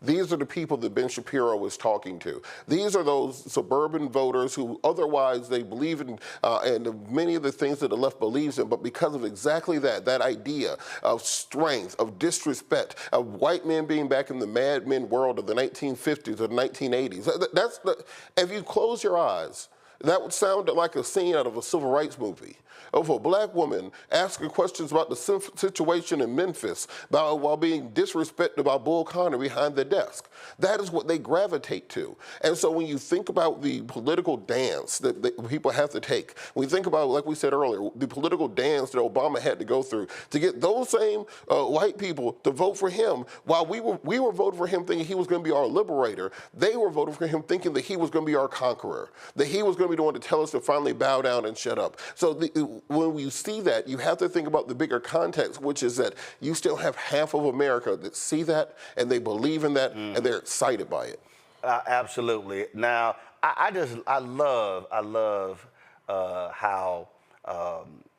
These are the people that Ben Shapiro was talking to. These are those suburban voters who otherwise they believe in and many of the things that the left believes in, but because of exactly that idea of strength, of disrespect, of white men being back in the Mad Men world of the 1950s or the 1980s. If you close your eyes, that would sound like a scene out of a civil rights movie of a black woman asking questions about the situation in Memphis while being disrespected by Bull Connor behind the desk. That is what they gravitate to. And so when you think about the political dance that people have to take, when you think about, like we said earlier, the political dance that Obama had to go through to get those same white people to vote for him, while we were voting for him thinking he was going to be our liberator, they were voting for him thinking that he was going to be our conqueror, that he was going to be the one to tell us to finally bow down and shut up. So when you see that, you have to think about the bigger context, which is that you still have half of America that see that and they believe in that and they're excited by it. Absolutely. Now, I love how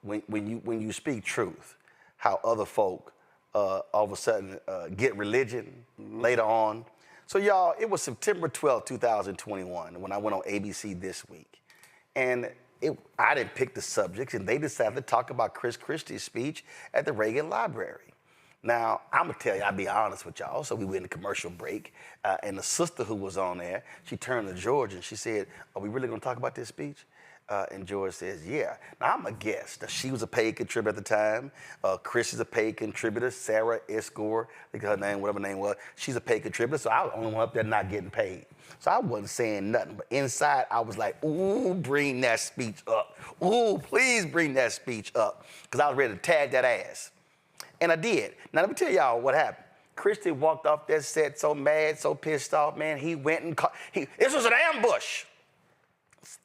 when you speak truth, how other folk all of a sudden get religion later on. So y'all, it was September 12th, 2021 when I went on ABC This Week. And I didn't pick the subjects, and they decided to talk about Chris Christie's speech at the Reagan Library. Now, I'm going to tell you, I'll be honest with y'all. So we went in a commercial break, and the sister who was on there, she turned to George and she said, "Are we really going to talk about this speech?" And George says, yeah. Now, I'm a guest. Now, she was a paid contributor at the time. Chris is a paid contributor. Sarah Escort, I think her name, whatever her name was, she's a paid contributor. So I was the only one up there not getting paid. So I wasn't saying nothing. But inside, I was like, ooh, bring that speech up. Ooh, please bring that speech up. Because I was ready to tag that ass. And I did. Now, let me tell y'all what happened. Christie walked off that set so mad, so pissed off, man. He went and this was an ambush.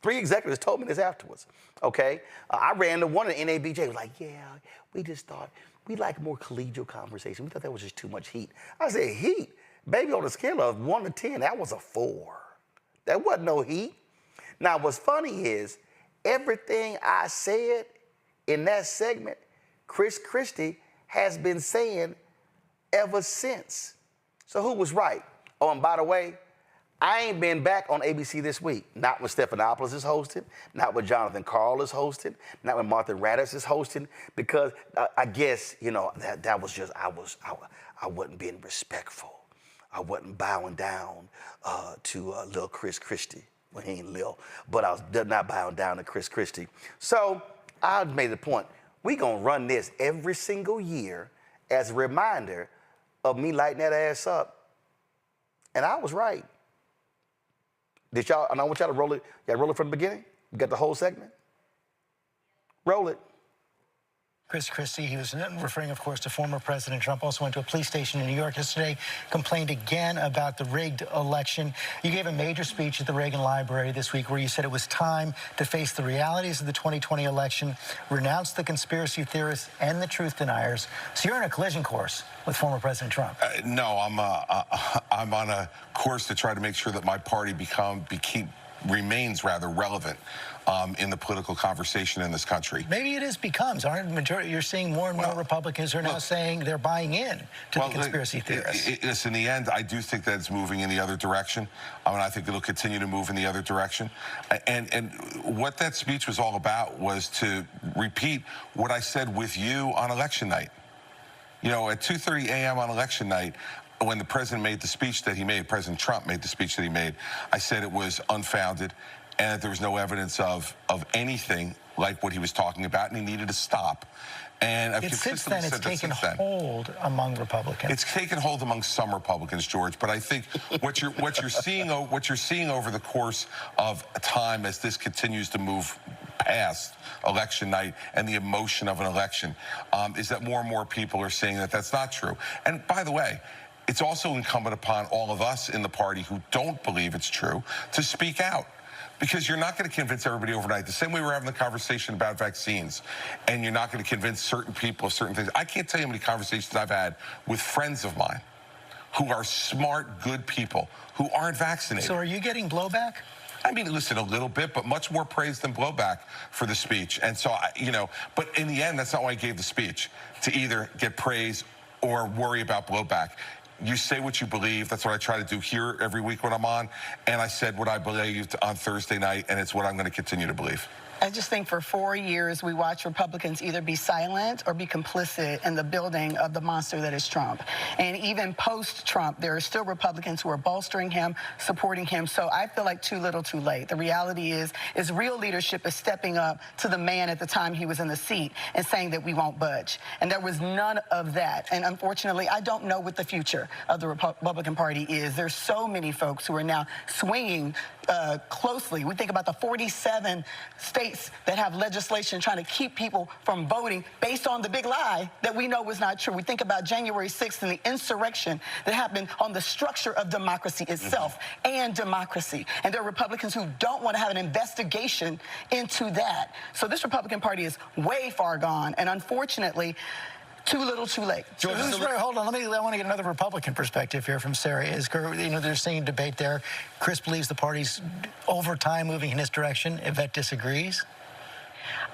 3 executives told me this afterwards, okay? I ran to one of the NABJ, was like, yeah, we just thought, we like more collegial conversation. We thought that was just too much heat. I said, heat? Baby, on a scale of 1 to 10, that was a 4. That wasn't no heat. Now, what's funny is, everything I said in that segment, Chris Christie has been saying ever since. So who was right? Oh, and by the way, I ain't been back on ABC this week. Not when Stephanopoulos is hosting, not when Jonathan Karl is hosting, not when Martha Raddatz is hosting, because I guess, you know, that was just, I wasn't being respectful. I wasn't bowing down to Lil Chris Christie. Well, he ain't Lil, but I was not bowing down to Chris Christie. So I made the point, we gonna run this every single year as a reminder of me lighting that ass up. And I was right. Did y'all, and I want y'all to roll it. Y'all roll it from the beginning? You got the whole segment? Roll it. Chris Christie, he was referring, of course, to former President Trump, also went to a police station in New York yesterday, complained again about the rigged election. You gave a major speech at the Reagan Library this week where you said it was time to face the realities of the 2020 election, renounce the conspiracy theorists and the truth deniers. So you're on a collision course with former President Trump. No, I'm on a course to try to make sure that my party remains rather relevant in the political conversation in this country. Maybe it becomes. Aren't majority? You're seeing more and more Republicans are now saying they're buying in to the conspiracy theorists. In the end, I do think that it's moving in the other direction. I mean, I think it'll continue to move in the other direction. And what that speech was all about was to repeat what I said with you on election night. You know, at 2:30 a.m. on election night, when the president made the speech that he made, President Trump made the speech that he made, I said it was unfounded and that there was no evidence of anything like what he was talking about, and he needed to stop. And I've since then, it's taken hold among Republicans. It's taken hold among some Republicans, George. But I think what you're seeing over the course of time as this continues to move past election night and the emotion of an election is that more and more people are saying that that's not true. And by the way, it's also incumbent upon all of us in the party who don't believe it's true to speak out. Because you're not going to convince everybody overnight. The same way we're having the conversation about vaccines, and you're not going to convince certain people of certain things. I can't tell you how many conversations I've had with friends of mine who are smart, good people who aren't vaccinated. So are you getting blowback? I mean, listen, a little bit, but much more praise than blowback for the speech. And so, but in the end, that's not why I gave the speech, to either get praise or worry about blowback. You say what you believe. That's what I try to do here every week when I'm on. And I said what I believed on Thursday night, and it's what I'm going to continue to believe. I just think for 4 years, we watch Republicans either be silent or be complicit in the building of the monster that is Trump. And even post-Trump, there are still Republicans who are bolstering him, supporting him. So I feel like too little, too late. The reality is real leadership is stepping up to the man at the time he was in the seat and saying that we won't budge. And there was none of that. And unfortunately, I don't know what the future of the Republican Party is. There's so many folks who are now swinging closely. We think about the 47 states that have legislation trying to keep people from voting based on the big lie that we know was not true. We think about January 6th and the insurrection that happened on the structure of democracy itself and democracy. And there are Republicans who don't want to have an investigation into that. So this Republican Party is way far gone. And unfortunately, too little, too late. Hold on, I want to get another Republican perspective here from Sarah Isgur. You know, they're seeing debate there. Chris believes the party's over time moving in this direction. Yvette disagrees.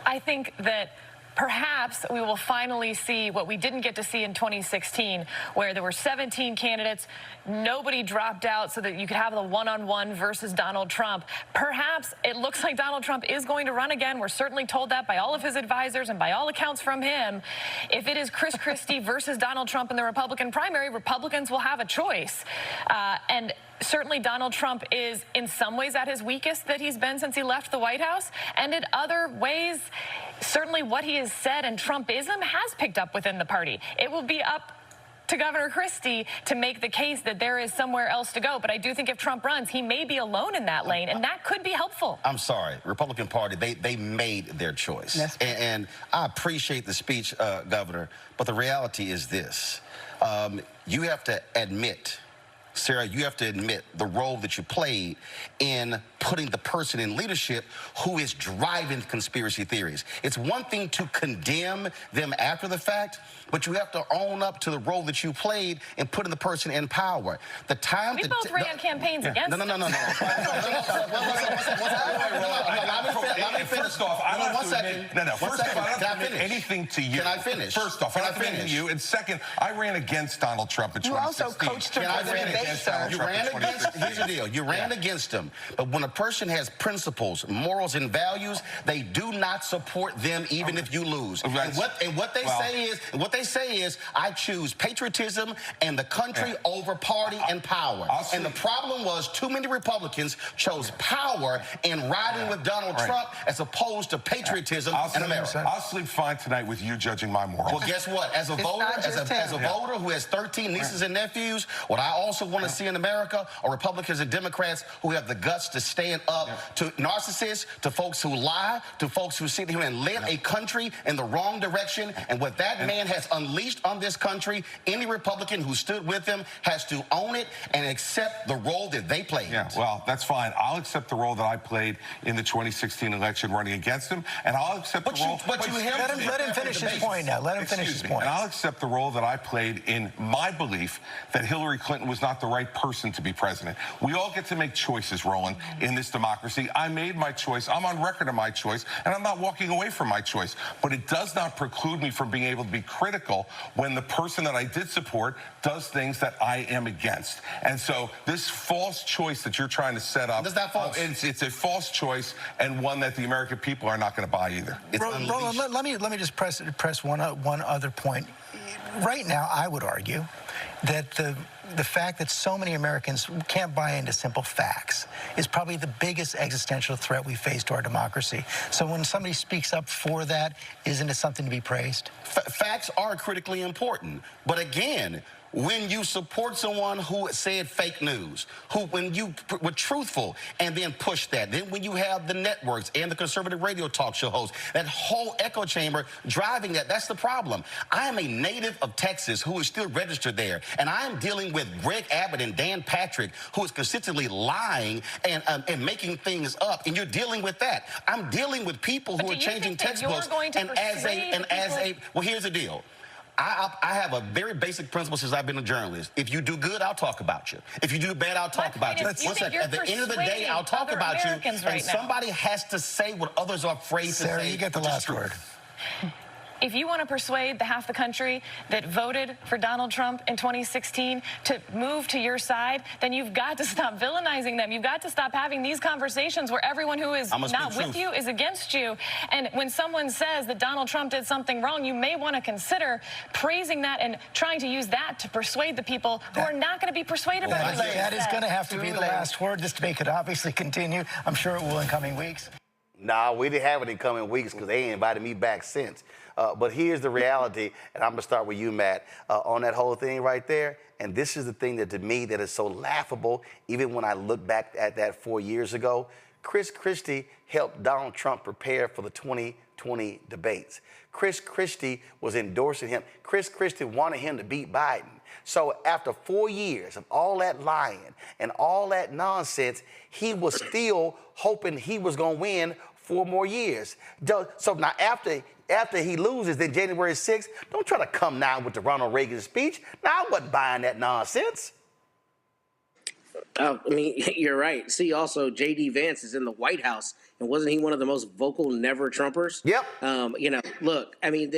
I think that perhaps we will finally see what we didn't get to see in 2016, where there were 17 candidates, nobody dropped out so that you could have the one-on-one versus Donald Trump. Perhaps it looks like Donald Trump is going to run again. We're certainly told that by all of his advisors and by all accounts from him. If it is Chris Christie versus Donald Trump in the Republican primary, Republicans will have a choice. And certainly Donald Trump is in some ways at his weakest that he's been since he left the White House, and in other ways, certainly what he has said and Trumpism has picked up within the party. It will be up to Governor Christie to make the case that there is somewhere else to go. But I do think if Trump runs, he may be alone in that lane, and that could be helpful. I'm sorry, Republican Party, they made their choice. And I appreciate the speech, Governor, but the reality is this. You have to admit, Sarah, you have to admit the role that you played in putting the person in leadership who is driving conspiracy theories. It's one thing to condemn them after the fact, but you have to own up to the role that you played in putting the person in power. The time we both ran campaigns against No. Let me finish. First off, I don't have to admit, First off, I don't admit anything to you. Can I finish? First off, I don't admit to you. And second, I ran against Donald Trump in 2016. You also coached him for the debate, sir. You ran against, here's the deal, you ran against him. But when a person has principles, morals, and values, they do not support them even if you lose. And what they say is, I choose patriotism and the country over party and power. And the problem was too many Republicans chose power in riding with Donald Trump as opposed to patriotism and America. I'll sleep fine tonight with you judging my morals. Well, guess what? As a voter, as a voter who has 13 nieces and nephews, what I also want to see in America are Republicans and Democrats who have the guts to stand up to narcissists, to folks who lie, to folks who sit here and lead a country in the wrong direction. And what that man has unleashed on this country, any Republican who stood with him has to own it and accept the role that they played. Yeah, well, that's fine. I'll accept the role that I played in the 2016 election running against him, and I'll accept the role... Let him finish his point now. Let him finish his point. And I'll accept the role that I played in my belief that Hillary Clinton was not the right person to be president. We all get to make choices, Roland, in this democracy. I made my choice. I'm on record of my choice, and I'm not walking away from my choice. But it does not preclude me from being able to be critical when the person that I did support does things that I am against. And so this false choice that you're trying to set up, it's a false choice and one that the American people are not going to buy either. Roland, let me just press one other point. Right now, I would argue that the fact that so many Americans can't buy into simple facts is probably the biggest existential threat we face to our democracy. So when somebody speaks up for that, isn't it something to be praised? Facts are critically important. But again, when you support someone who said fake news, when you were truthful and then push that, then when you have the networks and the conservative radio talk show hosts, that whole echo chamber driving that's the problem. I am a native of Texas who is still registered there, and I am dealing with Greg Abbott and Dan Patrick, who is consistently lying and making things up, and you're dealing with that. I'm dealing with people who are changing textbooks, well, here's the deal. I have a very basic principle since I've been a journalist. If you do good, I'll talk about you. If you do bad, I'll talk about you. At the end of the day, I'll talk about you. And somebody has to say what others are afraid to say. Sarah, you get the last word. If you want to persuade the half the country that voted for Donald Trump in 2016 to move to your side, then you've got to stop villainizing them. You've got to stop having these conversations where everyone who is not with you is against you. And when someone says that Donald Trump did something wrong, you may want to consider praising that and trying to use that to persuade the people who are not going to be persuaded by what you said. That is going to have to be the last word. This debate could obviously continue. I'm sure it will in coming weeks. Nah, we didn't have it in coming weeks because they ain't invited me back since. But here's the reality, and I'm going to start with you, Matt, on that whole thing right there. And this is the thing that, to me, that is so laughable, even when I look back at that 4 years ago. Chris Christie helped Donald Trump prepare for the 2020 debates. Chris Christie was endorsing him. Chris Christie wanted him to beat Biden. So after 4 years of all that lying and all that nonsense, he was still hoping he was going to win 4 more years. So now after he loses, then January 6th, don't try to come now with the Ronald Reagan speech. Now, I wasn't buying that nonsense. I mean, you're right. See, also, J.D. Vance is in the White House, and wasn't he one of the most vocal never-Trumpers? Yep. You know, look, I mean,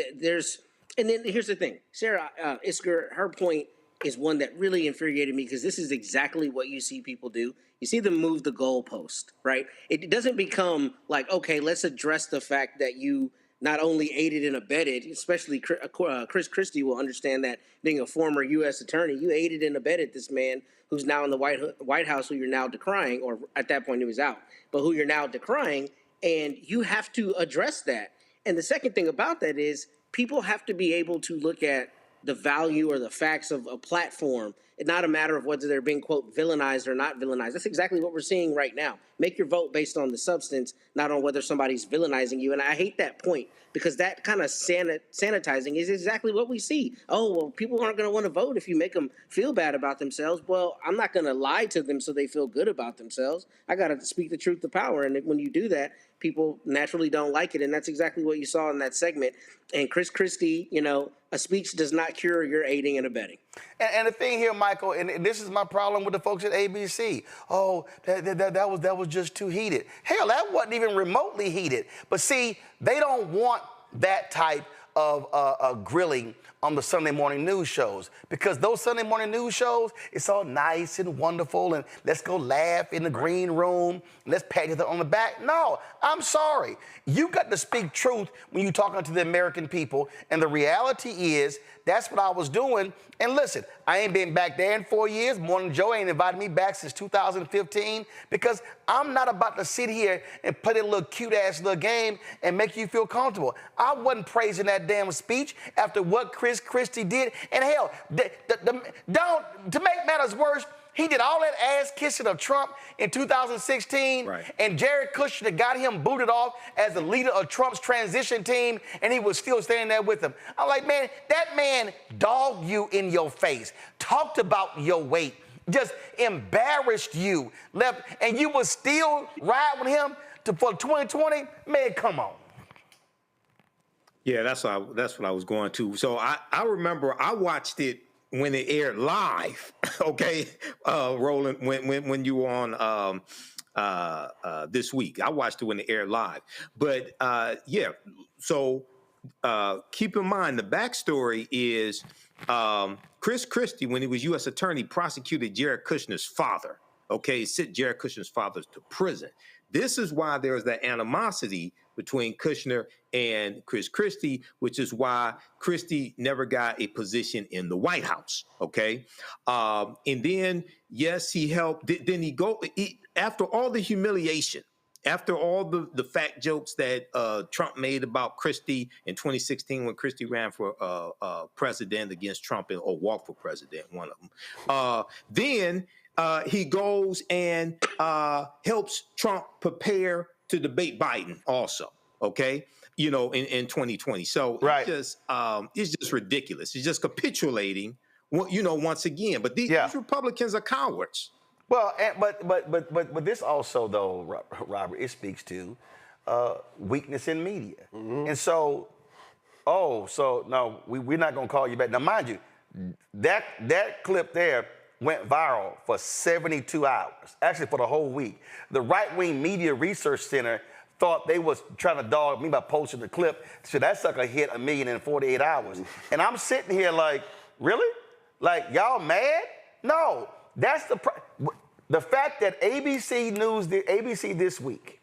and then here's the thing. Sarah Isker, her point is one that really infuriated me because this is exactly what you see people do. You see them move the goalpost, right? It doesn't become like, okay, let's address the fact that you not only aided and abetted, especially Chris Christie will understand that, being a former U.S. attorney, you aided and abetted this man who's now in the White House, who you're now decrying, or at that point he was out, but who you're now decrying, and you have to address that. And the second thing about that is people have to be able to look at the value or the facts of a platform. It's not a matter of whether they're being, quote, villainized or not villainized. That's exactly what we're seeing right now. Make your vote based on the substance, not on whether somebody's villainizing you. And I hate that point, because that kind of sanitizing is exactly what we see. Oh, well, people aren't going to want to vote if you make them feel bad about themselves. Well, I'm not going to lie to them so they feel good about themselves. I got to speak the truth to power. And when you do that, people naturally don't like it. And that's exactly what you saw in that segment. And Chris Christie, you know, a speech does not cure your aiding and abetting. And the thing here, Michael, and this is my problem with the folks at ABC. Oh, that was just too heated. Hell, that wasn't even remotely heated. But see, they don't want that type of grilling on the Sunday morning news shows, because those Sunday morning news shows, it's all nice and wonderful, and let's go laugh in the green room, let's pat each other on the back. No, I'm sorry. You got to speak truth when you're talking to the American people, and the reality is that's what I was doing. And listen, I ain't been back there in 4 years. Morning Joe ain't invited me back since 2015, because I'm not about to sit here and play a little cute-ass little game and make you feel comfortable. I wasn't praising that damn speech after what Chris Christie did. And hell, to make matters worse, he did all that ass kissing of Trump in 2016, and Jared Kushner got him booted off as the leader of Trump's transition team, and he was still standing there with him. I'm like, man, that man dogged you in your face, talked about your weight, just embarrassed you, left, and you was still riding with him for 2020? Man, come on. Yeah, that's what I was going to. So I remember I watched it when it aired live, okay, Roland, when you were on this week. I watched it when it aired live. But, yeah, so keep in mind, the backstory is Chris Christie, when he was U.S. attorney, prosecuted Jared Kushner's father, okay, sent Jared Kushner's father to prison. This is why there was that animosity between Kushner and Chris Christie, which is why Christie never got a position in the White House, okay? And then, yes, he helped. Then after all the humiliation, after all the fat jokes that Trump made about Christie in 2016 when Christie ran for president against Trump, or walked for president, one of them, then he goes and helps Trump prepare to debate Biden also, okay? You know, in 2020. So it's just ridiculous. It's just capitulating, you know, once again. But these Republicans are cowards. Well, but this also, though, Robert, it speaks to weakness in media. And so, no, we're not going to call you back. Now, mind you, that clip there went viral for 72 hours, actually for the whole week. The right-wing media research center thought they was trying to dog me by posting the clip. So that sucker hit 1 million in 48 hours. And I'm sitting here like, really? Like, y'all mad? No, that's the fact that ABC This Week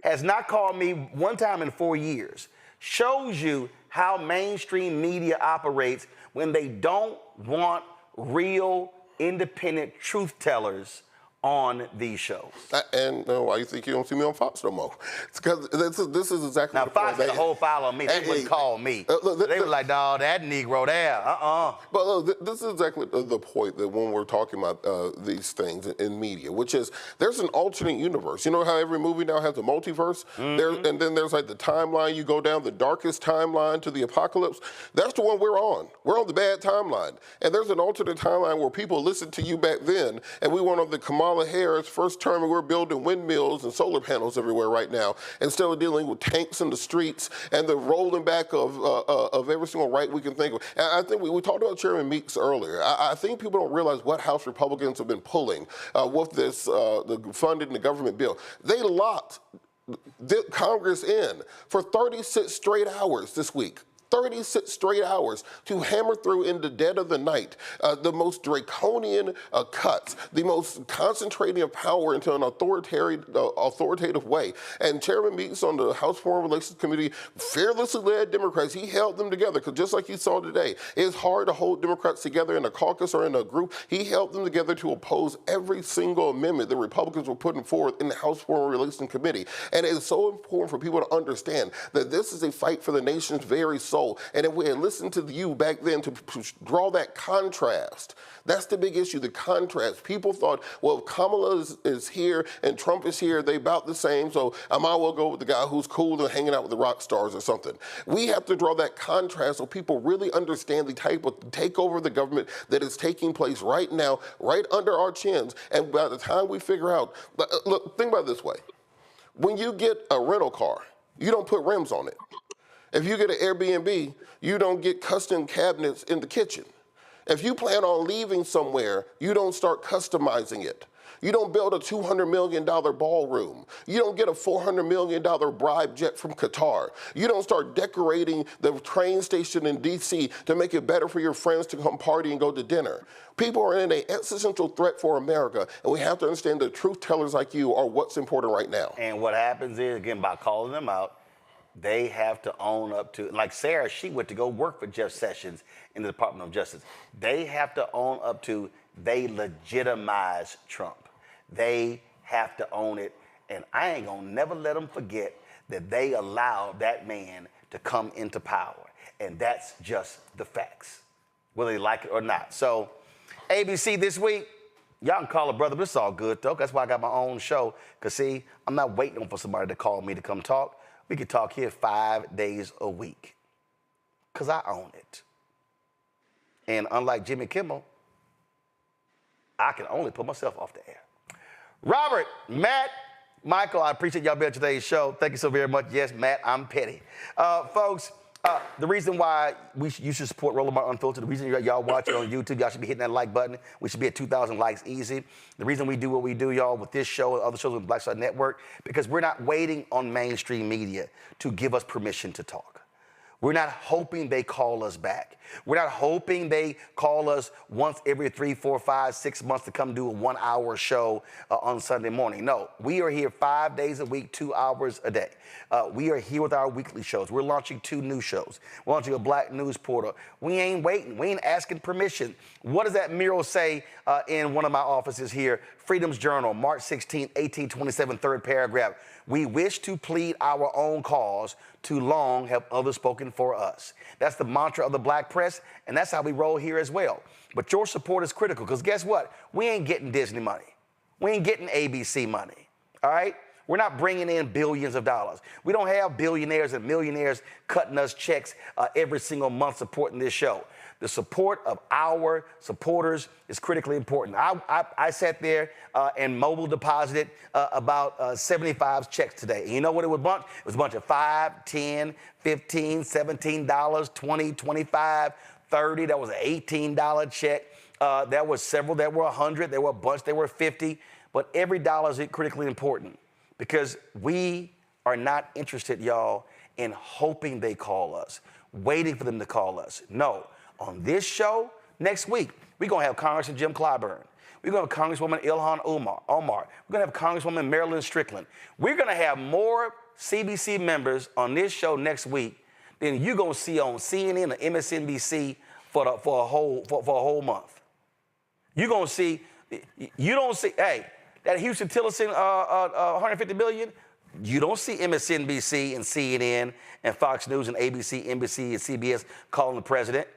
has not called me one time in 4 years shows you how mainstream media operates when they don't want real, independent truth tellers on these shows. And why you think you don't see me on Fox no more? It's because this is exactly now, Fox had a whole file on me. They wouldn't call me. They were like, dawg, that Negro there, But look, this is exactly the point that when we're talking about these things in media, which is there's an alternate universe. You know how every movie now has a multiverse? And then there's like the timeline. You go down the darkest timeline to the apocalypse. That's the one we're on. We're on the bad timeline. And there's an alternate timeline where people listened to you back then, and we went on the Kamala Harris first term, and we're building windmills and solar panels everywhere right now, instead of dealing with tanks in the streets and the rolling back of every single right we can think of. And I think we talked about Chairman Meeks earlier. I think people don't realize what House Republicans have been pulling with this the funding the government bill. They locked Congress in for 36 straight hours this week. 36 straight hours to hammer through in the dead of the night the most draconian cuts, the most concentrating of power into an authoritative way. And Chairman Meeks on the House Foreign Relations Committee fearlessly led Democrats. He held them together, because just like you saw today, it's hard to hold Democrats together in a caucus or in a group. He held them together to oppose every single amendment the Republicans were putting forth in the House Foreign Relations Committee. And it's so important for people to understand that this is a fight for the nation's very soul. And if we had listened to you back then to draw that contrast, that's the big issue, the contrast. People thought, well, if Kamala is here and Trump is here, they about the same, so I might well go with the guy who's cool and hanging out with the rock stars or something. We have to draw that contrast so people really understand the type of takeover of the government that is taking place right now, right under our chins. And by the time we figure out, look, think about it this way. When you get a rental car, you don't put rims on it. If you get an Airbnb, you don't get custom cabinets in the kitchen. If you plan on leaving somewhere, you don't start customizing it. You don't build a $200 million ballroom. You don't get a $400 million bribe jet from Qatar. You don't start decorating the train station in D.C. to make it better for your friends to come party and go to dinner. People are in an existential threat for America, and we have to understand that truth tellers like you are what's important right now. And what happens is, again, by calling them out, they have to own up to, like Sarah, she went to go work for Jeff Sessions in the Department of Justice. They have to own up to, they legitimize Trump. They have to own it. And I ain't gonna never let them forget that they allowed that man to come into power. And that's just the facts, whether they like it or not. So ABC this week, y'all can call a brother, but it's all good though. That's why I got my own show. Cause see, I'm not waiting for somebody to call me to come talk. We can talk here 5 days a week, because I own it. And unlike Jimmy Kimmel, I can only put myself off the air. Robert, Matt, Michael, I appreciate y'all being on today's show. Thank you so very much. Yes, Matt, I'm petty. Folks, the reason why you should support Roland Martin Unfiltered, the reason y'all watch it on YouTube, y'all should be hitting that like button. We should be at 2,000 likes easy. The reason we do what we do, y'all, with this show and other shows with Black Star Network, because we're not waiting on mainstream media to give us permission to talk. We're not hoping they call us back. We're not hoping they call us once every 3, 4, 5, 6 months to come do a 1-hour show on Sunday morning. No, we are here 5 days a week, 2 hours a day. We are here with our weekly shows. We're launching 2 new shows. We're launching a Black News Portal. We ain't waiting. We ain't asking permission. What does that mural say in one of my offices here? Freedom's Journal, March 16, 1827, third paragraph. We wish to plead our own cause. Too long have others spoken for us. That's the mantra of the Black press, and that's how we roll here as well. But your support is critical, because guess what? We ain't getting Disney money. We ain't getting ABC money, all right? We're not bringing in billions of dollars. We don't have billionaires and millionaires cutting us checks every single month supporting this show. The support of our supporters is critically important. I sat there and mobile deposited about 75 checks today. And you know what it was a bunch? It was a bunch of $5, $10, $15, $17, $20, $25, $30. That was an $18 check. There were several that were 100. There were a bunch that were 50. But every dollar is critically important, because we are not interested, y'all, in hoping they call us, waiting for them to call us. No. On this show, next week, we're going to have Congressman Jim Clyburn. We're going to have Congresswoman Ilhan Omar. We're going to have Congresswoman Marilyn Strickland. We're going to have more CBC members on this show next week than you're going to see on CNN or MSNBC for a whole month. You're going to see, you don't see, hey, that Houston Tillerson $150 billion, you don't see MSNBC and CNN and Fox News and ABC, NBC, and CBS calling the president.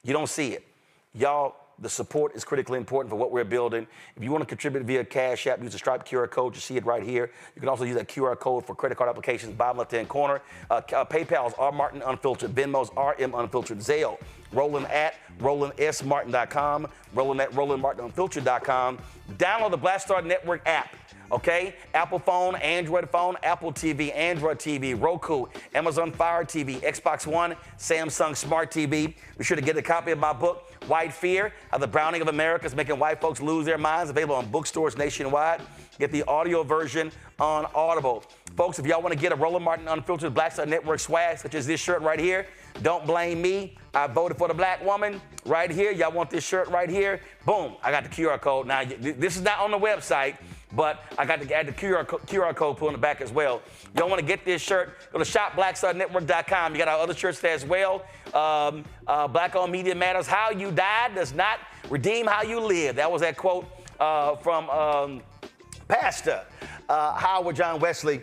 You don't see it. Y'all, the support is critically important for what we're building. If you want to contribute via Cash App, use the Stripe QR code. You see it right here. You can also use that QR code for credit card applications, bottom left-hand corner. PayPal's R Martin Unfiltered. Venmo's RM Unfiltered. Zelle, Roland at RolandSMartin.com. Roland at RolandMartinUnfiltered.com. Download the Black Star Network app. Okay? Apple phone, Android phone, Apple TV, Android TV, Roku, Amazon Fire TV, Xbox One, Samsung Smart TV. Be sure to get a copy of my book, White Fear, How the Browning of America is Making White Folks Lose Their Minds, available on bookstores nationwide. Get the audio version on Audible. Folks, if y'all want to get a Roland Martin Unfiltered Black Star Network swag, such as this shirt right here, don't blame me. I voted for the black woman right here. Y'all want this shirt right here? Boom, I got the QR code. Now, this is not on the website, but I got to add the QR code put on the back as well. Y'all want to get this shirt, go to shopblackstarnetwork.com. You got our other shirts there as well. Black-owned media matters. How you died does not redeem how you live. That was that quote from Pastor Howard John Wesley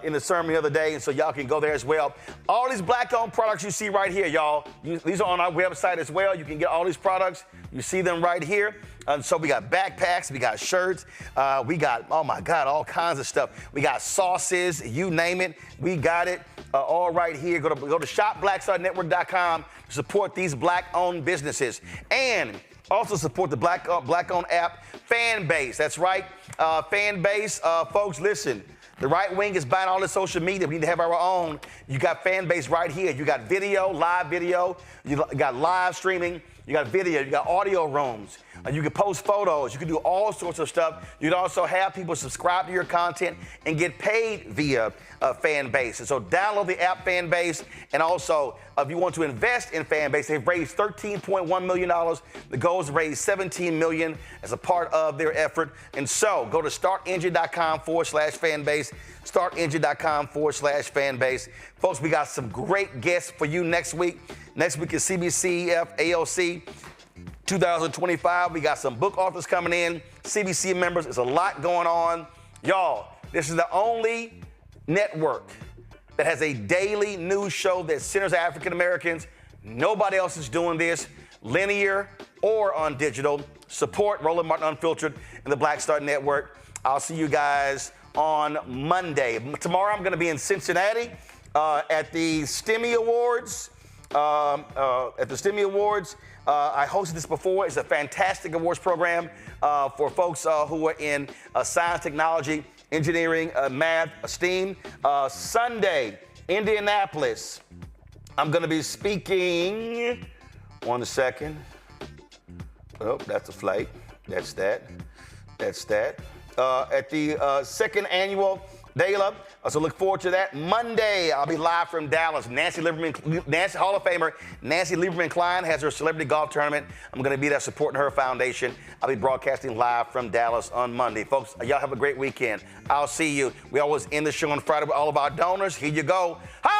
in the sermon the other day, and so y'all can go there as well. All these black-owned products you see right here, y'all, these are on our website as well. You can get all these products. You see them right here. And so we got backpacks, we got shirts, we got, oh my God, all kinds of stuff. We got sauces, you name it, we got it all right here. Go to shopblackstarnetwork.com to support these black-owned businesses. And also support the black-owned app, Fanbase. That's right, Fanbase. Folks, listen. The right wing is buying all this social media. We need to have our own. You got Fanbase right here. You got video, live video. You got live streaming. You got video. You got audio rooms. You can post photos. You can do all sorts of stuff. You can also have people subscribe to your content and get paid via Fanbase. And so download the app Fanbase. And also, if you want to invest in Fanbase, they've raised $13.1 million. The goal is to raise $17 million as a part of their effort. And so go to startengine.com/Fanbase. Startengine.com/Fanbase. Folks, we got some great guests for you next week. Next week is CBCEF AOC 2025. We got some book authors coming in, CBC members. There's a lot going on. Y'all, this is the only network that has a daily news show that centers African Americans. Nobody else is doing this, linear or on digital. Support Roland Martin Unfiltered and the Black Star Network. I'll see you guys on Monday. Tomorrow I'm going to be in Cincinnati at the STEMI Awards. I hosted this before. It's a fantastic awards program for folks who are in science, technology, engineering, math, STEAM. Sunday, Indianapolis. I'm going to be speaking. 1 second. Oh, that's a flight. That's that. That's that. At the second annual Gala. So look forward to that. Monday, I'll be live from Dallas. Hall of Famer Nancy Lieberman Klein has her celebrity golf tournament. I'm going to be there supporting her foundation. I'll be broadcasting live from Dallas on Monday. Folks, y'all have a great weekend. I'll see you. We always end the show on Friday with all of our donors. Here you go. Hi!